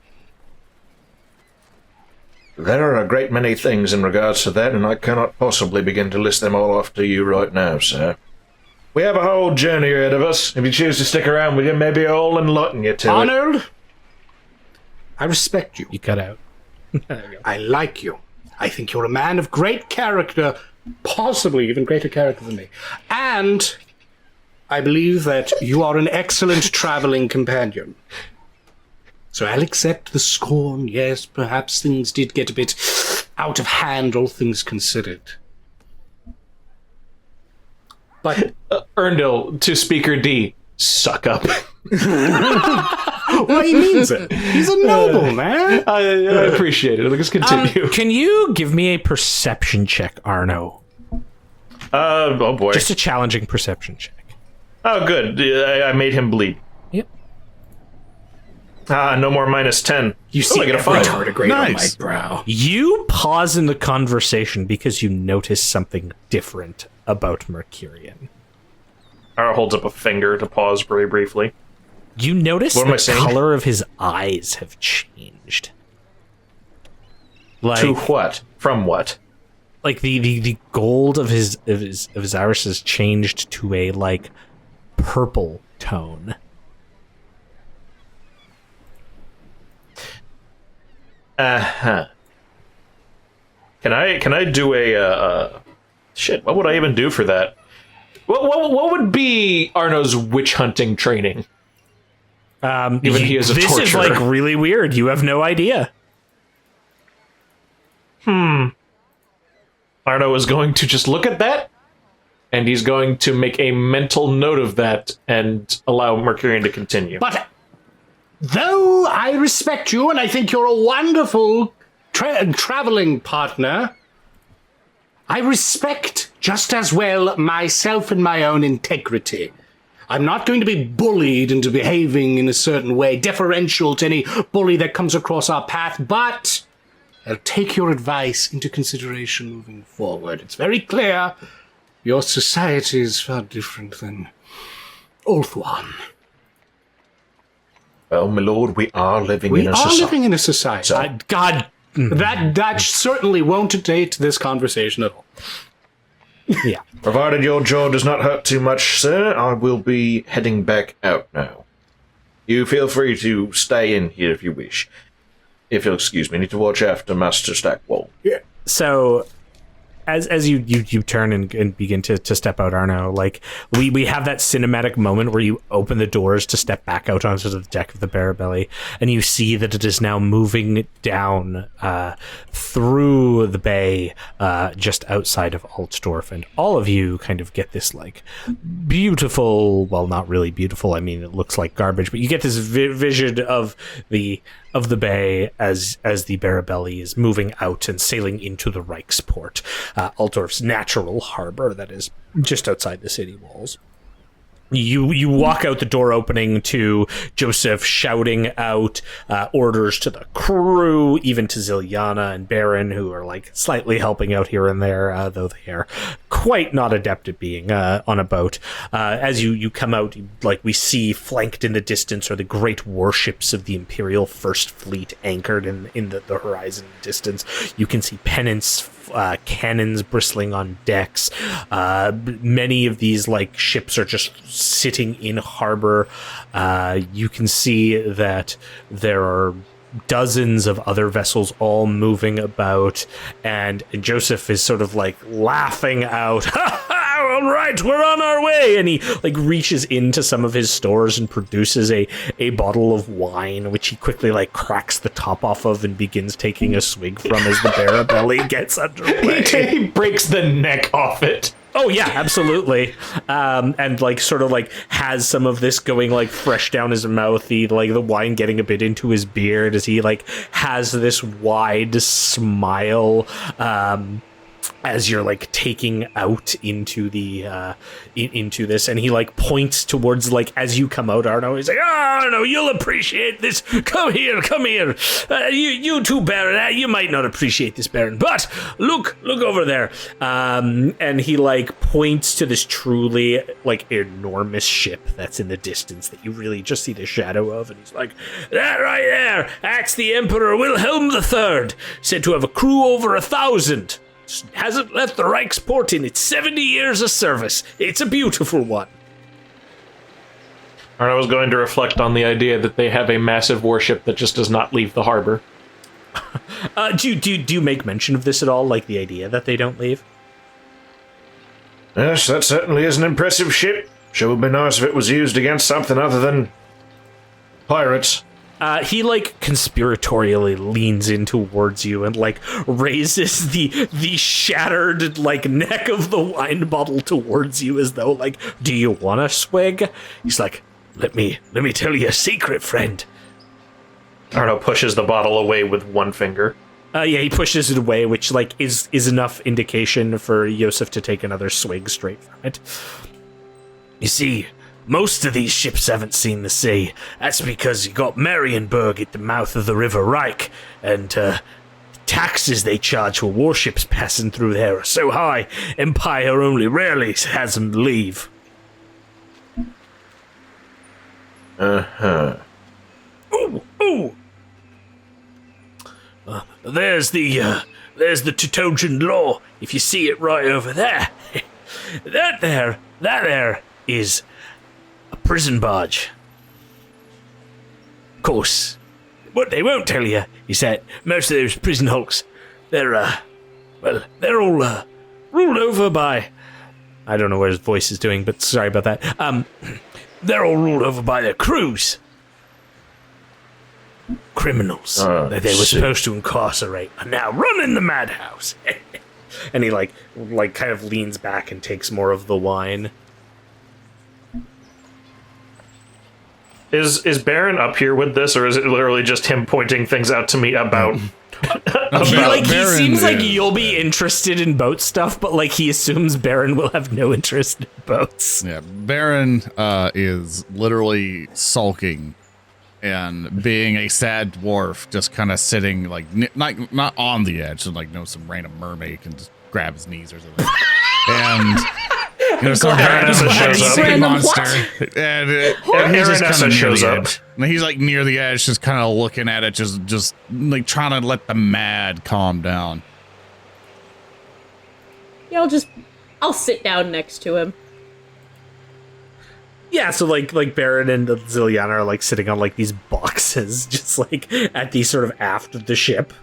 There are a great many things in regards to that, and I cannot possibly begin to list them all off to you right now, sir. We have a whole journey ahead of us. If you choose to stick around with you, maybe I'll enlighten you to it. Arnold, I respect you. You cut out. I like you. I think you're a man of great character, possibly even greater character than me. And I believe that you are an excellent traveling companion. So I'll accept the scorn. Yes, perhaps things did get a bit out of hand, all things considered. But Earndil to Speaker D, suck up. well, he means it. He's a noble, man. I appreciate it. Let's continue. Can you give me a perception check, Arno? Oh boy. Just a challenging perception check. Oh, good. I made him bleed. Yep. No more -10. You see I get a every 5. tardigrade on my Nice. brow. You pause in the conversation because you notice something different about Mecurion. Ara holds up a finger to pause very briefly. You notice What am I the saying? color of his eyes have changed. Like, To what? From what? like the gold of his iris has changed to a like purple tone. Uh-huh. Can I do a shit, what would I even do for that? What would be Arno's witch hunting training? Given he is a this is torturer. like really weird. You have no idea. Arno is going to just look at that, and he's going to make a mental note of that and allow Mecurion to continue. But though I respect you and I think you're a wonderful traveling partner, I respect just as well myself and my own integrity. I'm not going to be bullied into behaving in a certain way, deferential to any bully that comes across our path, but I'll take your advice into consideration moving forward. It's very clear your society is far different than Ulthuan. Well, my lord, we are living in a We are society. living in a society. God, That certainly won't date this conversation at all. yeah. Provided your jaw does not hurt too much, sir, I will be heading back out now. You feel free to stay in here if you wish. If you'll excuse me, need to watch after Master Stackwall. So as you turn and begin to step out, Arno, like we have that cinematic moment where you open the doors to step back out onto the deck of the Barabelly, and you see that it is now moving down through the bay just outside of Altdorf, and all of you kind of get this like beautiful, well, not really beautiful, I mean it looks like garbage, but you get this vision of the of the bay as the Barabelli is moving out and sailing into the Reichsport, Altdorf's natural harbor that is just outside the city walls. You walk out the door opening to Joseph shouting out orders to the crew, even to Zilyana and Barin, who are like slightly helping out here and there, though they are quite not adept at being on a boat. As you come out, like we see flanked in the distance are the great warships of the Imperial First Fleet anchored in the horizon distance. You can see pennants, cannons bristling on decks. Many of these like ships are just sitting in harbor. You can see that there are dozens of other vessels all moving about, and Joseph is sort of like laughing out, "Ha ha, all right, we're on our way," and he like reaches into some of his stores and produces a bottle of wine, which he quickly like cracks the top off of and begins taking a swig from as the Barabelli gets underway. He breaks the neck off it. Oh yeah, absolutely. And like sort of like has some of this going like fresh down his mouth, like the wine getting a bit into his beard as he like has this wide smile as you're like taking out into the into this, and he like points towards like as you come out, Arno. He's like, "Oh, Arno, you'll appreciate this. Come here. You too, Barin. You might not appreciate this, Barin, but look over there." And he like points to this truly like enormous ship that's in the distance that you really just see the shadow of, and he's like, "That right there, that's the Emperor Wilhelm III, said to have a crew over 1,000. Hasn't left the Reichsport in its 70 years of service. It's a beautiful one." I was going to reflect on the idea that they have a massive warship that just does not leave the harbor. Do you make mention of this at all, like the idea that they don't leave? Yes, that certainly is an impressive ship. Sure would be nice if it was used against something other than pirates. He like conspiratorially leans in towards you and like raises the shattered like neck of the wine bottle towards you as though like, "Do you want a swig?" He's like, let me tell you a secret, friend." Arno pushes the bottle away with one finger. Yeah, he pushes it away, which like is enough indication for Joseph to take another swig straight from it. "You see, most of these ships haven't seen the sea. That's because you got Marienburg at the mouth of the River Reich, and taxes they charge for warships passing through there are so high, Empire only rarely has them leave." Uh-huh. Ooh. There's the Teutogian law. If you see it right over there, that there is a prison barge. Of course, what they won't tell you is that most of those prison hulks, they're all ruled over by, I don't know what his voice is doing, but sorry about that. They're all ruled over by their crews. Criminals that they were supposed to incarcerate are now running the madhouse. And he like kind of leans back and takes more of the wine. Is Barin up here with this, or is it literally just him pointing things out to me about? He Barin seems like is- you'll be interested in boat stuff, but like he assumes Barin will have no interest in boats. Yeah, Barin is literally sulking and being a sad dwarf, just kind of sitting like not on the edge, so like some random mermaid can just grab his knees or something. And some random shows up. sea Random monster, what? and he's just Baronessa kind of near shows the up. edge. And he's like near the edge, just kind of looking at it, just like trying to let the mad calm down. Yeah, I'll sit down next to him. Yeah, so like Barin and Zilyana are like sitting on like these boxes, just like at the sort of aft of the ship.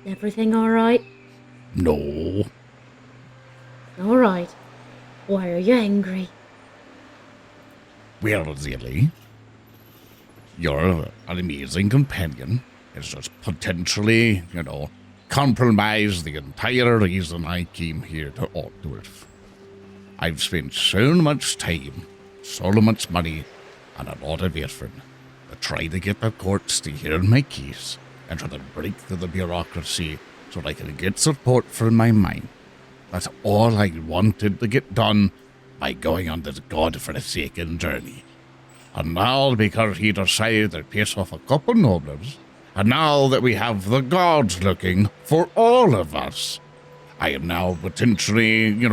Everything all right? No. All right. Why are you angry? Well, Zilly, you're an amazing companion. It's just potentially, compromise the entire reason I came here to Altdorf. I've spent so much time, so much money, and a lot of effort. try to get the courts to hear my case and try to break through the bureaucracy so that I can get support for my mine. That's all I wanted to get done by going on this godforsaken journey. And now, because he decided to piss off a couple nobles, and now that we have the gods looking for all of us, I am now potentially,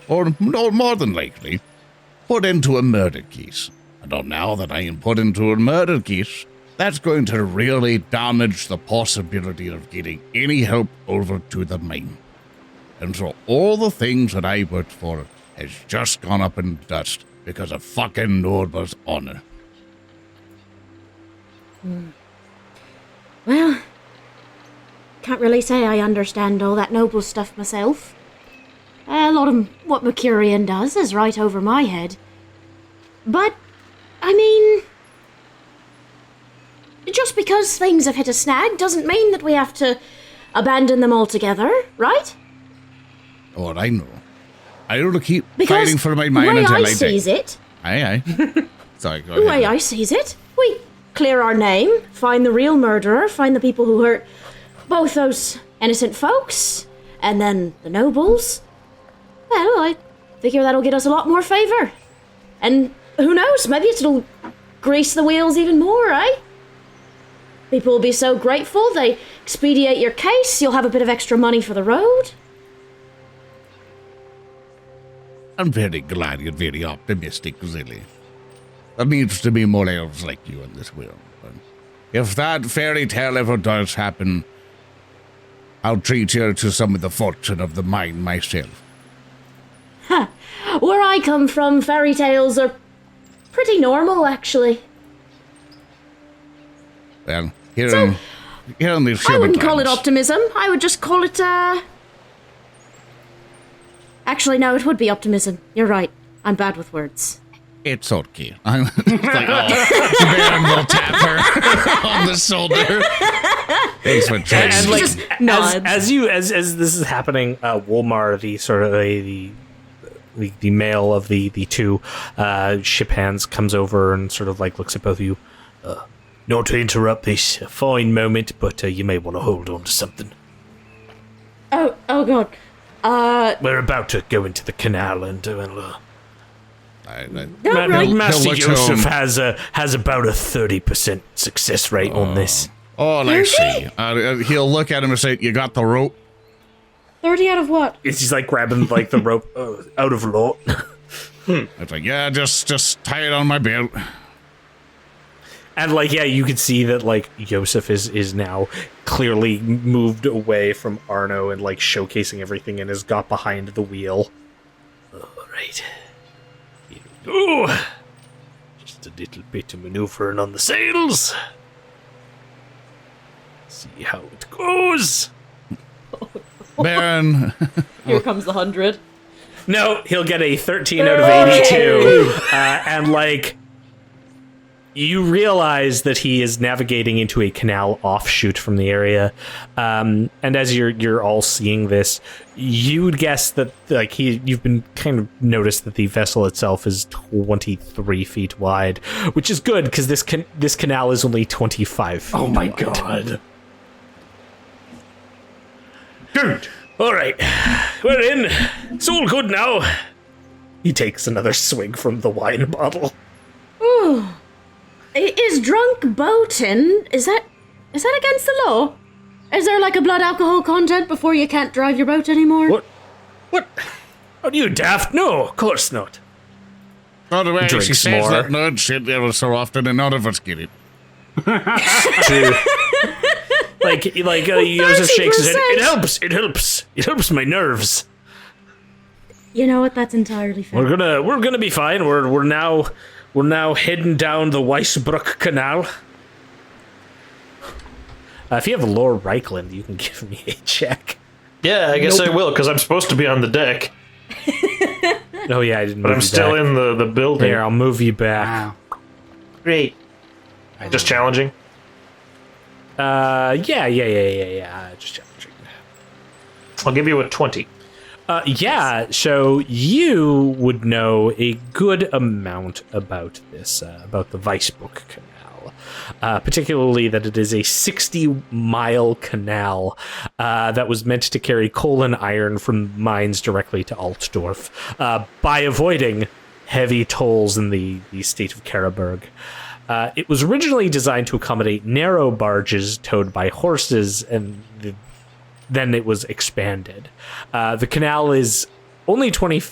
or no, more than likely, put into a murder case. And now that I am put into a murder case, that's going to really damage the possibility of getting any help over to the mine. And so all the things that I worked for has just gone up in dust because of fucking Norba's honor. Well, can't really say I understand all that noble stuff myself. A lot of what Mecurion does is right over my head. But, I mean, just because things have hit a snag doesn't mean that we have to abandon them altogether, right? Oh, I know. I want to keep fighting for my mine until I die. The way I sees it... Aye. Sorry, go The way ahead. I sees it, we clear our name, find the real murderer, find the people who hurt both those innocent folks, and then the nobles. Well, I figure that'll get us a lot more favor. And who knows, maybe it'll grease the wheels even more, eh? People will be so grateful, they expedite your case, you'll have a bit of extra money for the road. I'm very glad you're very optimistic, Zilly. There needs to be more elves like you in this world. But if that fairy tale ever does happen, I'll treat you to some of the fortune of the mine myself. Where I come from, fairy tales are pretty normal, actually. Well, here in this I wouldn't call it lands- optimism. I would just call it, Actually, no, it would be optimism. You're right. I'm bad with words. It's okay. It's like, Barin will tap her on the shoulder. Thanks for trying. And like Just nods. as this is happening, Wolmar, the sort of the male of the two ship hands, comes over and sort of like looks at both of you. Not to interrupt this fine moment, but you may want to hold on to something. Oh God. We're about to go into the canal, and Right. Master He'll look Joseph home. has about a 30% success rate on this. Oh, I see. He'll look at him and say, "You got the rope?" 30 out of what? He's like grabbing like the rope out of lot. It's like, yeah, just tie it on my belt. And like, yeah, you can see that like Joseph is now clearly moved away from Arno and like showcasing everything and has got behind the wheel. All right. Here we go. Just a little bit of maneuvering on the sails. See how it goes. Baron. Here comes the 100. No, he'll get a 13 out of 82. And like, you realize that he is navigating into a canal offshoot from the area. And as you're all seeing this, you would guess that like you've been kind of noticed that the vessel itself is 23 feet wide, which is good because this canal is only 25 feet. Oh my wide. god. Good. All right, we're in. It's all good now. He takes another swig from the wine bottle. Is drunk boating, is that against the law? Is there like a blood alcohol content before you can't drive your boat anymore? What? Are you daft? No, of course not. By the way, she Drinks says more. that nerd shit ever so often, and none of us get it. True. Like Joseph shakes his head. It helps my nerves. You know what? That's entirely fair. We're gonna be fine. We're now heading down the Weissbruck Canal. If you have Lore Reichland, you can give me a check. Yeah, I guess I will, because I'm supposed to be on the deck. Oh yeah, I didn't. But I'm still in the building. Here, I'll move you back. Wow. Great. Just challenging? Yeah. Just challenging. I'll give you a 20. Yeah, so you would know a good amount about this, about the Weissbruck Canal. canal, particularly that it is a 60-mile canal that was meant to carry coal and iron from mines directly to Altdorf by avoiding heavy tolls in the state of Karaberg. It was originally designed to accommodate narrow barges towed by horses, and then it was expanded. The canal is only 25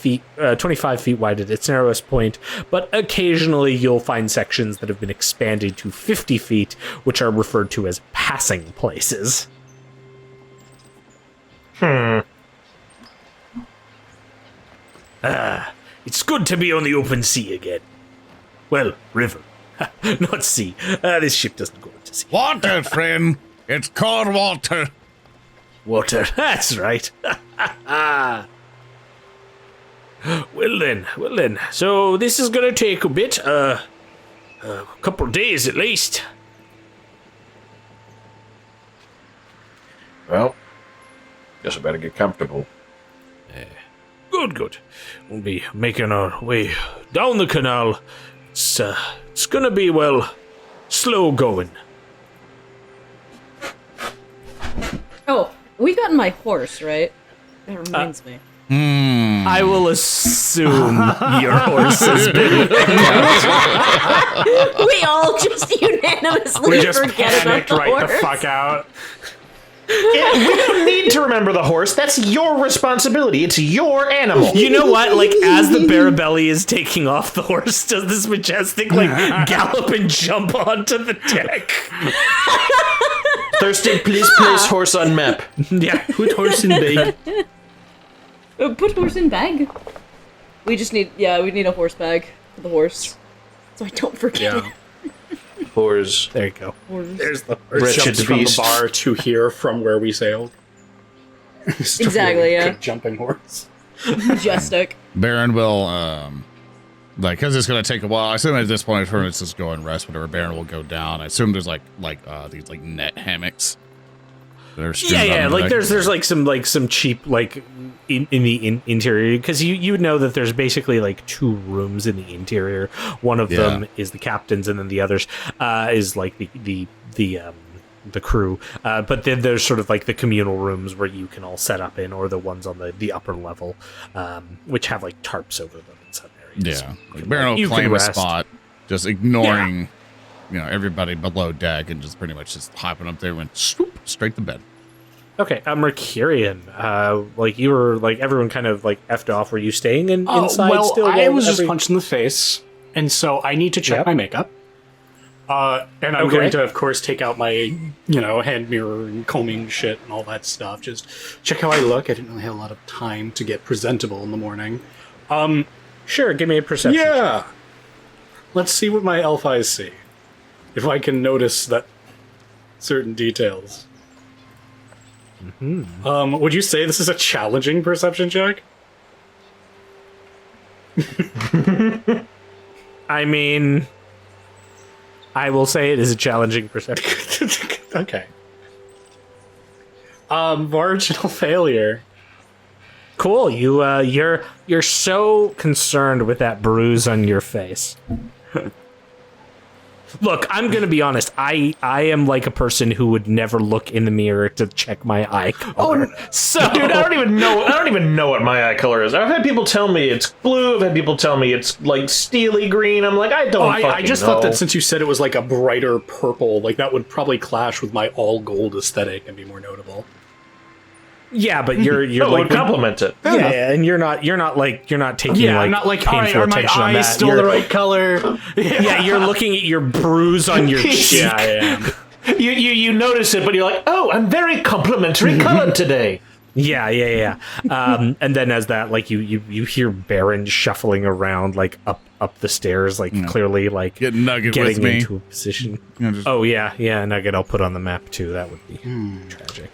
feet wide at its narrowest point, but occasionally you'll find sections that have been expanded to 50 feet, which are referred to as passing places. It's good to be on the open sea again. Well, river. Not sea. This ship doesn't go into sea. Water, friend. It's cold water. Water. That's right. Well then. So this is gonna take a bit, a couple of days at least. Well, guess I better get comfortable. Good. We'll be making our way down the canal. It's gonna be, well, slow going. Oh, we got my horse, right? That reminds me. I will assume your horse has been. We all just unanimously We just forget about panicked the right horse. the fuck out. Yeah, we don't need to remember the horse. That's your responsibility. It's your animal. You know what? Like, as the Barabelli is taking off, the horse does this majestic, like, gallop and jump onto the deck. Thurston, please place horse on map. Yeah. Put horse in bag. Put horse in bag. We just need, we need a horse bag for the horse, so I don't forget it. Horse. There you go. Horse. There's the horse. Wretched Jumps from the beast. bar to here from where we sailed. Just a Exactly, really yeah. good jumping horse. Majestic. Barin will, because it's going to take a while. I assume at this point, for instance, go and rest, whatever. Barin will go down. I assume there's these like net hammocks. That are strewn Yeah. on the Like deck. there's some cheap like in the interior, because you know that there's basically like two rooms in the interior. One of them is the captain's, and then the others is like the crew. But then there's sort of like the communal rooms where you can all set up in, or the ones on the upper level, which have like tarps over them in some areas. Yeah, You can, Barin you will can claim a rest. spot, just ignoring, everybody below deck, and just pretty much just hopping up there, went swoop straight to bed. Okay, Mecurion, like you were like everyone kind of like effed off. Were you staying inside well, still? I while was just punched in the face, and so I need to check my makeup. And I'm going to, of course, take out my, hand mirror and combing shit and all that stuff. Just check how I look. I didn't really have a lot of time to get presentable in the morning. Sure, give me a perception. Yeah. Let's see what my elf eyes see. If I can notice that certain details. Would you say this is a challenging perception check? I mean, I will say it is a challenging perception. Okay. Marginal failure. Cool. You're so concerned with that bruise on your face. Look, I'm gonna be honest. I am like a person who would never look in the mirror to check my eye color. So, Dude, I don't even know what my eye color is. I've had people tell me it's blue. I've had people tell me it's like steely green. I'm like, I don't. I just know. thought that since you said it was like a brighter purple, like that would probably clash with my all gold aesthetic and be more notable. yeah, but you're it like would complement it. yeah, and you're not taking I'm not like, all right, painful are my attention on eyes that. still You're- the right color? Yeah, you're looking at your bruise on your cheek. Yeah, I am. You notice it, but you're like, oh, I'm very complimentary colored today. Yeah. And then as that, like you hear Barin shuffling around, like up the stairs, like clearly like Get Nugget getting with me. into a position. Just- Oh yeah, Nugget. I'll put on the map too. That would be tragic.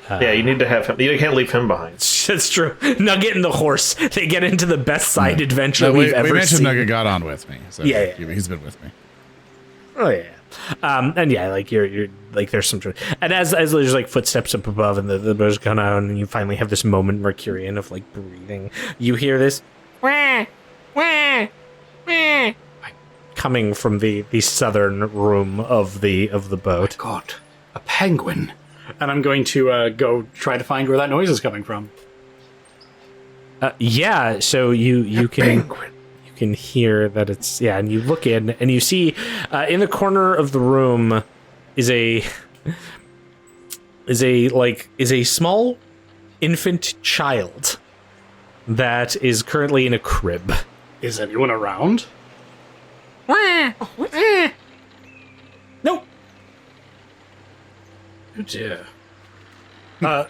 Yeah, you need to have him. You can't leave him behind. That's true. Nugget and the horse, they get into the best side adventure we we've ever mentioned seen. Nugget got on with me. So Yeah. he's been with me. Oh yeah. And yeah, like you're like there's some, and as there's like footsteps up above, and the birds come out, and you finally have this moment, Mecurion, of like breathing. You hear this, wah, wah, wah. I coming from the southern room of the boat. God, a penguin. And I'm going to go try to find where that noise is coming from. Yeah, so you can hear that it's and you look in and you see in the corner of the room is a small infant child that is currently in a crib. Is anyone around? Nope. Oh dear.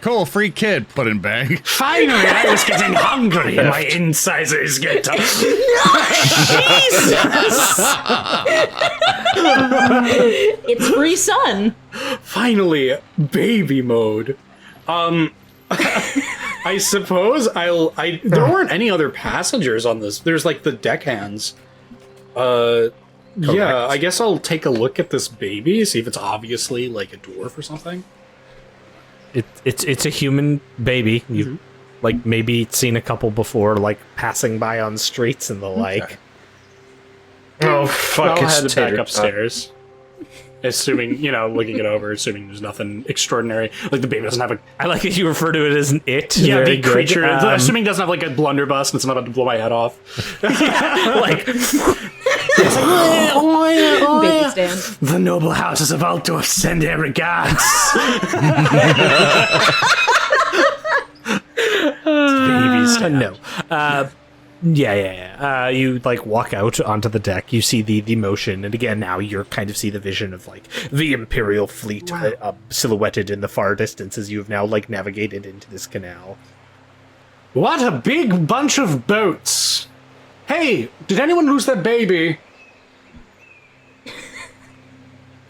Cool, free kid, put in bag. Finally, I was getting hungry and my incisors get up. It's free sun. Finally, baby mode. I suppose there weren't any other passengers on this. There's like the deckhands. Yeah, I guess I'll take a look at this baby, see if it's obviously like a dwarf or something. It's a human baby. You've like maybe seen a couple before, like passing by on streets and the like. Oh fuck! I'll It's head back Tater. upstairs. Assuming, looking it over, assuming there's nothing extraordinary. Like the baby doesn't have a... I like that you refer to it as an it. Yeah, Very the good. creature, assuming it doesn't have like a blunderbuss and it's not about to blow my head off. like Baby stand. The noble houses of Altdorf send their regards. Baby stand. no. You like walk out onto the deck. You see the motion, and again now you're kind of see the vision of like the Imperial fleet silhouetted in the far distance as you have now like navigated into this canal. What a big bunch of boats. Hey, did anyone lose their baby?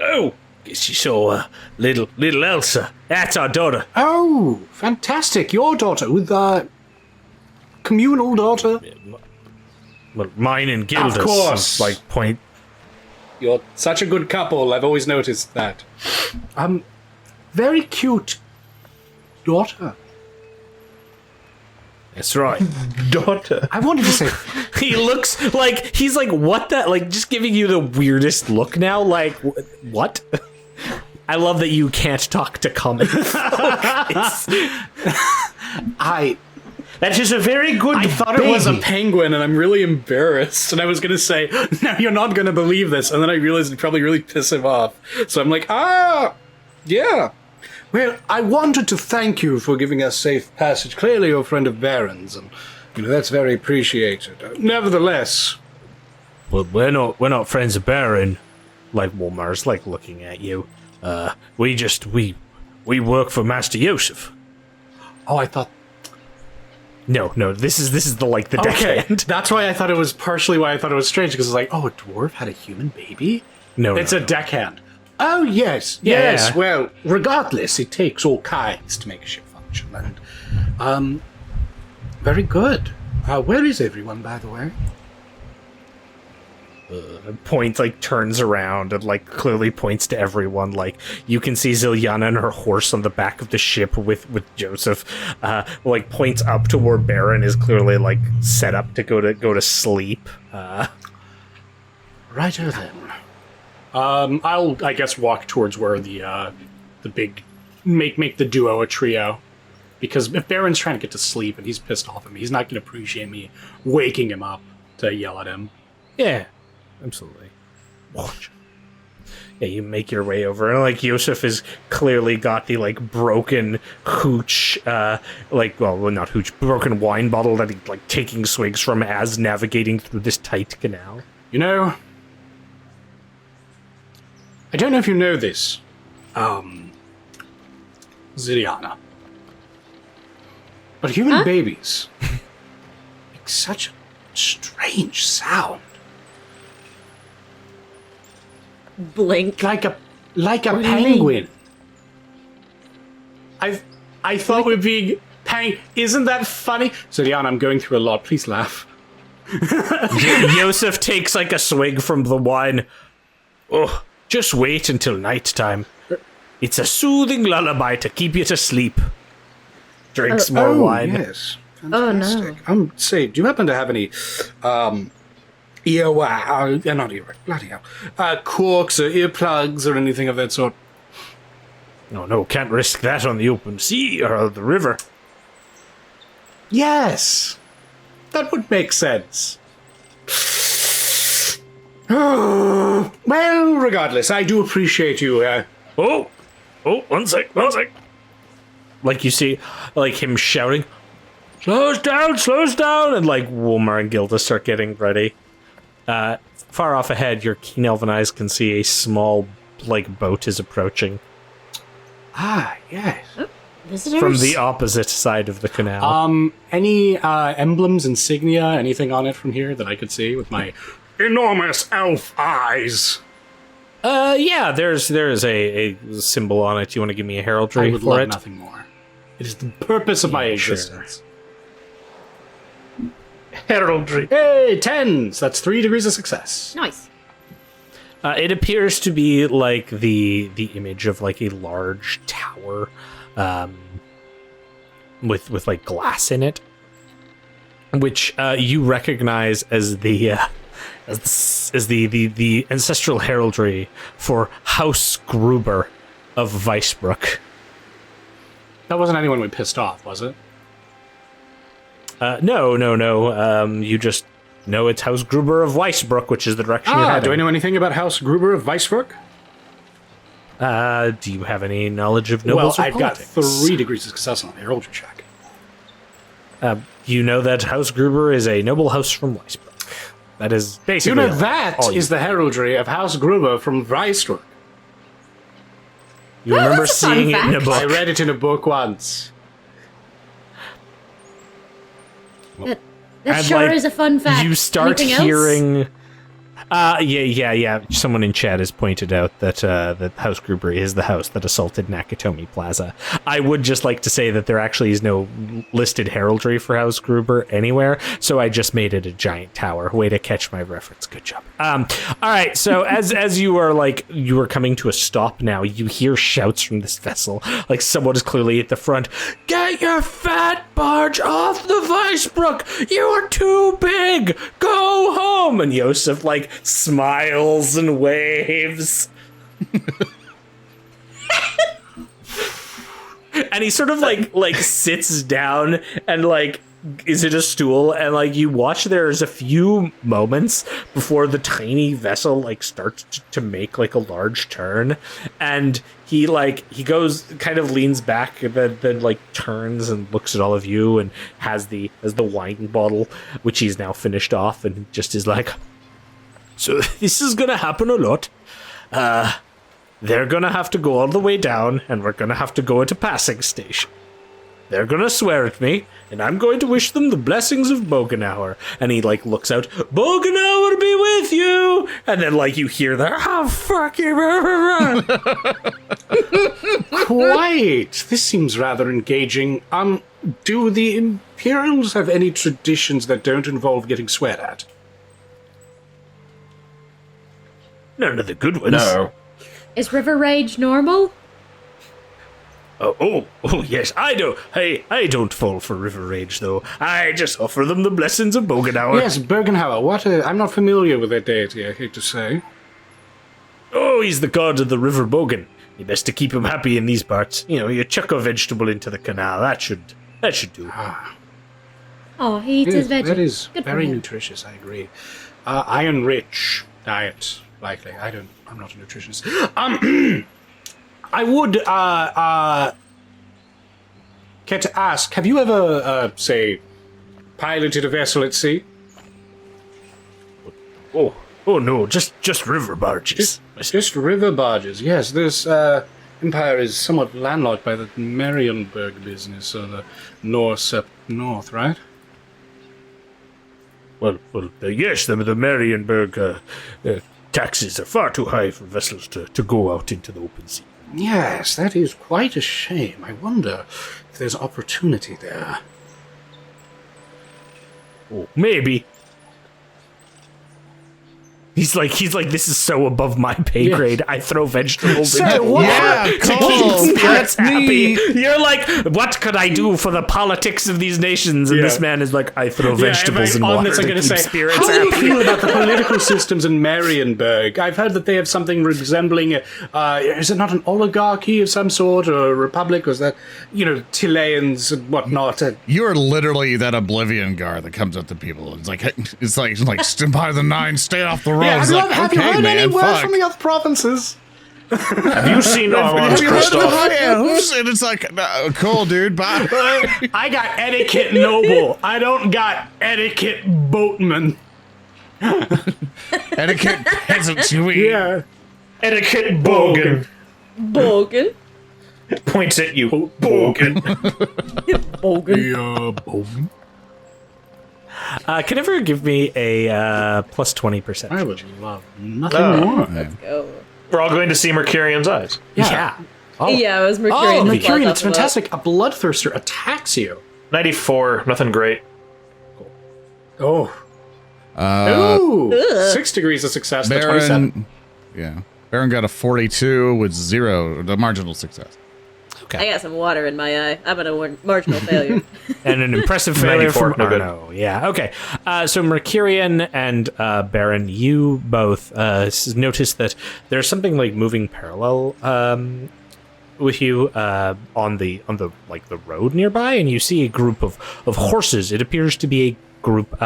Oh, guess you saw little Elsa. That's our daughter. Oh, fantastic. Your daughter with communal daughter? Well, mine and Gilda's. Of course. Like point. You're such a good couple. I've always noticed that. Very cute daughter. That's right. Daughter. I wanted to say... He looks like he's like what the like just giving you the weirdest look now. Like what? I love that you can't talk to common folk. That is a very good. I thought it was a penguin, and I'm really embarrassed. And I was going to say, no, you're not going to believe this. And then I realized it'd probably really piss him off. So I'm like, yeah. Well, I wanted to thank you for giving us safe passage. Clearly you're a friend of Barin's, and that's very appreciated. Nevertheless... Well, we're not friends of Barin. Like Wolmar's like looking at you. We work for Master Yosef. Oh, I thought... No, this is the like the Okay, deckhand. that's why I thought it was partially why I thought it was strange, because it's like, oh, a dwarf had a human baby? No, It's a deckhand. Oh, yes. Yes, Yeah. well, regardless, it takes all kinds to make a ship function. And, very good. Where is everyone, by the way? Points like turns around and like clearly points to everyone. Like you can see Zilyana and her horse on the back of the ship with Joseph. Like points up to where Barin is clearly like set up to go to sleep. Righto then. I'll, I guess, walk towards where the big make the duo a trio, because if Baron's trying to get to sleep and he's pissed off at me, he's not going to appreciate me waking him up to yell at him. Yeah, absolutely. Watch. Yeah, you make your way over, and like Yosef has clearly got the like broken hooch, not hooch, broken wine bottle that he's like taking swigs from as navigating through this tight canal. You know, I don't know if you know this, Zilyana, but human babies make such a strange sound. Blink. Like a do you penguin. I thought we'd be isn't that funny? Zilyana, I'm going through a lot. Please laugh. Yosef takes like a swig from the wine. Oh, just wait until nighttime. It's a soothing lullaby to keep you to sleep. Drinks more wine. Yes. Fantastic. Say, do you happen to have any not earwax, bloody hell. Corks or earplugs or anything of that sort. No, can't risk that on the open sea or the river. Yes, that would make sense. Well, regardless, I do appreciate you. Oh, one sec. Like you see, like him shouting, slow us down, and like Wilmer and Gilda start getting ready. Far off ahead, your keen elven eyes can see a small, like, boat is approaching. Ah, yes. Visitors? From the opposite side of the canal. Any emblems, insignia, anything on it from here that I could see with my enormous elf eyes? Yeah, there's a symbol on it. You want to give me a heraldry I would for love it? nothing more. It is the purpose of my existence. Heraldry. Hey, 10s! That's 3 degrees of success. Nice. It appears to be like the image of like a large tower, with like glass in it, which you recognize as the ancestral heraldry for House Gruber of Weisbrook. That wasn't anyone we pissed off, was it? No. You just know it's House Gruber of Weisbrook, which is the direction you're heading. Do I know anything about House Gruber of Weisbrook? Do you have any knowledge of nobles or I've got politics? 3 degrees of success on the heraldry check. You know that House Gruber is a noble house from Weisbrook. That is basically You know, that is the heraldry of House Gruber from Weisbrook. You remember that's a fun seeing it in a fact. book. I read it in a book once. That And, sure like, is a fun fact. You start Anything else? hearing. Yeah. Someone in chat has pointed out that that House Gruber is the house that assaulted Nakatomi Plaza. I would just like to say that there actually is no listed heraldry for House Gruber anywhere, so I just made it a giant tower. Way to catch my reference. Good job. All right. So as you are coming to a stop now, you hear shouts from this vessel. Like someone is clearly at the front. Get your fat barge off the Weisbrook! You are too big. Go home. And Yosef like smiles and waves. And he sort of like sits down and like is in a stool, and like you watch there's a few moments before the tiny vessel like starts to make like a large turn, and he goes kind of leans back and then like turns and looks at all of you and has the wine bottle which he's now finished off and just is like, so this is gonna happen a lot. They're gonna have to go all the way down, and we're gonna have to go at a passing station. They're gonna swear at me, and I'm going to wish them the blessings of Bogenauer. And he like looks out, Bogenauer be with you! And then like you hear that, oh fuck you. Quite. This seems rather engaging. Do the Imperials have any traditions that don't involve getting sweared at? None of the good ones. No. Is river rage normal? Oh, yes, I do. Hey, I don't fall for river rage, though. I just offer them the blessings of Bogenauer. Yes, Bergenhauer. What? I'm not familiar with that deity, I hate to say. Oh, he's the god of the river Bogen. You best to keep him happy in these parts. You know, you chuck a vegetable into the canal. That should do. Oh, he eats his veggies. That is Good for very him. nutritious, I agree. Iron-rich diet, likely. I'm not a nutritionist. I would, care to ask, have you ever, say, piloted a vessel at sea? Oh no, just river barges. Just river barges, yes. This, empire is somewhat landlocked by the Marienburg business, or the Norse up north, right? Well, yes, the Marienburg taxes are far too high for vessels to go out into the open sea. Yes, that is quite a shame. I wonder if there's opportunity there. Oh, maybe. He's like, this is so above my pay grade. I throw vegetables. Sir, into what? Yeah, to Cole, keep spirits that's me. happy. You're like, what could I do for the politics of these nations? And this man is like, I throw vegetables in water to keep spirits how do you happy. feel about the political systems in Marienburg? I've heard that they have something resembling, is it not an oligarchy of some sort, or a republic, or is that, Chileans and whatnot? You're literally that Oblivion guard that comes up to people. It's like stand by the 9, stay off the road. Yeah, It's have you heard any word fuck. from the other provinces? Have you seen Armand Have you heard of the Kristoff? high elves? And it's like, cool, dude, bye. I got etiquette noble. I don't got etiquette boatman. Etiquette peasant, sweet. Yeah. Etiquette Bogan. Bogan. Points at you. Bogan. Bogan. Can everyone give me a plus 20%? I would love nothing more. Go. We're all going to see Mercurion's eyes. Yeah. Yeah, it was Mecurion. Oh, who Mecurion, fought it's up with fantastic. A bloodthirster attacks you. 94, nothing great. Oh. Ooh. 6 degrees of success. The 27. Barin got a 42 with 0, the marginal success. I got some water in my eye. I'm at a marginal failure. And an impressive failure 94, from no good. Arno. Yeah, okay. So Mecurion and Barin, you both notice that there's something like moving parallel with you on the road nearby, and you see a group of horses. It appears to be a group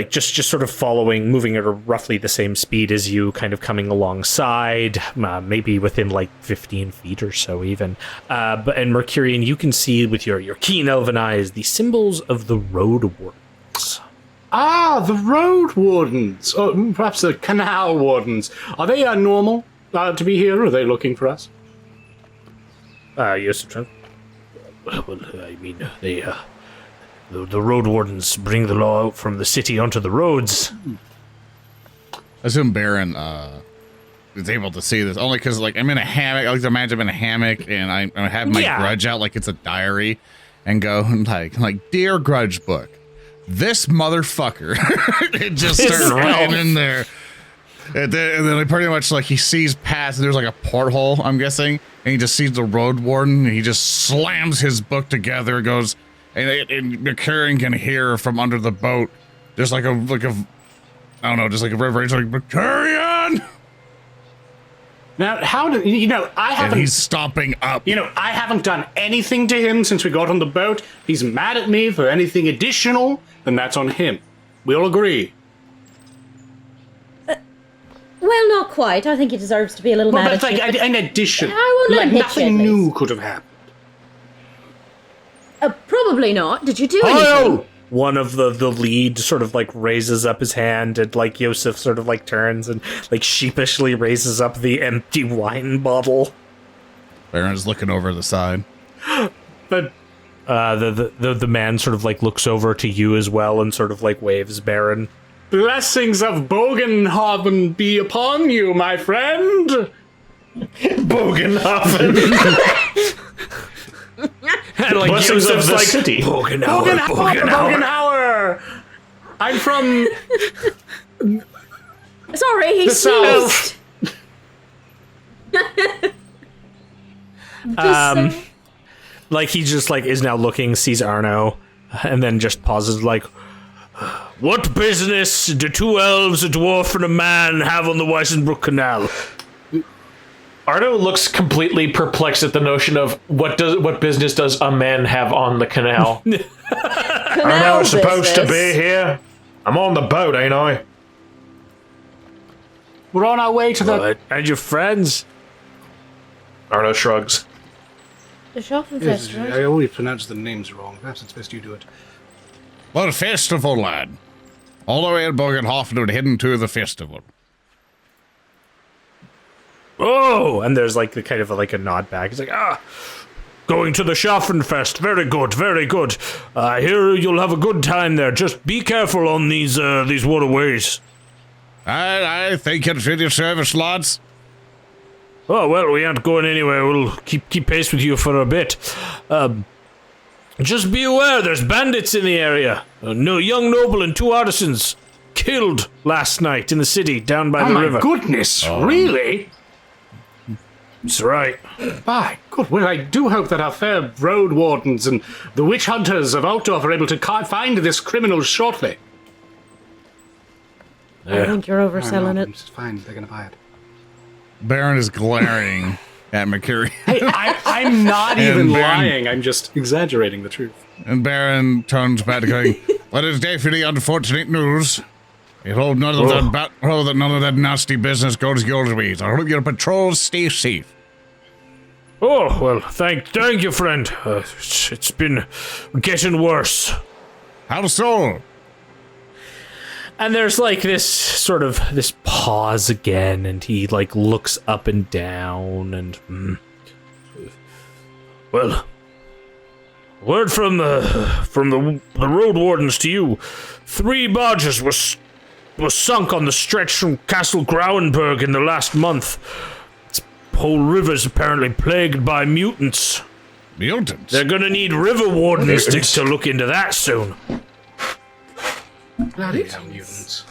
just sort of moving at roughly the same speed as you, kind of coming alongside, maybe within like 15 feet or so even. And Mecurion, you can see with your keen elven eyes the symbols of the road wardens. Ah, the road wardens. Oh, perhaps the canal wardens. Are they normal to be here, or are they looking for us? Yes, well, I mean, the road wardens bring the law out from the city onto the roads. I assume Barin is able to see this only because, I'm in a hammock. I like to imagine I'm in a hammock and I have my grudge out like it's a diary and go like, dear grudge book, this motherfucker. It just starts writing in there. And then pretty much he sees past, and there's like a porthole, I'm guessing, and he just sees the road warden, and he just slams his book together, goes, and Mecurion can hear from under the boat, just like a I don't know, just like a reverberation, like, Mecurion! Now, how did, I haven't... And he's stomping up. I haven't done anything to him since we got on the boat. If he's mad at me for anything additional, then that's on him. We all agree. Well, not quite. I think he deserves to be a little mad But at you. in addition, I won't admit nothing it, new could have happened. Probably not. Did you do anything? One of the lead sort of raises up his hand, and Yosef sort of turns and sheepishly raises up the empty wine bottle. Baron's looking over the side. But the man sort of looks over to you as well and sort of waves Barin. blessings of Bogenhaven be upon you, my friend. Bogenhaven. And Blessings of the city. Bogenhauer. I'm from Sorry, he the south. sneezed. He just is now looking, sees Arno, and then just pauses what business do two elves, a dwarf, and a man have on the Weissenbrook Canal? Arno looks completely perplexed at the notion of what business does a man have on the canal. Arno is supposed to be here. I'm on the boat, ain't I? We're on our way to the. What? And your friends? Arno shrugs. The Schaffenfest, right? I always pronounce the names wrong. Perhaps it's best you do it. What a festival, lad. All the way at Bogenhofen and heading to the festival. Oh, and there's the kind of a nod back. He's going to the Schaffenfest. Very good, very good. I hear you'll have a good time there. Just be careful on these waterways. I thank you for your service, lads. Oh, well, we aren't going anywhere. We'll keep pace with you for a bit. Just be aware, there's bandits in the area. No young noble and two artisans. killed last night in the city down by the river. Oh my goodness, really? That's right. My good, well, I do hope that our fair road wardens and the witch hunters of Altdorf are able to find this criminal shortly. I think you're overselling it. It's fine, they're gonna buy it. Barin is glaring at Mecurion. I'm not even lying, I'm just exaggerating the truth. And Barin turns back to going, "Well, it's definitely unfortunate news. I hope none of that nasty business goes your ways. I hope your patrols stay safe." Oh, well, thank you, friend. It's been getting worse. How so? And there's like this pause again, and he like looks up and down, and well, word from the road wardens to you: 3 barges were sunk on the stretch from Castle Grauenberg in the last month. This whole river's apparently plagued by mutants. Mutants? They're gonna need river wardens to look into that soon. Bloody hell, mutants.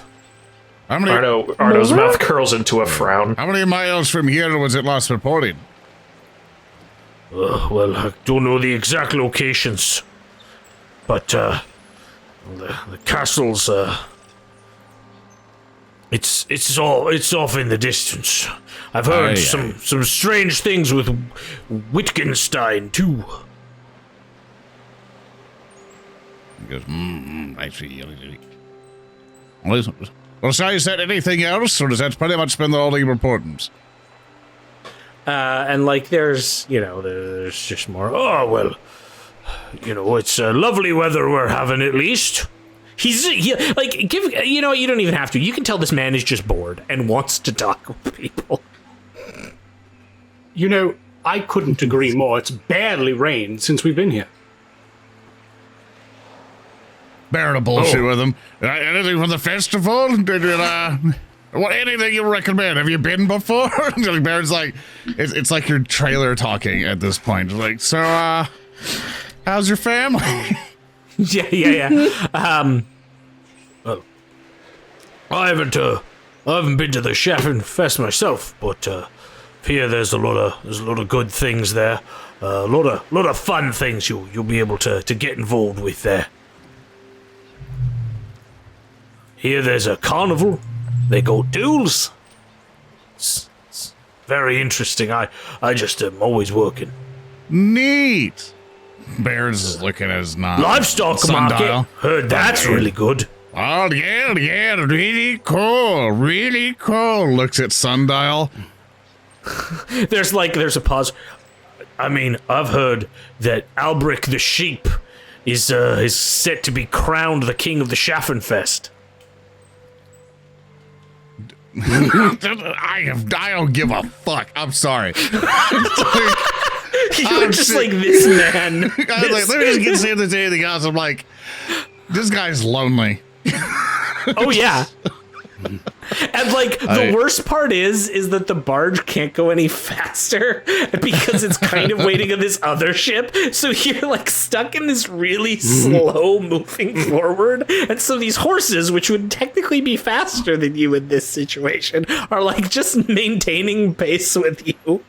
How many, Arno's mouth curls into a frown. how many miles from here was it last reported? Well, I don't know the exact locations, but the castle's it's off in the distance. I've heard some strange things with Wittgenstein too. He goes, I see. Well, so is that anything else, or does that pretty much been all the importance? And like there's just more. Oh well, it's lovely weather we're having at least. You don't even have to. You can tell this man is just bored and wants to talk with people. You know, I couldn't agree more. It's barely rained since we've been here. Barin a bullshit with him. Anything from the festival? What anything you recommend? Have you been before? Baron's like, it's like your trailer talking at this point. Like, so, how's your family? Yeah. Well, I haven't been to the Schaffen Fest myself, but here there's a lot of good things there. A lot of fun things you'll be able to get involved with there. Here there's a carnival. They go duels. It's very interesting. I just am always working. Neat. Baron's looking at his livestock sundial. market. Heard that's really good. Oh, yeah, really cool. Really cool. Looks at sundial. There's a pause. I mean, I've heard that Albric the sheep is set to be crowned the king of the Schaffenfest. I don't give a fuck. I'm sorry. You're just like this man. I was like, let me just get to the anything else. I'm like, this guy's lonely. Oh yeah. And like the worst part is that the barge can't go any faster because it's kind of waiting on this other ship. So you're like stuck in this really slow moving forward. And so these horses, which would technically be faster than you in this situation, are like just maintaining pace with you.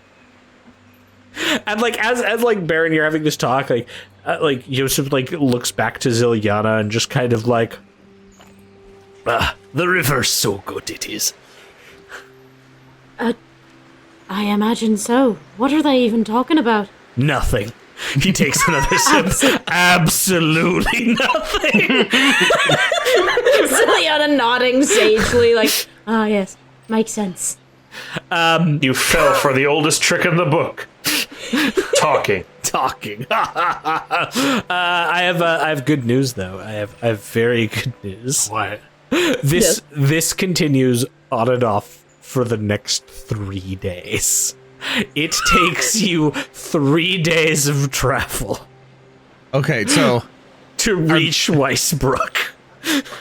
And like as like Barin, you're having this talk, like Yosef like looks back to Zilyana and just kind of like, the river's so good it is. I imagine so. What are they even talking about? Nothing. He takes another sip. Absolutely nothing. Zilyana nodding sagely, like, yes, makes sense. You fell for the oldest trick in the book. Talking. I have good news though. I have very good news. What? This continues on and off for the next 3 days. It takes you 3 days of travel Okay, so to reach Weisbrook.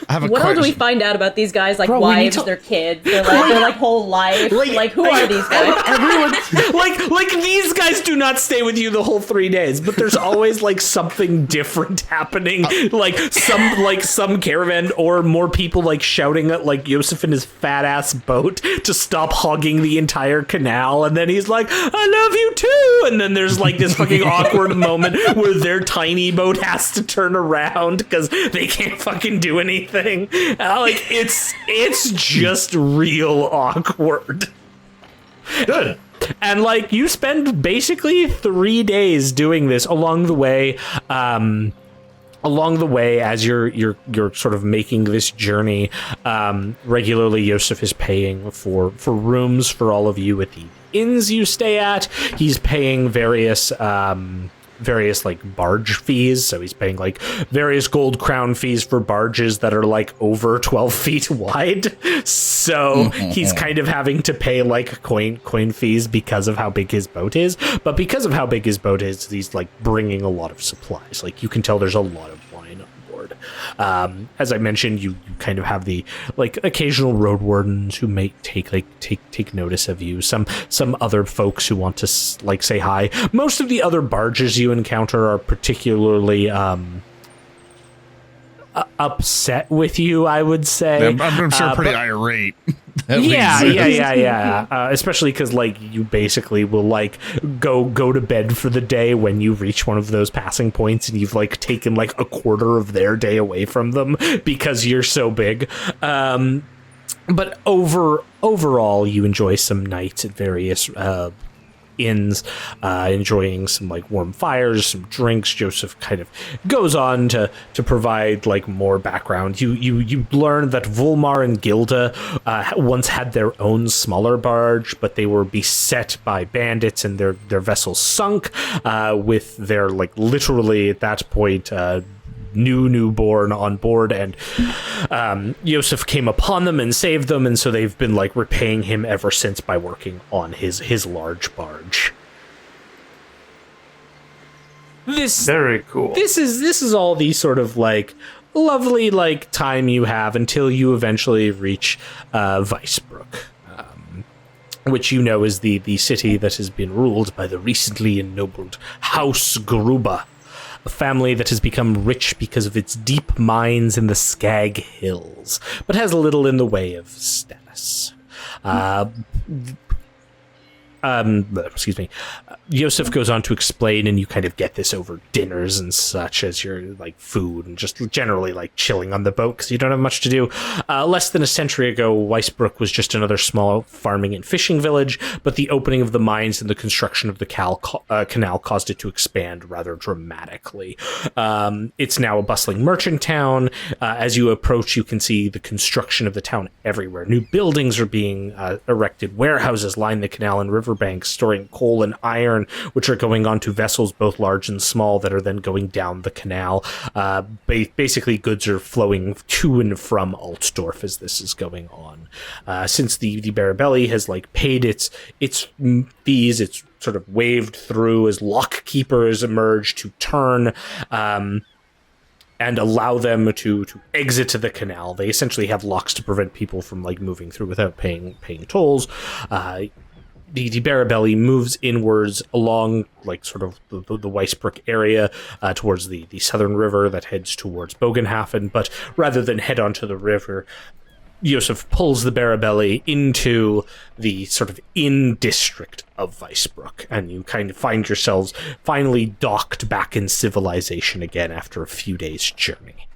I have a What all question. do we find out about these guys? Like Bro, we need wives, to- their kids, their like whole life. Like who are these guys? Everyone, like these guys do not stay with you the whole 3 days, but there's always like something different happening, like some caravan or more people like shouting at like Yosef in his fat ass boat to stop hogging the entire canal, and then he's like, "I love you too," and then there's like this fucking awkward moment where their tiny boat has to turn around because they can't fucking do anything. Like it's just real awkward. Good. And like you spend basically 3 days doing this along the way. Along the way, as you're sort of making this journey, regularly Yosef is paying for rooms for all of you at the inns you stay at. He's paying various like barge fees, so he's paying like various gold crown fees for barges that are like over 12 feet wide, so he's kind of having to pay like coin fees because of how big his boat is. But because of how big his boat is, he's like bringing a lot of supplies. Like you can tell there's a lot of wine on board. As I mentioned, you kind of have the like occasional road wardens who may take notice of you, some other folks who want to like say hi. Most of the other barges you encounter are particularly upset with you, I would say. I'm sure pretty irate. Yeah. Especially because like you basically will like go to bed for the day when you reach one of those passing points, and you've like taken like a quarter of their day away from them because you're so big. But overall, you enjoy some nights at various inns, enjoying some like warm fires, some drinks. Joseph kind of goes on to provide like more background. You learn that Volmar and Gilda once had their own smaller barge, but they were beset by bandits and their vessels sunk, with their like literally at that point newborn on board, and Yosef came upon them and saved them, and so they've been like repaying him ever since by working on his large barge. Very cool. This is all the sort of like lovely like time you have until you eventually reach Weissbrook, which you know is the city that has been ruled by the recently ennobled House Gruba, a family that has become rich because of its deep mines in the Skag Hills, but has little in the way of status. Excuse me. Yosef goes on to explain, and you kind of get this over dinners and such as your like food and just generally like chilling on the boat because you don't have much to do. Less than a century ago, Weissbrook was just another small farming and fishing village, but the opening of the mines and the construction of the canal caused it to expand rather dramatically. It's now a bustling merchant town. As you approach, you can see the construction of the town everywhere. New buildings are being erected. Warehouses line the canal and riverbanks, storing coal and iron, which are going onto vessels both large and small that are then going down the canal. Basically, goods are flowing to and from Altdorf as this is going on. Since the Barabelli has like paid its fees, it's sort of waved through as lock keepers emerge to turn and allow them to exit the canal. They essentially have locks to prevent people from like moving through without paying tolls. The Barabelli moves inwards along like sort of the Weissbrook area towards the southern river that heads towards Bogenhafen, but rather than head onto the river, Yosef pulls the Barabelli into the sort of inn district of Weissbrook, and you kind of find yourselves finally docked back in civilization again after a few days' journey.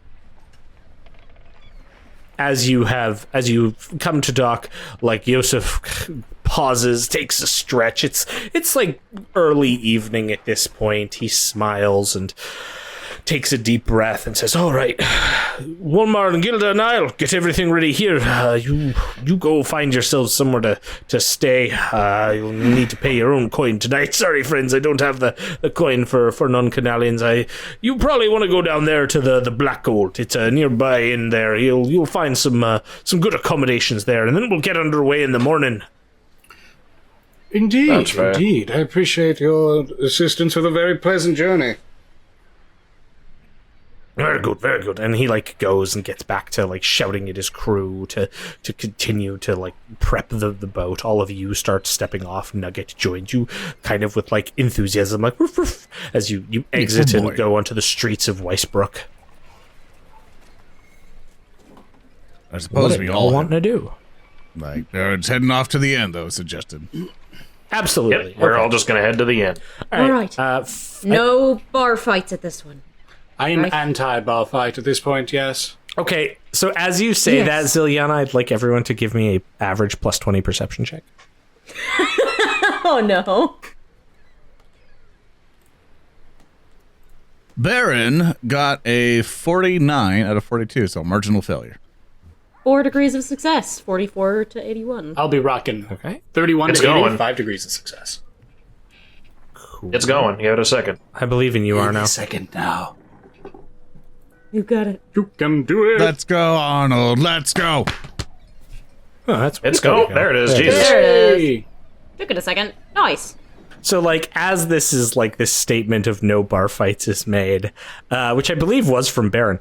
As you come to dock, like Yosef pauses, takes a stretch. It's like early evening at this point. He smiles and takes a deep breath and says, "All right, Wolmar and Gilda and I'll get everything ready here. You go find yourselves somewhere to stay. You'll need to pay your own coin tonight. Sorry, friends, I don't have the coin for non-Canalians. You probably want to go down there to the Black Gold. It's nearby in there. You'll find some good accommodations there, and then we'll get underway in the morning." Indeed, That's fair. indeed. I appreciate your assistance with a very pleasant journey. Very good, very good. And he like goes and gets back to like shouting at his crew to continue to like prep the boat. All of you start stepping off. Nugget joins you kind of with like enthusiasm, like woof, woof, as you exit and go onto the streets of Weisbrook. I suppose what we are all y'all wanting to do? Like, it's heading off to the end, though, suggested. Absolutely. Yep, we're all just going to head to the end. All right. No bar fights at this one. I am anti-bar fight at this point, yes. Okay, so as you say that, Yes. Zilyana, I'd like everyone to give me a average plus 20 perception check. Oh no. Barin got a 49 out of 42, so marginal failure. 4 degrees of success. 44 to 81. I'll be rocking Okay. 31 It's to 80, going. 5 degrees of success. Cool. It's going. Give it a second. I believe in you, Arno. Second now. You got it. You can do it. Let's go, Arnold. Let's go. Oh, that's It's going. There it is. There it Jesus. There it is. Hey. Took it a second. Nice. So, like, as this is like this statement of no bar fights is made, which I believe was from Barin,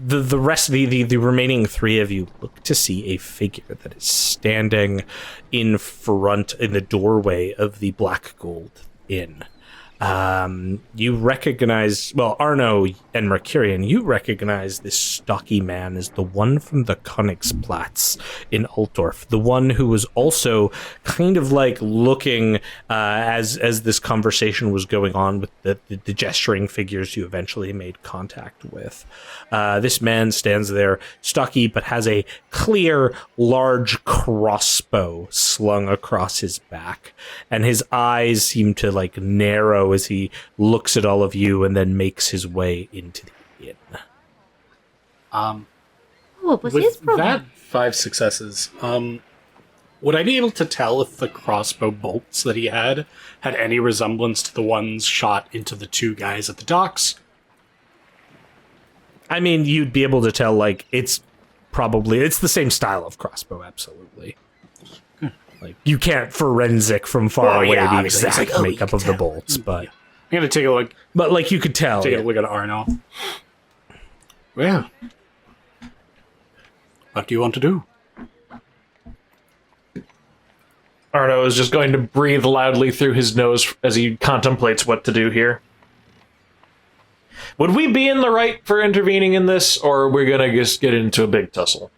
the rest of the remaining three of you look to see a figure that is standing in front in the doorway of the Black Gold Inn. You recognize, well, Arno and Mecurion, you recognize this stocky man as the one from the Königsplatz in Altdorf, the one who was also kind of like looking as this conversation was going on with the gesturing figures you eventually made contact with. This man stands there, stocky, but has a clear, large crossbow slung across his back, and his eyes seem to like narrow as he looks at all of you and then makes his way into the inn. What was his With problem? that 5 successes, would I be able to tell if the crossbow bolts that he had any resemblance to the ones shot into the 2 guys at the docks? I mean, you'd be able to tell, like, it's the same style of crossbow, absolutely. Like, you can't forensic from far Well, away yeah, the obviously, it's exact like, oh, you makeup can of the tell. bolts, but I'm gonna take a look. like you could tell. Take yeah. a look at Arno. Well, what do you want to do? Arno is just going to breathe loudly through his nose as he contemplates what to do here. Would we be in the right for intervening in this, or are we gonna just get into a big tussle?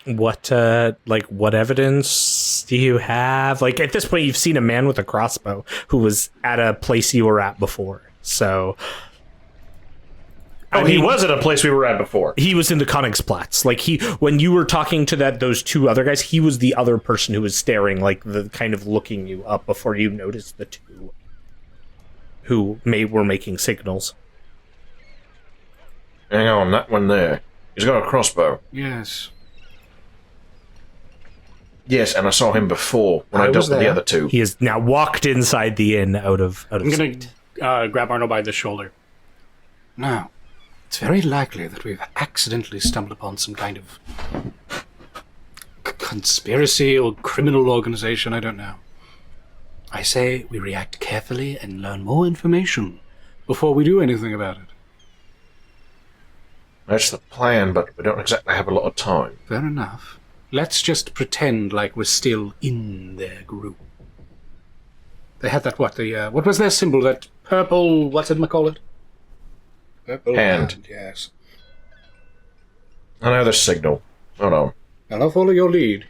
What evidence do you have? Like, at this point, you've seen a man with a crossbow who was at a place you were at before. So, He was at a place we were at before. he was in the Königsplatz. Like, when you were talking to those 2 other guys, he was the other person who was staring, like, the kind of looking you up before you noticed the 2 who were making signals. Hang on, that one there. He's got a crossbow. Yes. Yes, and I saw him before when I I dealt was with the there. other 2. He has now walked inside the inn out of I'm sight. gonna grab Arno by the shoulder. Now, it's very likely that we've accidentally stumbled upon some kind of conspiracy or criminal organization, I don't know. I say we react carefully and learn more information before we do anything about it. That's the plan, but we don't exactly have a lot of time. Fair enough. Let's just pretend like we're still in their group. They had that, what was their symbol? That purple, what did call it? Purple Hand. Yes. I know the signal. Hold on. I'll follow your lead.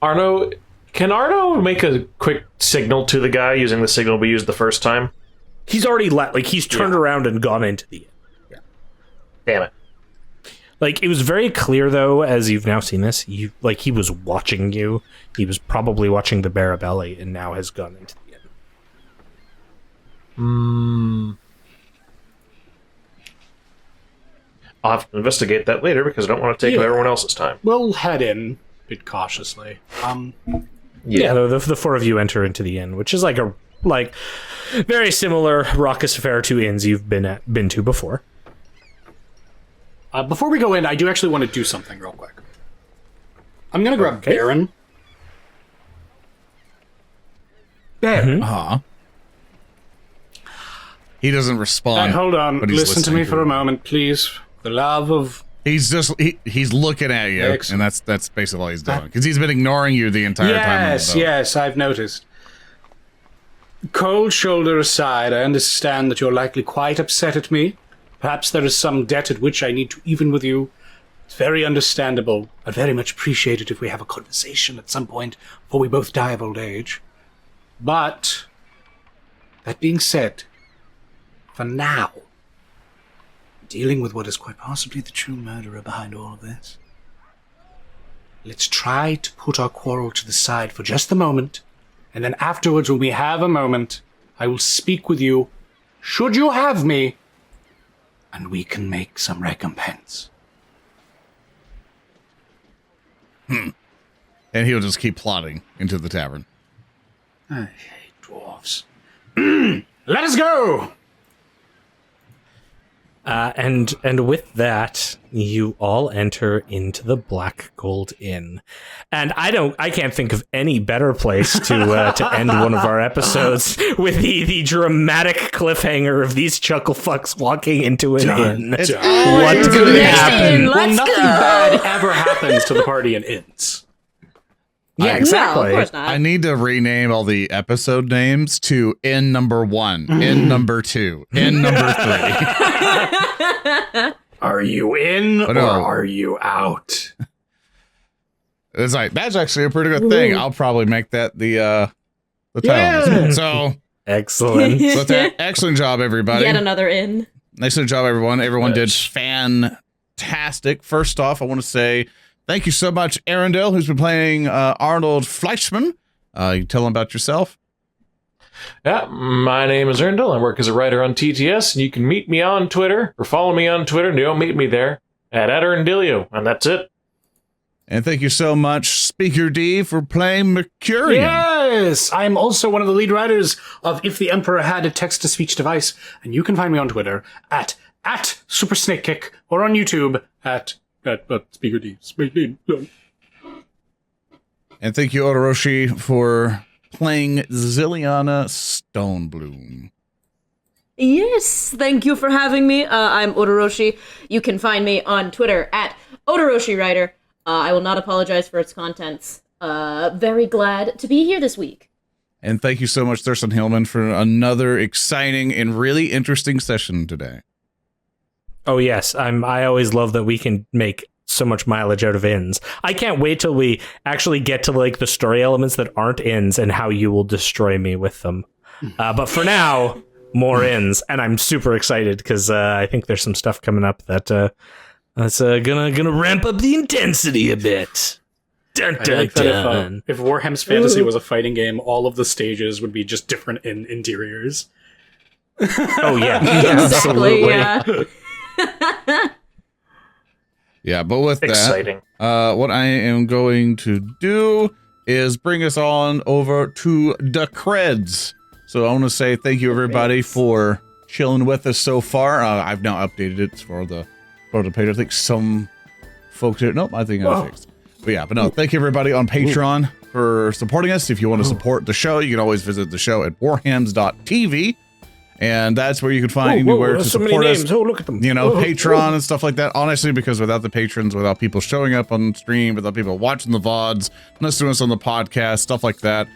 Arno, can Arno make a quick signal to the guy using the signal we used the first time? He's already he's turned around and gone into the inn. Damn it. Like, it was very clear, though, as you've now seen this, he was watching you. He was probably watching the Barabelli and now has gone into the inn. I'll have to investigate that later because I don't want to take up everyone else's time. We'll head in a bit cautiously. Yeah, the 4 of you enter into the inn, which is like a very similar raucous affair to inns you've been to before. Before we go in, I do actually want to do something real quick. I'm gonna grab Barin. Barin. Uh-huh. he doesn't respond. Hold on. but he's Listen to me listening for a moment, please. The love of... He's just he's looking at you, Excellent. and that's basically all he's doing because he's been ignoring you the entire time. Yes, I've noticed. Cold shoulder aside, I understand that you're likely quite upset at me. Perhaps there is some debt at which I need to even with you. It's very understandable. I'd very much appreciate it if we have a conversation at some point before we both die of old age. But, that being said, for now, dealing with what is quite possibly the true murderer behind all of this, let's try to put our quarrel to the side for just a moment, and then afterwards, when we have a moment, I will speak with you, should you have me, and we can make some recompense. And he'll just keep plodding into the tavern. I hate dwarves. Let us go! And with that, you all enter into the Black Gold Inn, and I can't think of any better place to end one of our episodes with the dramatic cliffhanger of these chuckle fucks walking into an inn. It's What could happen? Well, nothing bad ever happens to the party in inns. Yeah, exactly. No, of course not. I need to rename all the episode names to Inn number 1, Inn number 2, Inn number 3. Are you in or no. are you out? It's like that's actually a pretty good thing. I'll probably make that the title. So Excellent. with that, excellent job, everybody. Yet another inn. Excellent job, everyone. Everyone did fantastic. First off, I want to say thank you so much, Earndil, who's been playing Arnold Fleischman. You tell him about yourself. Yeah, my name is Earndil. I work as a writer on TTS, and you can meet me on Twitter, or follow me on Twitter, and don't meet me there, at Earndilio, and that's it. And thank you so much, Speaker D, for playing Mecurion. Yes, I'm also one of the lead writers of If the Emperor Had a Text-to-Speech Device, and you can find me on Twitter at Super Snake Kick, or on YouTube at Speaker D. And thank you, Odoroshi, for playing Zilyana Stonebloom. Yes, thank you for having me. I'm Odoroshi. You can find me on Twitter at Odoroshirider. I will not apologize for its contents. Very glad to be here this week. And thank you so much, Thurston Hillman, for another exciting and really interesting session today. Oh yes, I always love that we can make so much mileage out of inns. I can't wait till we actually get to like the story elements that aren't inns and how you will destroy me with them. But for now, more inns, and I'm super excited because I think there's some stuff coming up that's gonna ramp up the intensity a bit. Dun, I dun, like that dun. if Warham's Fantasy was a fighting game, all of the stages would be just different in interiors. Oh yeah, Exactly, yeah. Yeah, but with Exciting. that, what I am going to do is bring us on over to the creds. So I want to say thank you, everybody, for chilling with us so far. I've now updated it for the page. I think some folks here. Nope, I think I fixed. But yeah, but no, thank you, everybody, on Patreon for supporting us. If you want to support the show, you can always visit the show at warhams.tv. And that's where you can find anywhere to support us. Oh, look at them. You know, Patreon and stuff like that. Honestly, because without the patrons, without people showing up on stream, without people watching the VODs, listening to us on the podcast, stuff like that,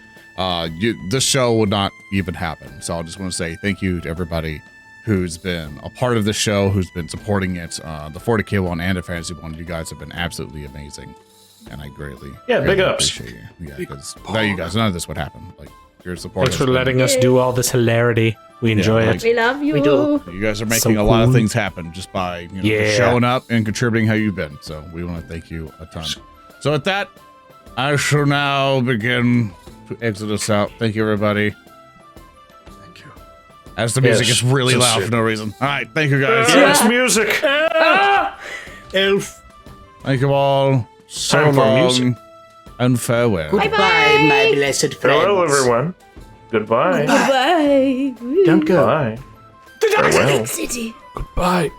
this show would not even happen. So I just want to say thank you to everybody who's been a part of the show, who's been supporting it. The 40K one and the Fantasy one, you guys have been absolutely amazing. And I greatly big ups. appreciate you. Yeah, because without you guys, none of this would happen. Like, your support. Thanks for letting us do all this hilarity. We enjoy it. We love you. We do. You guys are making So a lot of cool. things happen just by showing up and contributing how you've been. So we want to thank you a ton. So with that, I shall now begin to exit us out. Thank you, everybody. Thank you. As the music Yes, is really just loud it. for no reason. All right, thank you guys. Yes, music. Elf. Thank you all so Time for long music. and farewell. Bye-bye. my blessed friends. Farewell, everyone. Goodbye. Bye. Don't go. Bye. Farewell. City. Goodbye.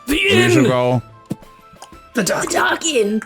You should go. The duck. Talking.